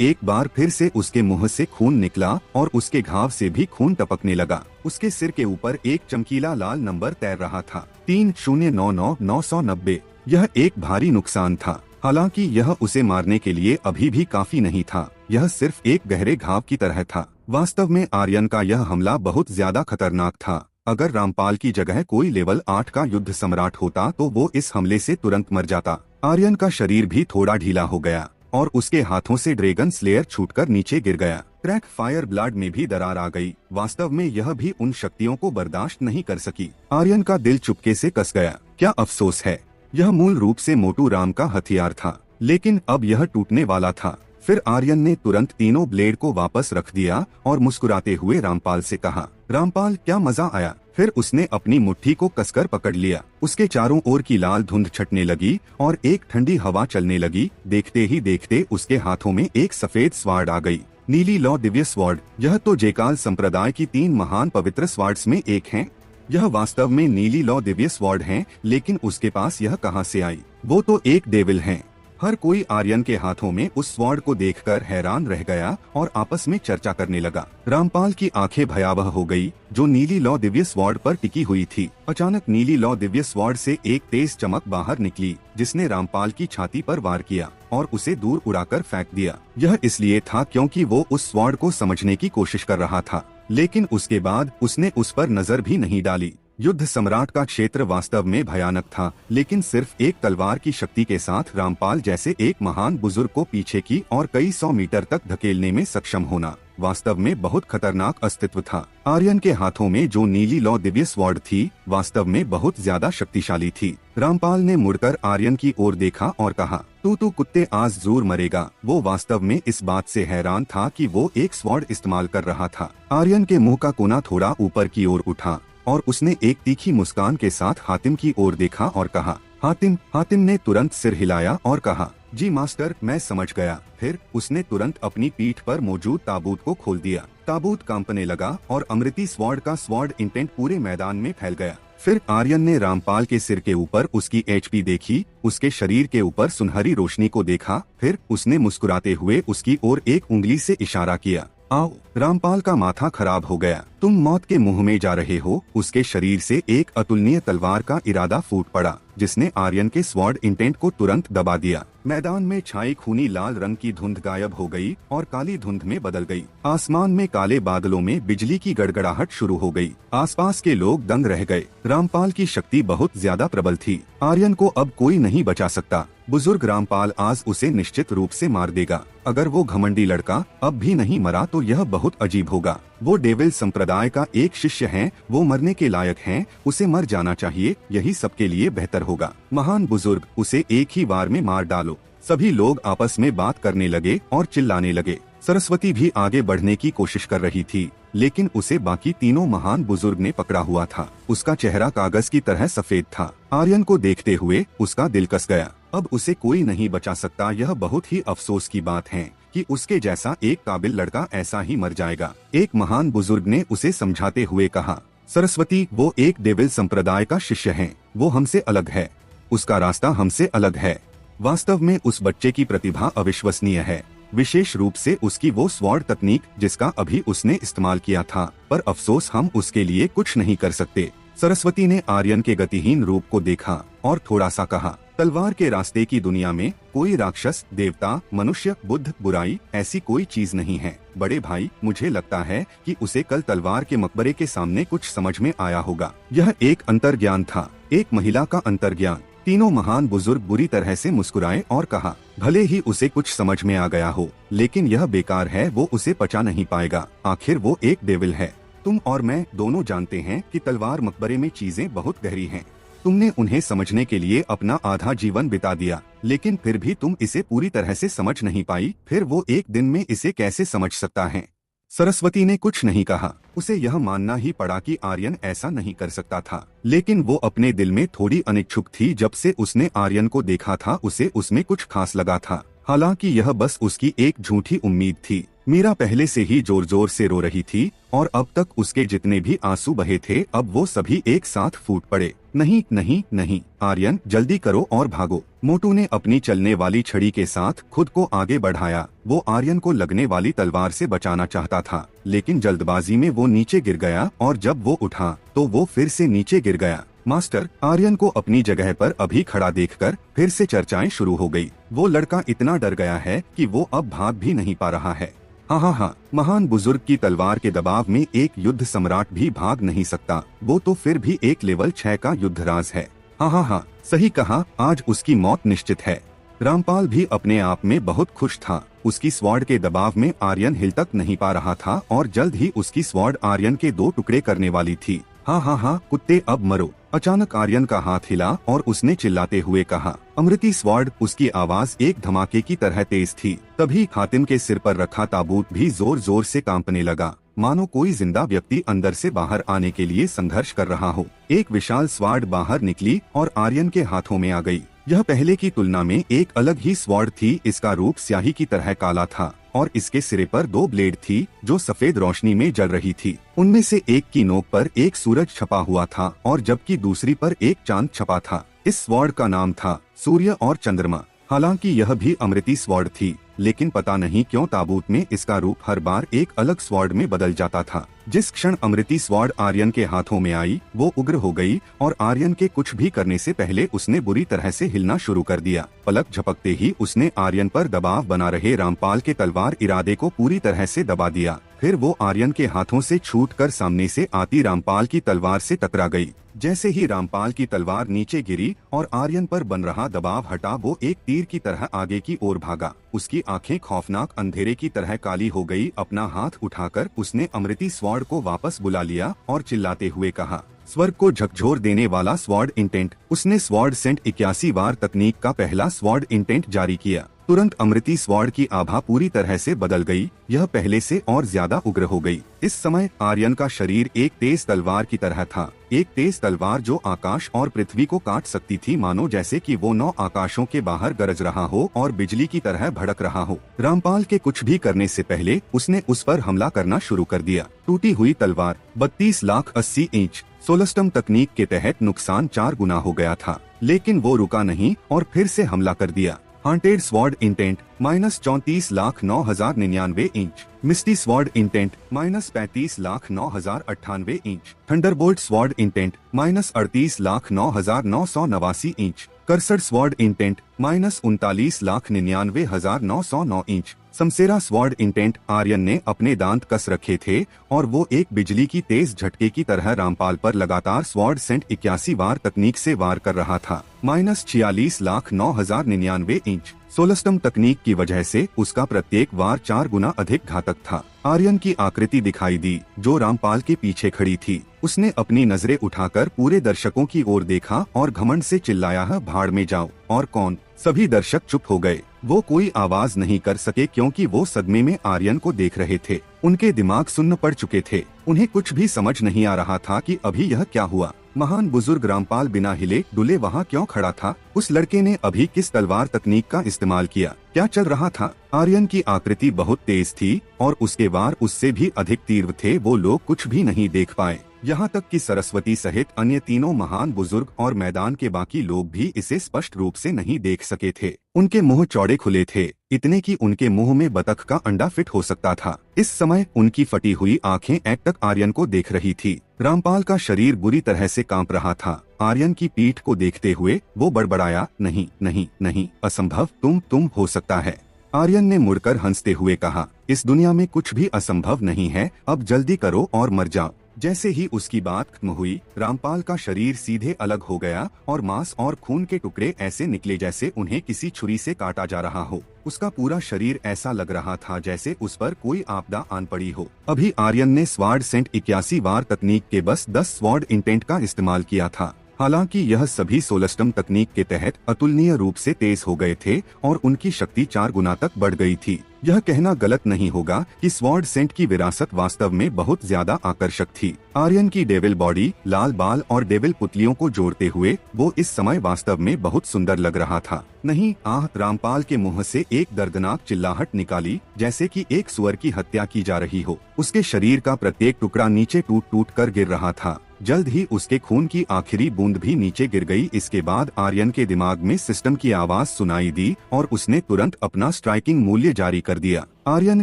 एक बार फिर से उसके मुंह से खून निकला और उसके घाव से भी खून टपकने लगा। उसके सिर के ऊपर एक चमकीला लाल नंबर तैर रहा था, 3099,990। यह एक भारी नुकसान था। हालांकि यह उसे मारने के लिए अभी भी काफी नहीं था। यह सिर्फ एक गहरे घाव की तरह था। वास्तव में आर्यन का यह हमला बहुत ज्यादा खतरनाक था। अगर रामपाल की जगह कोई लेवल 8 का युद्ध सम्राट होता तो वो इस हमले से तुरंत मर जाता। आर्यन का शरीर भी थोड़ा ढीला हो गया और उसके हाथों से ड्रैगन स्लेयर छूटकर नीचे गिर गया। क्रैक फायर ब्लड में भी दरार आ गई। वास्तव में यह भी उन शक्तियों को बर्दाश्त नहीं कर सकी। आर्यन का दिल चुपके से कस गया। क्या अफसोस है, यह मूल रूप से मोटू राम का हथियार था, लेकिन अब यह टूटने वाला था। फिर आर्यन ने तुरंत तीनों ब्लेड को वापस रख दिया और मुस्कुराते हुए रामपाल से कहा, रामपाल, क्या मजा आया। फिर उसने अपनी मुट्ठी को कसकर पकड़ लिया। उसके चारों ओर की लाल धुंध छटने लगी और एक ठंडी हवा चलने लगी। देखते ही देखते उसके हाथों में एक सफेद स्वार्ड आ गई। नीली लौ दिव्य स्वार्ड। यह तो जेकाल संप्रदाय की 3 महान पवित्र स्वार्ड्स में एक है। यह वास्तव में नीली लौ दिव्य स्वार्ड है, लेकिन उसके पास यह कहां से आई? वो तो एक डेविल है। हर कोई आर्यन के हाथों में उस स्वॉर्ड को देखकर हैरान रह गया और आपस में चर्चा करने लगा। रामपाल की आंखें भयावह हो गई जो नीली लौ दिव्य स्वॉर्ड पर टिकी हुई थी। अचानक नीली लौ दिव्य स्वॉर्ड से एक तेज चमक बाहर निकली जिसने रामपाल की छाती पर वार किया और उसे दूर उड़ाकर फेंक दिया। यह इसलिए था क्योंकि वो उस स्वॉर्ड को समझने की कोशिश कर रहा था, लेकिन उसके बाद उसने उस पर नजर भी नहीं डाली। युद्ध सम्राट का क्षेत्र वास्तव में भयानक था, लेकिन सिर्फ एक तलवार की शक्ति के साथ रामपाल जैसे एक महान बुजुर्ग को पीछे की और कई 100 मीटर तक धकेलने में सक्षम होना वास्तव में बहुत खतरनाक अस्तित्व था। आर्यन के हाथों में जो नीली लौ दिव्य स्वॉर्ड थी वास्तव में बहुत ज्यादा शक्तिशाली थी। रामपाल ने मुड़कर आर्यन की ओर देखा और कहा, तू कुत्ते आज जरूर मरेगा। वो वास्तव में इस बात से हैरान था कि वो एक स्वॉर्ड इस्तेमाल कर रहा था। आर्यन के मुंह का कोना थोड़ा ऊपर की ओर उठा और उसने एक तीखी मुस्कान के साथ हातिम की ओर देखा और कहा, हातिम। हातिम ने तुरंत सिर हिलाया और कहा, जी मास्टर, मैं समझ गया। फिर उसने तुरंत अपनी पीठ पर मौजूद ताबूत को खोल दिया। ताबूत कांपने लगा और अमृति स्वॉर्ड का स्वॉर्ड इंटेंट पूरे मैदान में फैल गया। फिर आर्यन ने रामपाल के सिर के ऊपर उसकी एचपी देखी, उसके शरीर के ऊपर सुनहरी रोशनी को देखा। फिर उसने मुस्कुराते हुए उसकी ओर एक उंगली से इशारा किया, आओ। रामपाल का माथा खराब हो गया। तुम मौत के मुंह में जा रहे हो। उसके शरीर से एक अतुलनीय तलवार का इरादा फूट पड़ा जिसने आर्यन के स्वॉर्ड इंटेंट को तुरंत दबा दिया। मैदान में छाई खूनी लाल रंग की धुंध गायब हो गई और काली धुंध में बदल गई। आसमान में काले बादलों में बिजली की गड़गड़ाहट शुरू हो गई। आसपास के लोग दंग रह गए। रामपाल की शक्ति बहुत ज्यादा प्रबल थी। आर्यन को अब कोई नहीं बचा सकता। बुजुर्ग रामपाल आज उसे निश्चित रूप से मार देगा। अगर वो घमंडी लड़का अब भी नहीं मरा तो यह बहुत अजीब होगा। वो डेविल संप्रदाय का एक शिष्य है, वो मरने के लायक है, उसे मर जाना चाहिए, यही सबके लिए बेहतर होगा। महान बुजुर्ग, उसे एक ही बार में मार डालो। सभी लोग आपस में बात करने लगे और चिल्लाने लगे। सरस्वती भी आगे बढ़ने की कोशिश कर रही थी, लेकिन उसे बाकी तीनों महान बुजुर्ग ने पकड़ा हुआ था। उसका चेहरा कागज की तरह सफेद था। आर्यन को देखते हुए उसका दिल कस गया। अब उसे कोई नहीं बचा सकता। यह बहुत ही अफसोस की बात है कि उसके जैसा एक काबिल लड़का ऐसा ही मर जाएगा। एक महान बुजुर्ग ने उसे समझाते हुए कहा, सरस्वती, वो एक डेविल संप्रदाय का शिष्य है, वो हमसे अलग है, उसका रास्ता हमसे अलग है। वास्तव में उस बच्चे की प्रतिभा अविश्वसनीय है, विशेष रूप से उसकी वो स्वॉर्ड तकनीक जिसका अभी उसने इस्तेमाल किया था, पर अफसोस हम उसके लिए कुछ नहीं कर सकते। सरस्वती ने आर्यन के गतिहीन रूप को देखा और थोड़ा सा कहा, तलवार के रास्ते की दुनिया में कोई राक्षस, देवता, मनुष्य, बुद्ध, बुराई ऐसी कोई चीज नहीं है। बड़े भाई, मुझे लगता है कि उसे कल तलवार के मकबरे के सामने कुछ समझ में आया होगा। यह एक अंतर्ज्ञान था, एक महिला का अंतर्ज्ञान। तीनों महान बुजुर्ग बुरी तरह से मुस्कुराए और कहा, भले ही उसे कुछ समझ में आ गया हो, लेकिन यह बेकार है, वो उसे पचा नहीं पाएगा। आखिर वो एक डेविल है। तुम और मैं दोनों जानते हैं कि तलवार मकबरे में चीजें बहुत गहरी हैं। तुमने उन्हें समझने के लिए अपना आधा जीवन बिता दिया, लेकिन फिर भी तुम इसे पूरी तरह से समझ नहीं पाई। फिर वो एक दिन में इसे कैसे समझ सकता है? सरस्वती ने कुछ नहीं कहा। उसे यह मानना ही पड़ा कि आर्यन ऐसा नहीं कर सकता था, लेकिन वो अपने दिल में थोड़ी अनिच्छुक थी। जब से उसने आर्यन को देखा था उसे उसमें कुछ खास लगा था, हालांकि यह बस उसकी एक झूठी उम्मीद थी। मीरा पहले से ही जोर जोर से रो रही थी और अब तक उसके जितने भी आंसू बहे थे अब वो सभी एक साथ फूट पड़े। नहीं नहीं नहीं, आर्यन जल्दी करो और भागो। मोटू ने अपनी चलने वाली छड़ी के साथ खुद को आगे बढ़ाया। वो आर्यन को लगने वाली तलवार से बचाना चाहता था, लेकिन जल्दबाजी में वो नीचे गिर गया और जब वो उठा तो वो फिर से नीचे गिर गया। मास्टर, आर्यन को अपनी जगह पर अभी खड़ा देखकर फिर से चर्चाएं शुरू हो गई। वो लड़का इतना डर गया है कि वो अब भाग भी नहीं पा रहा है। हाँ, महान बुजुर्ग की तलवार के दबाव में एक युद्ध सम्राट भी भाग नहीं सकता। वो तो फिर भी एक लेवल 6 का युद्धराज है। हाँ, सही कहा, आज उसकी मौत निश्चित है। रामपाल भी अपने आप में बहुत खुश था। उसकी स्वॉर्ड के दबाव में आर्यन हिल तक नहीं पा रहा था और जल्द ही उसकी स्वॉर्ड आर्यन के 2 टुकड़े करने वाली थी। हाँ, कुत्ते अब मरो। अचानक आर्यन का हाथ हिला और उसने चिल्लाते हुए कहा, अमृति स्वॉर्ड। उसकी आवाज एक धमाके की तरह तेज थी। तभी हातिम के सिर पर रखा ताबूत भी जोर जोर से कांपने लगा, मानो कोई जिंदा व्यक्ति अंदर से बाहर आने के लिए संघर्ष कर रहा हो। एक विशाल स्वॉर्ड बाहर निकली और आर्यन के हाथों में आ गई। यह पहले की तुलना में एक अलग ही स्वॉर्ड थी। इसका रूप स्याही की तरह काला था और इसके सिरे पर 2 ब्लेड थी जो सफेद रोशनी में जल रही थी। उनमें से एक की नोक पर एक सूरज छपा हुआ था और जबकि दूसरी पर एक चांद छपा था। इस स्वॉर्ड का नाम था सूर्य और चंद्रमा। हालांकि यह भी अमृति स्वॉर्ड थी, लेकिन पता नहीं क्यों ताबूत में इसका रूप हर बार एक अलग स्वॉर्ड में बदल जाता था। जिस क्षण अमृति स्वॉर्ड आर्यन के हाथों में आई, वो उग्र हो गई और आर्यन के कुछ भी करने से पहले उसने बुरी तरह से हिलना शुरू कर दिया। पलक झपकते ही उसने आर्यन पर दबाव बना रहे रामपाल के तलवार इरादे को पूरी तरह से दबा दिया। फिर वो आर्यन के हाथों से छूटकर सामने से आती रामपाल की तलवार से टकरा गई। जैसे ही रामपाल की तलवार नीचे गिरी और आर्यन पर बन रहा दबाव हटा, वो एक तीर की तरह आगे की ओर भागा। उसकी आंखें खौफनाक अंधेरे की तरह काली हो गई। अपना हाथ उठाकर उसने अमृति स्वॉर्ड को वापस बुला लिया और चिल्लाते हुए कहा, स्वर्ग को झकझोर देने वाला स्वॉर्ड इंटेंट। उसने स्वॉर्ड सेंट 81 वार तकनीक का पहला स्वॉर्ड इंटेंट जारी किया। तुरंत अमृति स्वॉर्ड की आभा पूरी तरह से बदल गई। यह पहले से और ज्यादा उग्र हो गई। इस समय आर्यन का शरीर एक तेज तलवार की तरह था, एक तेज तलवार जो आकाश और पृथ्वी को काट सकती थी, मानो जैसे कि वो 9 आकाशों के बाहर गरज रहा हो और बिजली की तरह भड़क रहा हो। रामपाल के कुछ भी करने से पहले उसने उस पर हमला करना शुरू कर दिया। टूटी हुई तलवार 32,80,000 इंच सोलस्टम तकनीक के तहत नुकसान 4 गुना हो गया था, लेकिन वो रुका नहीं और फिर से हमला कर दिया। Haunted sword intent -34,09,099 inch, misty sword intent -35,09,098 inch, thunderbolt sword intent -38,09,989 inch, cursor sword intent -39,99,909 inch. समसेरा स्वॉर्ड इंटेंट। आर्यन ने अपने दांत कस रखे थे और वो एक बिजली की तेज झटके की तरह रामपाल पर लगातार स्वॉर्ड सेंट 81 वार तकनीक से वार कर रहा था। -46,09,099 इंच। सोलस्टम तकनीक की वजह से उसका प्रत्येक वार 4 गुना अधिक घातक था। आर्यन की आकृति दिखाई दी, जो रामपाल के पीछे खड़ी थी। उसने अपनी नजरें उठाकर पूरे दर्शकों की ओर देखा और घमंड से चिल्लाया, भाड़ में जाओ। और कौन? सभी दर्शक चुप हो गए। वो कोई आवाज नहीं कर सके क्योंकि वो सदमे में आर्यन को देख रहे थे। उनके दिमाग सुन्न पड़ चुके थे। उन्हें कुछ भी समझ नहीं आ रहा था कि अभी यह क्या हुआ। महान बुजुर्ग रामपाल बिना हिले डुले वहाँ क्यों खड़ा था? उस लड़के ने अभी किस तलवार तकनीक का इस्तेमाल किया? क्या चल रहा था? आर्यन की आकृति बहुत तेज थी और उसके वार उससे भी अधिक तीव्र थे। वो लोग कुछ भी नहीं देख पाए, यहाँ तक कि सरस्वती सहित अन्य तीनों महान बुजुर्ग और मैदान के बाकी लोग भी इसे स्पष्ट रूप से नहीं देख सके थे। उनके मुंह चौड़े खुले थे, इतने कि उनके मुंह में बतख का अंडा फिट हो सकता था। इस समय उनकी फटी हुई आंखें एक टक आर्यन को देख रही थी। रामपाल का शरीर बुरी तरह से कांप रहा था। आर्यन की पीठ को देखते हुए वो बड़बड़ाया, नहीं नहीं नहीं, असंभव, तुम हो सकता है। आर्यन ने मुड़कर हंसते हुए कहा, इस दुनिया में कुछ भी असंभव नहीं है, अब जल्दी करो और मर जाओ। जैसे ही उसकी बात खत्म हुई, रामपाल का शरीर सीधे अलग हो गया और मांस और खून के टुकड़े ऐसे निकले जैसे उन्हें किसी छुरी से काटा जा रहा हो। उसका पूरा शरीर ऐसा लग रहा था जैसे उस पर कोई आपदा आन पड़ी हो। अभी आर्यन ने स्वॉर्ड सेंट 81 वार तकनीक के बस 10 स्वॉर्ड इंटेंट का इस्तेमाल किया था। हालांकि यह सभी सोलस्टम तकनीक के तहत अतुलनीय रूप से तेज हो गए थे और उनकी शक्ति 4 गुना तक बढ़ गई थी। यह कहना गलत नहीं होगा कि स्वॉर्ड सेंट की विरासत वास्तव में बहुत ज्यादा आकर्षक थी। आर्यन की डेविल बॉडी, लाल बाल और डेविल पुतलियों को जोड़ते हुए वो इस समय वास्तव में बहुत सुंदर लग रहा था। नहीं, रामपाल के मुंह से एक दर्दनाक चिल्लाहट निकाली, जैसे कि एक सुअर की हत्या की जा रही हो। उसके शरीर का प्रत्येक टुकड़ा नीचे टूट टूट कर गिर रहा था। जल्द ही उसके खून की आखिरी बूंद भी नीचे गिर गई। इसके बाद आर्यन के दिमाग में सिस्टम की आवाज सुनाई दी और उसने तुरंत अपना स्ट्राइकिंग मूल्य जारी कर दिया। आर्यन,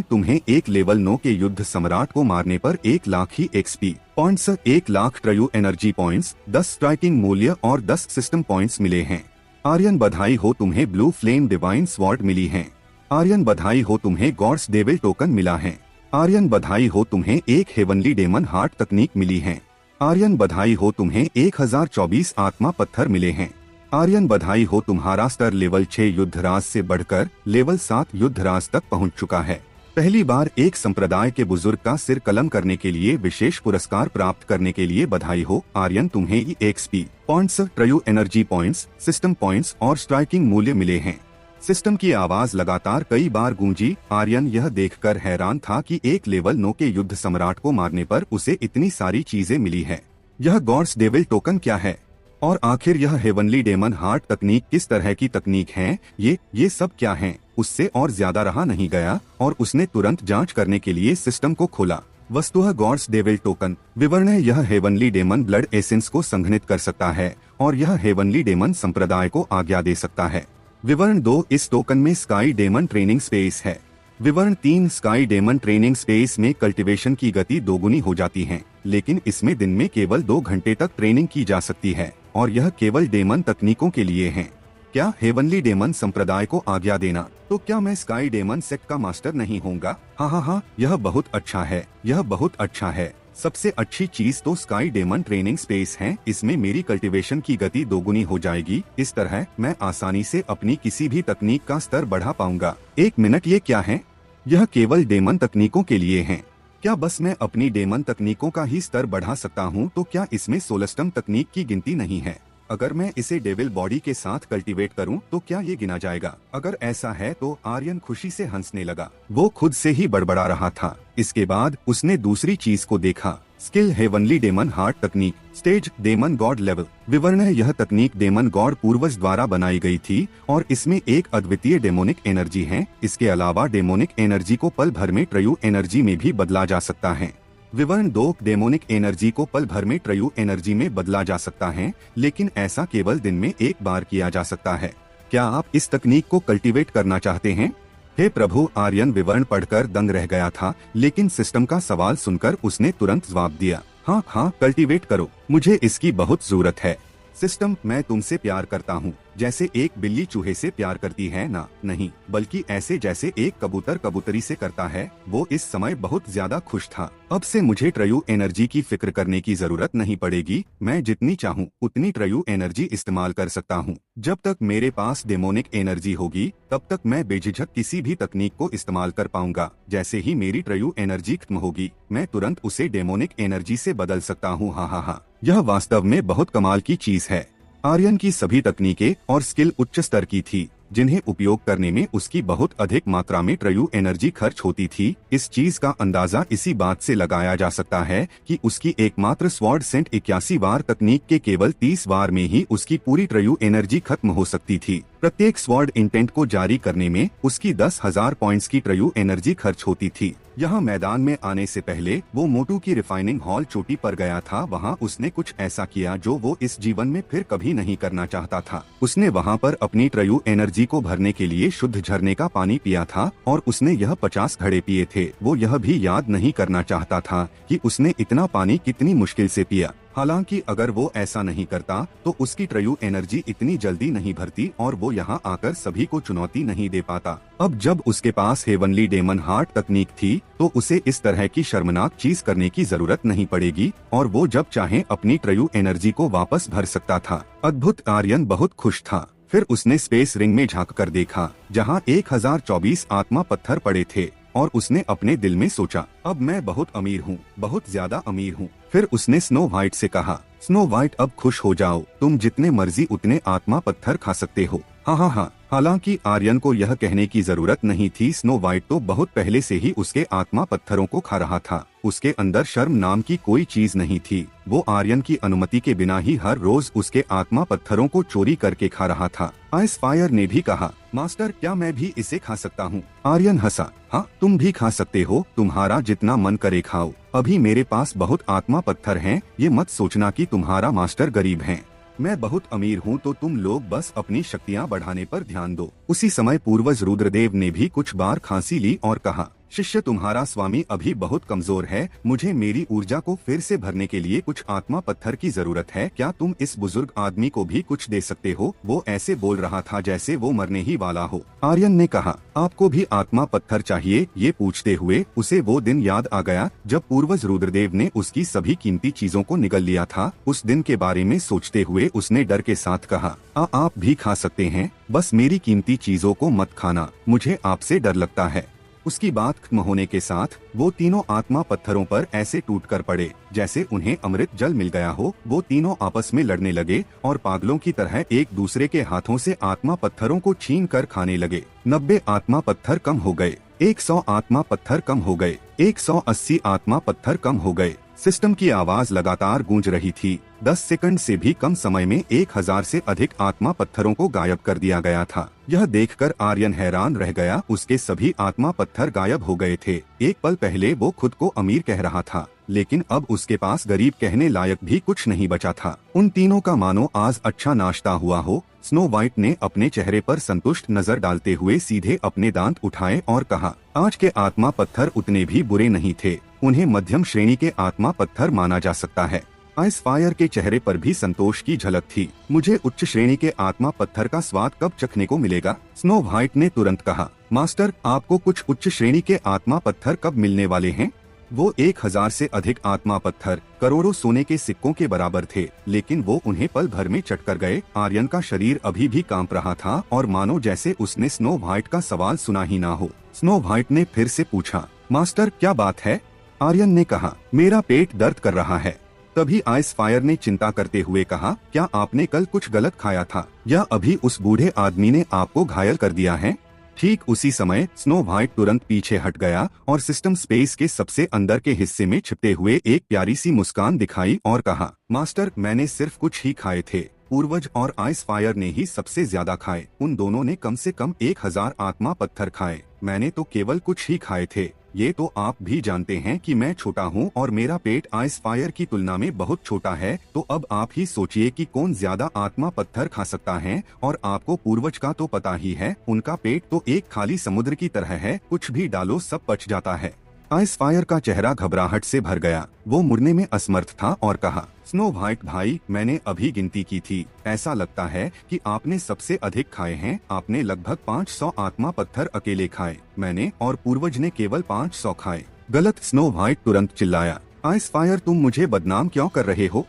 तुम्हें एक लेवल 9 के युद्ध सम्राट को मारने पर 1 लाख ही XP points, 1 lakh true energy points, 10 striking मूल्य और 10 सिस्टम पॉइंट्स मिले हैं। आर्यन, बधाई हो, तुम्हें ब्लू फ्लेम डिवाइन स्वॉर्ड मिली है। आर्यन, बधाई हो, तुम्हें गॉड्स डेविल टोकन मिला है। आर्यन, बधाई हो, तुम्हें एक हेवनली डेमन हार्ट तकनीक मिली है। आर्यन, बधाई हो, तुम्हें 1024 आत्मा पत्थर मिले हैं। आर्यन, बधाई हो, तुम्हारा स्तर लेवल 6 युद्धराज से बढ़कर लेवल 7 युद्धराज तक पहुंच चुका है। पहली बार एक संप्रदाय के बुजुर्ग का सिर कलम करने के लिए विशेष पुरस्कार प्राप्त करने के लिए बधाई हो। आर्यन, तुम्हें XP points, true energy points, system points और स्ट्राइकिंग मूल्य मिले हैं। सिस्टम की आवाज लगातार कई बार गूंजी। आर्यन यह देखकर हैरान था कि एक लेवल 9 के युद्ध सम्राट को मारने पर उसे इतनी सारी चीजें मिली है। यह गॉड्स डेविल टोकन क्या है? और आखिर यह हेवनली डेमन हार्ट तकनीक किस तरह की तकनीक है? ये सब क्या है? उससे और ज्यादा रहा नहीं गया और उसने तुरंत जांच करने के लिए सिस्टम को खोला। वस्तुतः गॉड्स डेविल टोकन विवरण है, यह हेवनली डेमन ब्लड एसेंस को संघनित कर सकता है और यह हेवनली डेमन संप्रदाय को आज्ञा दे सकता है। विवरण 2, इस टोकन में स्काई डेमन ट्रेनिंग स्पेस है। विवरण 3, स्काई डेमन ट्रेनिंग स्पेस में कल्टीवेशन की गति दोगुनी हो जाती है, लेकिन इसमें दिन में केवल 2 घंटे तक ट्रेनिंग की जा सकती है और यह केवल डेमन तकनीकों के लिए है। क्या हेवनली डेमन संप्रदाय को आज्ञा देना? तो क्या मैं स्काई डेमन सेक्ट का मास्टर नहीं होऊंगा? हाँ, यह बहुत अच्छा है, यह बहुत अच्छा है। सबसे अच्छी चीज तो स्काई डेमन ट्रेनिंग स्पेस है। इसमें मेरी कल्टीवेशन की गति दोगुनी हो जाएगी। इस तरह मैं आसानी से अपनी किसी भी तकनीक का स्तर बढ़ा पाऊंगा। 1 मिनट, ये क्या है? यह केवल डेमन तकनीकों के लिए है। क्या बस मैं अपनी डेमन तकनीकों का ही स्तर बढ़ा सकता हूँ? तो क्या इसमें सोलस्टम तकनीक की गिनती नहीं है? अगर मैं इसे डेविल बॉडी के साथ कल्टीवेट करूं तो क्या ये गिना जाएगा? अगर ऐसा है तो आर्यन खुशी से हंसने लगा। वो खुद से ही बड़बड़ा रहा था। इसके बाद उसने दूसरी चीज को देखा। स्किल हेवनली डेमन हार्ट तकनीक, स्टेज डेमन गॉड लेवल। विवरण है, यह तकनीक डेमन गॉड पूर्वज द्वारा बनाई गई थी और इसमें एक अद्वितीय डेमोनिक एनर्जी है। इसके अलावा डेमोनिक एनर्जी को पल भर में ट्रयू एनर्जी में भी बदला जा सकता है। विवरण 2, डेमोनिक एनर्जी को पल भर में ट्रयू एनर्जी में बदला जा सकता है, लेकिन ऐसा केवल दिन में एक बार किया जा सकता है। क्या आप इस तकनीक को कल्टीवेट करना चाहते हैं? हे प्रभु, आर्यन विवरण पढ़कर दंग रह गया था, लेकिन सिस्टम का सवाल सुनकर उसने तुरंत जवाब दिया, हाँ, कल्टीवेट करो, मुझे इसकी बहुत जरूरत है। सिस्टम, मैं तुमसे प्यार करता हूँ, जैसे एक बिल्ली चूहे से प्यार करती है ना? नहीं, बल्कि ऐसे जैसे एक कबूतर कबूतरी से करता है। वो इस समय बहुत ज्यादा खुश था। अब से मुझे ट्रयू एनर्जी की फिक्र करने की जरूरत नहीं पड़ेगी। मैं जितनी चाहूँ उतनी ट्रयू एनर्जी इस्तेमाल कर सकता हूँ। जब तक मेरे पास डेमोनिक एनर्जी होगी तब तक मैं बेझिझक किसी भी तकनीक को इस्तेमाल कर पाऊंगा। जैसे ही मेरी ट्रयू एनर्जी खत्म होगी मैं तुरंत उसे डेमोनिक एनर्जी से बदल सकता हूँ। हाँ, यह वास्तव में बहुत कमाल की चीज है। आर्यन की सभी तकनीकें और स्किल उच्च स्तर की थी, जिन्हें उपयोग करने में उसकी बहुत अधिक मात्रा में ट्रयू एनर्जी खर्च होती थी। इस चीज का अंदाजा इसी बात से लगाया जा सकता है कि उसकी एकमात्र स्वॉर्ड सेंट 81 वार तकनीक के केवल 30 वार में ही उसकी पूरी ट्रयू एनर्जी खत्म हो सकती थी। प्रत्येक स्वॉर्ड इंटेंट को जारी करने में उसकी 10,000 पॉइंट्स की ट्रयू एनर्जी खर्च होती थी। यहाँ मैदान में आने से पहले वो मोटू की रिफाइनिंग हॉल चोटी पर गया था। वहाँ उसने कुछ ऐसा किया जो वो इस जीवन में फिर कभी नहीं करना चाहता था। उसने वहाँ पर अपनी ट्रयू एनर्जी को भरने के लिए शुद्ध झरने का पानी पिया था और उसने यह 50 घड़े पिए थे। वो यह भी याद नहीं करना चाहता था कि उसने इतना पानी कितनी मुश्किल से पिया। हालांकि अगर वो ऐसा नहीं करता तो उसकी ट्रयू एनर्जी इतनी जल्दी नहीं भरती और वो यहाँ आकर सभी को चुनौती नहीं दे पाता। अब जब उसके पास हेवनली डेमन हार्ट तकनीक थी तो उसे इस तरह की शर्मनाक चीज करने की जरूरत नहीं पड़ेगी और वो जब चाहे अपनी ट्रयू एनर्जी को वापस भर सकता था। अद्भुत! आर्यन बहुत खुश था। फिर उसने स्पेस रिंग में झांक कर देखा जहाँ 1024 आत्मा पत्थर पड़े थे और उसने अपने दिल में सोचा, अब मैं बहुत अमीर हूँ, बहुत ज्यादा अमीर हूँ। फिर उसने स्नो व्हाइट से कहा, स्नो व्हाइट अब खुश हो जाओ, तुम जितने मर्जी उतने आत्मा पत्थर खा सकते हो। हाँ। हालांकि आर्यन को यह कहने की जरूरत नहीं थी। स्नो व्हाइट तो बहुत पहले से ही उसके आत्मा पत्थरों को खा रहा था। उसके अंदर शर्म नाम की कोई चीज नहीं थी। वो आर्यन की अनुमति के बिना ही हर रोज उसके आत्मा पत्थरों को चोरी करके खा रहा था। आइस फायर ने भी कहा, मास्टर क्या मैं भी इसे खा सकता हूँ? आर्यन हंसा, हाँ तुम भी खा सकते हो, तुम्हारा जितना मन करे खाओ। अभी मेरे पास बहुत आत्मा पत्थर हैं, ये मत सोचना कि तुम्हारा मास्टर गरीब है। मैं बहुत अमीर हूँ तो तुम लोग बस अपनी शक्तियाँ बढ़ाने पर ध्यान दो। उसी समय पूर्वज रुद्रदेव ने भी कुछ बार खांसी ली और कहा, शिष्य तुम्हारा स्वामी अभी बहुत कमजोर है, मुझे मेरी ऊर्जा को फिर से भरने के लिए कुछ आत्मा पत्थर की जरूरत है। क्या तुम इस बुजुर्ग आदमी को भी कुछ दे सकते हो? वो ऐसे बोल रहा था जैसे वो मरने ही वाला हो। आर्यन ने कहा, आपको भी आत्मा पत्थर चाहिए? ये पूछते हुए उसे वो दिन याद आ गया जब पूर्वज रुद्रदेव ने उसकी सभी कीमती चीजों को निगल लिया था। उस दिन के बारे में सोचते हुए उसने डर के साथ कहा, आप भी खा सकते हैं, बस मेरी कीमती चीजों को मत खाना, मुझे आपसे डर लगता है। उसकी बात खत्म होने के साथ वो तीनों आत्मा पत्थरों पर ऐसे टूट कर पड़े जैसे उन्हें अमृत जल मिल गया हो। वो तीनों आपस में लड़ने लगे और पागलों की तरह एक दूसरे के हाथों से आत्मा पत्थरों को छीन कर खाने लगे। 90 आत्मा पत्थर कम हो गए, 100 आत्मा पत्थर कम हो गए, 180 आत्मा पत्थर कम हो गए। सिस्टम की आवाज लगातार गूंज रही थी। 10 सेकंड से भी कम समय में 1000 से अधिक आत्मा पत्थरों को गायब कर दिया गया था। यह देखकर आर्यन हैरान रह गया। उसके सभी आत्मा पत्थर गायब हो गए थे। एक पल पहले वो खुद को अमीर कह रहा था, लेकिन अब उसके पास गरीब कहने लायक भी कुछ नहीं बचा था। उन तीनों का मानो आज अच्छा नाश्ता हुआ हो। स्नो वाइट ने अपने चेहरे पर संतुष्ट नजर डालते हुए सीधे अपने दांत उठाए और कहा, आज के आत्मा पत्थर उतने भी बुरे नहीं थे, उन्हें मध्यम श्रेणी के आत्मा पत्थर माना जा सकता है। आइस फायर के चेहरे पर भी संतोष की झलक थी। मुझे उच्च श्रेणी के आत्मा पत्थर का स्वाद कब चखने को मिलेगा? स्नो वाइट ने तुरंत कहा, मास्टर आपको कुछ उच्च श्रेणी के आत्मा पत्थर कब मिलने वाले हैं? वो 1000 से अधिक आत्मा पत्थर करोड़ों सोने के सिक्कों के बराबर थे, लेकिन वो उन्हें पल भर में चट कर गए। आर्यन का शरीर अभी भी कांप रहा था और मानो जैसे उसने स्नो वाइट का सवाल सुना ही ना हो। स्नो वाइट ने फिर से पूछा, मास्टर क्या बात है? आर्यन ने कहा, मेरा पेट दर्द कर रहा है। तभी आइस फायर ने चिंता करते हुए कहा, क्या आपने कल कुछ गलत खाया था या अभी उस बूढ़े आदमी ने आपको घायल कर दिया है? ठीक उसी समय स्नो वाइट तुरंत पीछे हट गया और सिस्टम स्पेस के सबसे अंदर के हिस्से में छिपते हुए एक प्यारी सी मुस्कान दिखाई और कहा, मास्टर मैंने सिर्फ कुछ ही खाए थे, पूर्वज और आइस फायर ने ही सबसे ज्यादा खाए। उन दोनों ने कम से कम 1000 आत्मा पत्थर खाए, मैंने तो केवल कुछ ही खाए थे। ये तो आप भी जानते हैं कि मैं छोटा हूँ और मेरा पेट आइस फायर की तुलना में बहुत छोटा है, तो अब आप ही सोचिए कि कौन ज्यादा आत्मा पत्थर खा सकता है। और आपको पूर्वज का तो पता ही है, उनका पेट तो एक खाली समुद्र की तरह है, कुछ भी डालो सब पच जाता है। आइस फायर का चेहरा घबराहट से भर गया, वो मुड़ने में असमर्थ था और कहा, स्नो वाइट भाई मैंने अभी गिनती की थी, ऐसा लगता है कि आपने सबसे अधिक खाए हैं। आपने लगभग 500 आत्मा पत्थर अकेले खाए, मैंने और पूर्वज ने केवल 500 खाए। गलत! स्नो वाइट तुरंत चिल्लाया, आइस फायर तुम मुझे बदनाम क्यों कर रहे हो?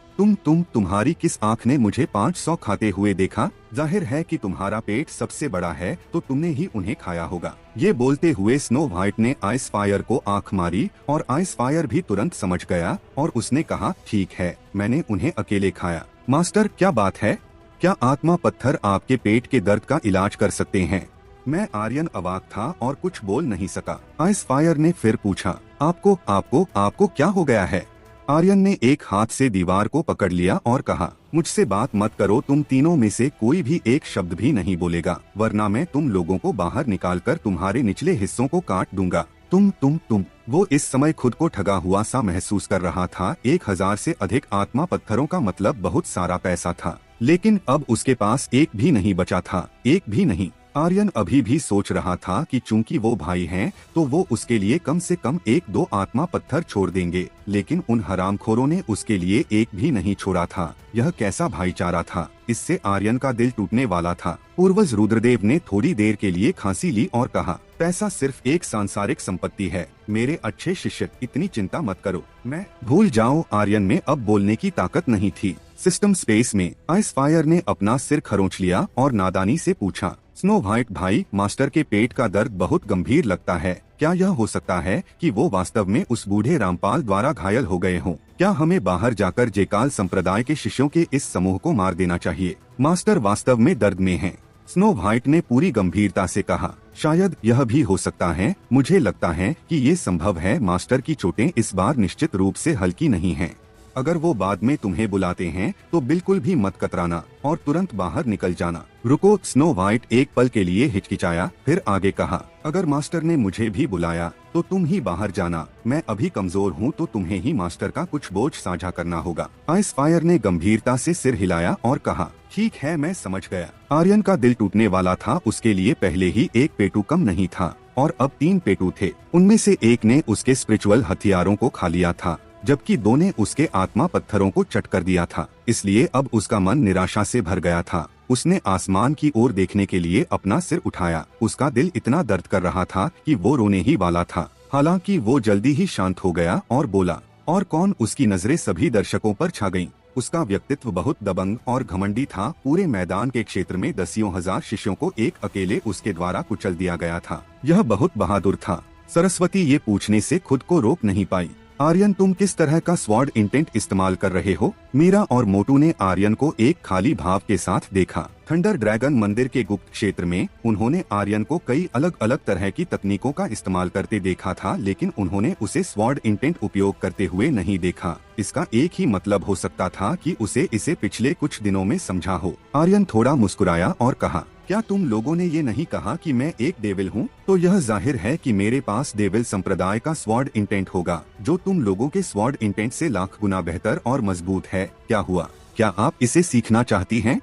तुम्हारी किस आँख ने मुझे 500 खाते हुए देखा? जाहिर है कि तुम्हारा पेट सबसे बड़ा है, तो तुमने ही उन्हें खाया होगा। ये बोलते हुए स्नो वाइट ने आइस फायर को आंख मारी और आइस फायर भी तुरंत समझ गया और उसने कहा, ठीक है मैंने उन्हें अकेले खाया। मास्टर क्या बात है? क्या आत्मा पत्थर आपके पेट के दर्द का इलाज कर सकते हैं? मैं आर्यन अवाक था और कुछ बोल नहीं सका। आइस फायर ने फिर पूछा, आपको क्या हो गया है? आर्यन ने एक हाथ से दीवार को पकड़ लिया और कहा, मुझसे बात मत करो, तुम तीनों में से कोई भी एक शब्द भी नहीं बोलेगा, वरना मैं तुम लोगों को बाहर निकालकर तुम्हारे निचले हिस्सों को काट दूंगा। तुम। वो इस समय खुद को ठगा हुआ सा महसूस कर रहा था। 1000 से अधिक आत्मा पत्थरों का मतलब बहुत सारा पैसा था, लेकिन अब उसके पास एक भी नहीं बचा था, एक भी नहीं। आर्यन अभी भी सोच रहा था कि चूंकि वो भाई हैं, तो वो उसके लिए कम से कम 1-2 आत्मा पत्थर छोड़ देंगे, लेकिन उन हरामखोरों ने उसके लिए एक भी नहीं छोड़ा था। यह कैसा भाईचारा था? इससे आर्यन का दिल टूटने वाला था। पूर्वज रुद्रदेव ने थोड़ी देर के लिए खांसी ली और कहा, पैसा सिर्फ एक सांसारिक संपत्ति है, मेरे अच्छे शिष्य इतनी चिंता मत करो, मैं भूल जाओ। आर्यन में अब बोलने की ताकत नहीं थी। सिस्टम स्पेस में आइस फायर ने अपना सिर खरोंच लिया और नादानी से पूछा, स्नो वाइट भाई, मास्टर के पेट का दर्द बहुत गंभीर लगता है, क्या यह हो सकता है कि वो वास्तव में उस बूढ़े रामपाल द्वारा घायल हो गए हों? क्या हमें बाहर जाकर जेकाल संप्रदाय के शिष्यों के इस समूह को मार देना चाहिए? मास्टर वास्तव में दर्द में हैं। स्नो वाइट ने पूरी गंभीरता से कहा, शायद यह भी हो सकता है, मुझे लगता है कि ये संभव है। मास्टर की चोटें इस बार निश्चित रूप से हल्की नहीं हैं। अगर वो बाद में तुम्हें बुलाते हैं तो बिल्कुल भी मत कतराना और तुरंत बाहर निकल जाना। रुको! स्नो वाइट एक पल के लिए हिचकिचाया, फिर आगे कहा, अगर मास्टर ने मुझे भी बुलाया तो तुम ही बाहर जाना, मैं अभी कमजोर हूँ, तो तुम्हें ही मास्टर का कुछ बोझ साझा करना होगा। आइस फायर ने गंभीरता से सिर हिलाया और कहा, ठीक है मैं समझ गया। आर्यन का दिल टूटने वाला था। उसके लिए पहले ही एक पेटू कम नहीं था और अब 3 पेटू थे। उनमें से एक ने उसके स्पिरिचुअल हथियारों को खा लिया था, जबकि 2 ने उसके आत्मा पत्थरों को चट कर दिया था। इसलिए अब उसका मन निराशा से भर गया था। उसने आसमान की ओर देखने के लिए अपना सिर उठाया। उसका दिल इतना दर्द कर रहा था कि वो रोने ही वाला था। हालांकि वो जल्दी ही शांत हो गया और बोला, और कौन? उसकी नजरें सभी दर्शकों पर छा गईं। उसका व्यक्तित्व बहुत दबंग और घमंडी था। पूरे मैदान के क्षेत्र में दसियों हजार शिष्यों को एक अकेले उसके द्वारा कुचल दिया गया था। यह बहुत बहादुर था। सरस्वती ये पूछने से खुद को रोक नहीं पाई, आर्यन तुम किस तरह का स्वॉर्ड इंटेंट इस्तेमाल कर रहे हो? मीरा और मोटू ने आर्यन को एक खाली भाव के साथ देखा। थंडर ड्रैगन मंदिर के गुप्त क्षेत्र में उन्होंने आर्यन को कई अलग अलग तरह की तकनीकों का इस्तेमाल करते देखा था, लेकिन उन्होंने उसे स्वॉर्ड इंटेंट उपयोग करते हुए नहीं देखा। इसका एक ही मतलब हो सकता था कि उसे इसे पिछले कुछ दिनों में समझा हो। आर्यन थोड़ा मुस्कुराया और कहा, क्या तुम लोगों ने ये नहीं कहा कि मैं एक डेविल हूँ? तो यह जाहिर है कि मेरे पास डेविल संप्रदाय का स्वॉर्ड इंटेंट होगा, जो तुम लोगों के स्वॉर्ड इंटेंट से लाख गुना बेहतर और मजबूत है। क्या हुआ? क्या आप इसे सीखना चाहती हैं?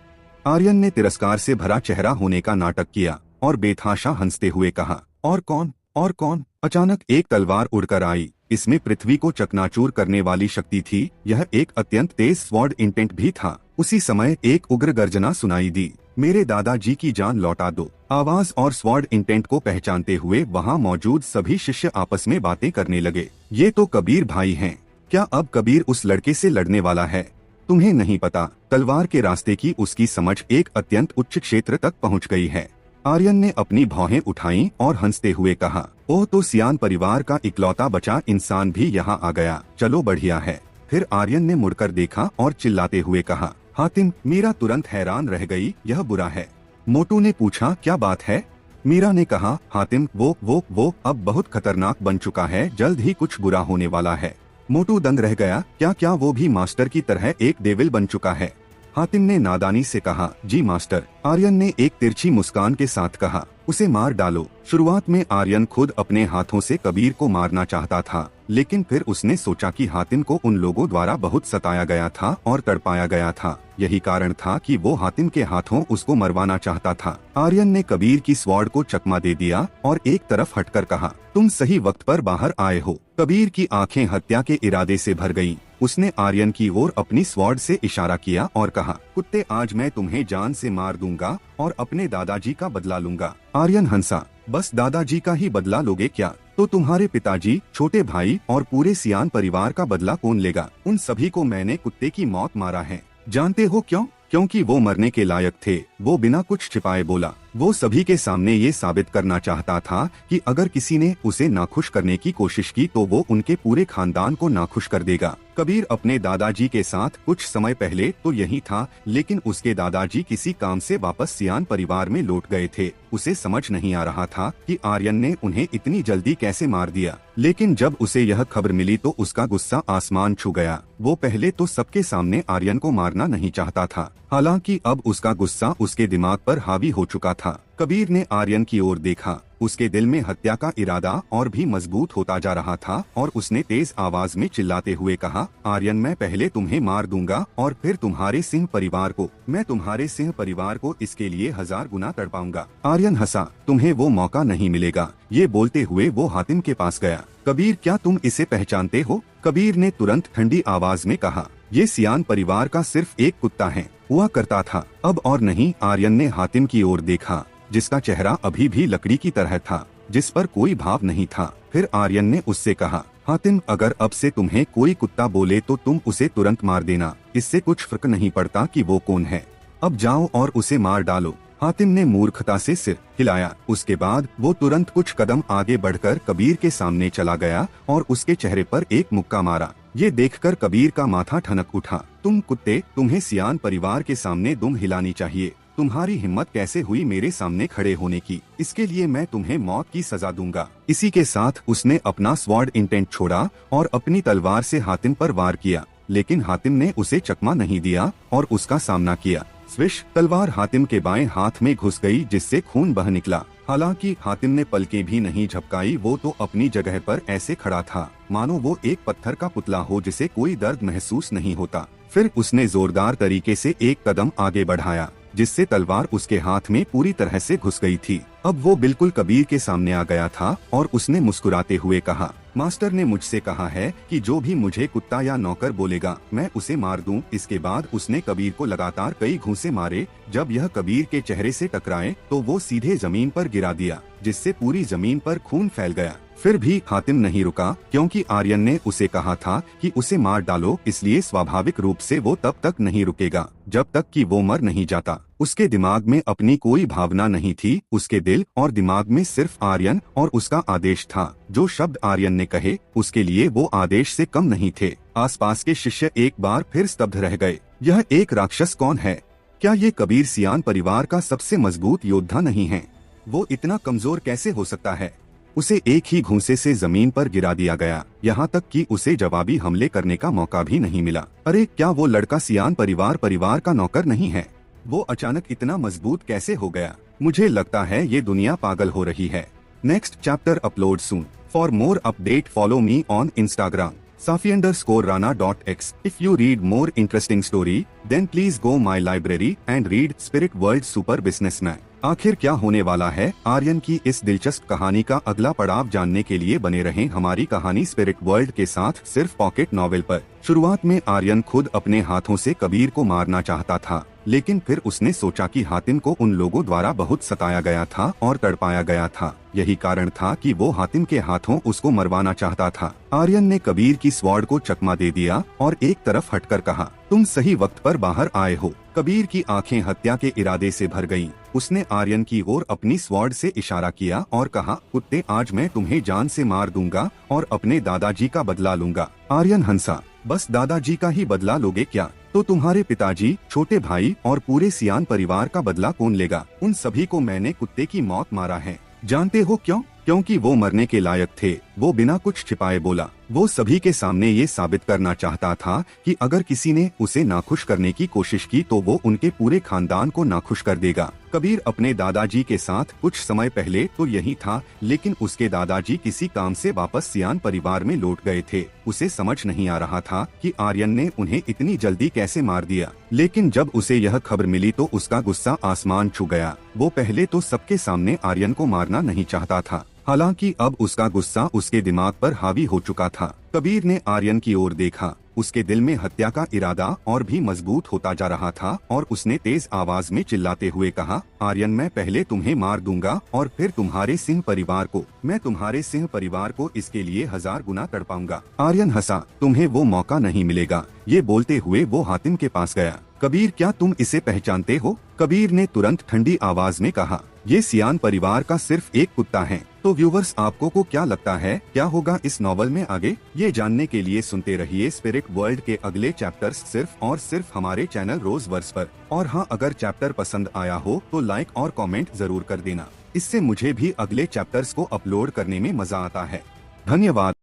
आर्यन ने तिरस्कार से भरा चेहरा होने का नाटक किया और बेतहाशा हंसते हुए कहा, और कौन, और कौन? अचानक एक तलवार उड़कर आई। इसमें पृथ्वी को चकनाचूर करने वाली शक्ति थी। यह एक अत्यंत तेज स्वॉर्ड इंटेंट भी था। उसी समय एक उग्र गर्जना सुनाई दी, मेरे दादाजी की जान लौटा दो। आवाज और स्वॉर्ड इंटेंट को पहचानते हुए वहाँ मौजूद सभी शिष्य आपस में बातें करने लगे। ये तो कबीर भाई हैं। क्या अब कबीर उस लड़के से लड़ने वाला है? तुम्हें नहीं पता, तलवार के रास्ते की उसकी समझ एक अत्यंत उच्च क्षेत्र तक पहुँच गई है। आर्यन ने अपनी भौहें उठाईं और हंसते हुए कहा, ओह, तो सियान परिवार का इकलौता बचा इंसान भी यहाँ आ गया। चलो बढ़िया है। फिर आर्यन ने मुड़कर देखा और चिल्लाते हुए कहा, हातिम। मीरा तुरंत हैरान रह गई, यह बुरा है। मोटू ने पूछा, क्या बात है? मीरा ने कहा, हातिम, वो अब बहुत खतरनाक बन चुका है, जल्द ही कुछ बुरा होने वाला है। मोटू दंग रह गया, क्या वो भी मास्टर की तरह एक डेविल बन चुका है? हातिम ने नादानी से कहा, जी मास्टर। आर्यन ने एक तिरछी मुस्कान के साथ कहा, उसे मार डालो। शुरुआत में आर्यन खुद अपने हाथों से कबीर को मारना चाहता था, लेकिन फिर उसने सोचा कि हातिम को उन लोगों द्वारा बहुत सताया गया था और तड़पाया गया था। यही कारण था कि वो हातिम के हाथों उसको मरवाना चाहता था। आर्यन ने कबीर की स्वॉर्ड को चकमा दे दिया और एक तरफ हटकर कहा, तुम सही वक्त पर बाहर आए हो। कबीर की आंखें हत्या के इरादे से भर गईं। उसने आर्यन की ओर अपनी स्वॉर्ड से इशारा किया और कहा, कुत्ते, आज मैं तुम्हें जान से मार दूंगा और अपने दादाजी का बदला लूंगा। आर्यन हंसा, बस दादाजी का ही बदला लोगे क्या? तो तुम्हारे पिताजी, छोटे भाई और पूरे सियान परिवार का बदला कौन लेगा? उन सभी को मैंने कुत्ते की मौत मारा है। जानते हो क्यों? क्योंकि वो मरने के लायक थे। वो बिना कुछ छिपाए बोला। वो सभी के सामने ये साबित करना चाहता था कि अगर किसी ने उसे नाखुश करने की कोशिश की तो वो उनके पूरे खानदान को नाखुश कर देगा। कबीर अपने दादाजी के साथ कुछ समय पहले तो यही था, लेकिन उसके दादाजी किसी काम से वापस सियान परिवार में लौट गए थे। उसे समझ नहीं आ रहा था कि आर्यन ने उन्हें इतनी जल्दी कैसे मार दिया। लेकिन जब उसे यह खबर मिली तो उसका गुस्सा आसमान छू गया। वो पहले तो सबके सामने आर्यन को मारना नहीं चाहता था, हालांकि अब उसका गुस्सा उसके दिमाग पर हावी हो चुका था। कबीर ने आर्यन की ओर देखा। उसके दिल में हत्या का इरादा और भी मजबूत होता जा रहा था और उसने तेज आवाज में चिल्लाते हुए कहा, आर्यन, मैं पहले तुम्हें मार दूंगा और फिर तुम्हारे सिंह परिवार को। मैं तुम्हारे सिंह परिवार को इसके लिए 1000 गुना तड़पाऊंगा। आर्यन हंसा, तुम्हें वो मौका नहीं मिलेगा। ये बोलते हुए वो हातिम के पास गया। कबीर, क्या तुम इसे पहचानते हो? कबीर ने तुरंत ठंडी आवाज में कहा, ये सियान परिवार का सिर्फ एक कुत्ता है, हुआ करता था, अब और नहीं। आर्यन ने हातिम की ओर देखा, जिसका चेहरा अभी भी लकड़ी की तरह था, जिस पर कोई भाव नहीं था। फिर आर्यन ने उससे कहा, हातिम, अगर अब से तुम्हें कोई कुत्ता बोले तो तुम उसे तुरंत मार देना। इससे कुछ फर्क नहीं पड़ता कि वो कौन है। अब जाओ और उसे मार डालो। हातिम ने मूर्खता से सिर हिलाया। उसके बाद वो तुरंत कुछ कदम आगे बढ़कर कबीर के सामने चला गया और उसके चेहरे पर एक मुक्का मारा। ये देखकर कबीर का माथा ठनक उठा। तुम कुत्ते, तुम्हें सियान परिवार के सामने दुम हिलानी चाहिए। तुम्हारी हिम्मत कैसे हुई मेरे सामने खड़े होने की? इसके लिए मैं तुम्हें मौत की सजा दूंगा। इसी के साथ उसने अपना स्वॉर्ड इंटेंट छोड़ा और अपनी तलवार से हातिम पर वार किया, लेकिन हातिम ने उसे चकमा नहीं दिया और उसका सामना किया। स्विश, तलवार हातिम के बाएं हाथ में घुस गई, जिससे खून बह निकला। हालांकि हातिम ने पलकें भी नहीं झपकाई। वो तो अपनी जगह पर ऐसे खड़ा था मानो वो एक पत्थर का पुतला हो जिसे कोई दर्द महसूस नहीं होता। फिर उसने जोरदार तरीके से एक कदम आगे बढ़ाया, जिससे तलवार उसके हाथ में पूरी तरह से घुस गई थी। अब वो बिल्कुल कबीर के सामने आ गया था और उसने मुस्कुराते हुए कहा, मास्टर ने मुझसे कहा है कि जो भी मुझे कुत्ता या नौकर बोलेगा मैं उसे मार दूं। इसके बाद उसने कबीर को लगातार कई घूंसे मारे। जब यह कबीर के चेहरे से टकराए तो वो सीधे जमीन पर गिरा दिया, जिससे पूरी जमीन पर खून फैल गया। फिर भी हातिम नहीं रुका, क्योंकि आर्यन ने उसे कहा था कि उसे मार डालो, इसलिए स्वाभाविक रूप से वो तब तक नहीं रुकेगा जब तक कि वो मर नहीं जाता। उसके दिमाग में अपनी कोई भावना नहीं थी। उसके दिल और दिमाग में सिर्फ आर्यन और उसका आदेश था। जो शब्द आर्यन ने कहे उसके लिए वो आदेश से कम नहीं थे। आसपास के शिष्य एक बार फिर स्तब्ध रह गए। यह एक राक्षस कौन है? क्या ये कबीर सियान परिवार का सबसे मजबूत योद्धा नहीं है? वो इतना कमजोर कैसे हो सकता है? उसे एक ही घूंसे से जमीन पर गिरा दिया गया, यहाँ तक कि उसे जवाबी हमले करने का मौका भी नहीं मिला। अरे, क्या वो लड़का सियान परिवार का नौकर नहीं है? वो अचानक इतना मजबूत कैसे हो गया? मुझे लगता है ये दुनिया पागल हो रही है। Next chapter upload soon. For more update follow me on Instagram। safi_rana.x. If you read more interesting story, then please go my library and read Spirit World Super Businessman. आखिर क्या होने वाला है आर्यन की इस दिलचस्प कहानी का अगला पड़ाव जानने के लिए बने रहें हमारी कहानी स्पिरिट वर्ल्ड के साथ सिर्फ पॉकेट नॉवेल पर। शुरुआत में आर्यन खुद अपने हाथों से कबीर को मारना चाहता था, लेकिन फिर उसने सोचा कि हातिम को उन लोगों द्वारा बहुत सताया गया था और तड़पाया गया था। यही कारण था कि वो हातिम के हाथों उसको मरवाना चाहता था। आर्यन ने कबीर की स्वॉर्ड को चकमा दे दिया और एक तरफ हटकर कहा, तुम सही वक्त पर बाहर आए हो। कबीर की आंखें हत्या के इरादे से भर गईं। उसने आर्यन की ओर अपनी स्वॉर्ड से इशारा किया और कहा, कुत्ते, आज मैं तुम्हें जान से मार दूंगा और अपने दादाजी का बदला लूंगा। आर्यन हंसा, बस दादाजी का ही बदला लोगे क्या? तो तुम्हारे पिताजी, छोटे भाई और पूरे सियान परिवार का बदला कौन लेगा? उन सभी को मैंने कुत्ते की मौत मारा है। जानते हो क्यों? क्योंकि वो मरने के लायक थे। वो बिना कुछ छिपाए बोला। वो सभी के सामने ये साबित करना चाहता था कि अगर किसी ने उसे नाखुश करने की कोशिश की तो वो उनके पूरे खानदान को नाखुश कर देगा। कबीर अपने दादाजी के साथ कुछ समय पहले तो यही था, लेकिन उसके दादाजी किसी काम से वापस सियान परिवार में लौट गए थे। उसे समझ नहीं आ रहा था कि आर्यन ने उन्हें इतनी जल्दी कैसे मार दिया, लेकिन जब उसे यह खबर मिली तो उसका गुस्सा आसमान छू गया। वो पहले तो सबके सामने आर्यन को मारना नहीं चाहता था, हालांकि अब उसका गुस्सा उसके दिमाग पर हावी हो चुका था। कबीर ने आर्यन की ओर देखा। उसके दिल में हत्या का इरादा और भी मजबूत होता जा रहा था और उसने तेज आवाज में चिल्लाते हुए कहा, आर्यन, मैं पहले तुम्हें मार दूंगा और फिर तुम्हारे सिंह परिवार को। मैं तुम्हारे सिंह परिवार को इसके लिए 1000 गुना तड़पाऊंगा। आर्यन हंसा, तुम्हें वो मौका नहीं मिलेगा। ये बोलते हुए वो हातिम के पास गया। कबीर, क्या तुम इसे पहचानते हो? कबीर ने तुरंत ठंडी आवाज में कहा, ये सियान परिवार का सिर्फ एक कुत्ता है। तो व्यूवर्स, आपको को क्या लगता है क्या होगा इस नॉवल में आगे? ये जानने के लिए सुनते रहिए स्पिरिट वर्ल्ड के अगले चैप्टर्स सिर्फ और सिर्फ हमारे चैनल रोज वर्स पर। और हाँ, अगर चैप्टर पसंद आया हो तो लाइक और कमेंट जरूर कर देना। इससे मुझे भी अगले चैप्टर्स को अपलोड करने में मजा आता है। धन्यवाद।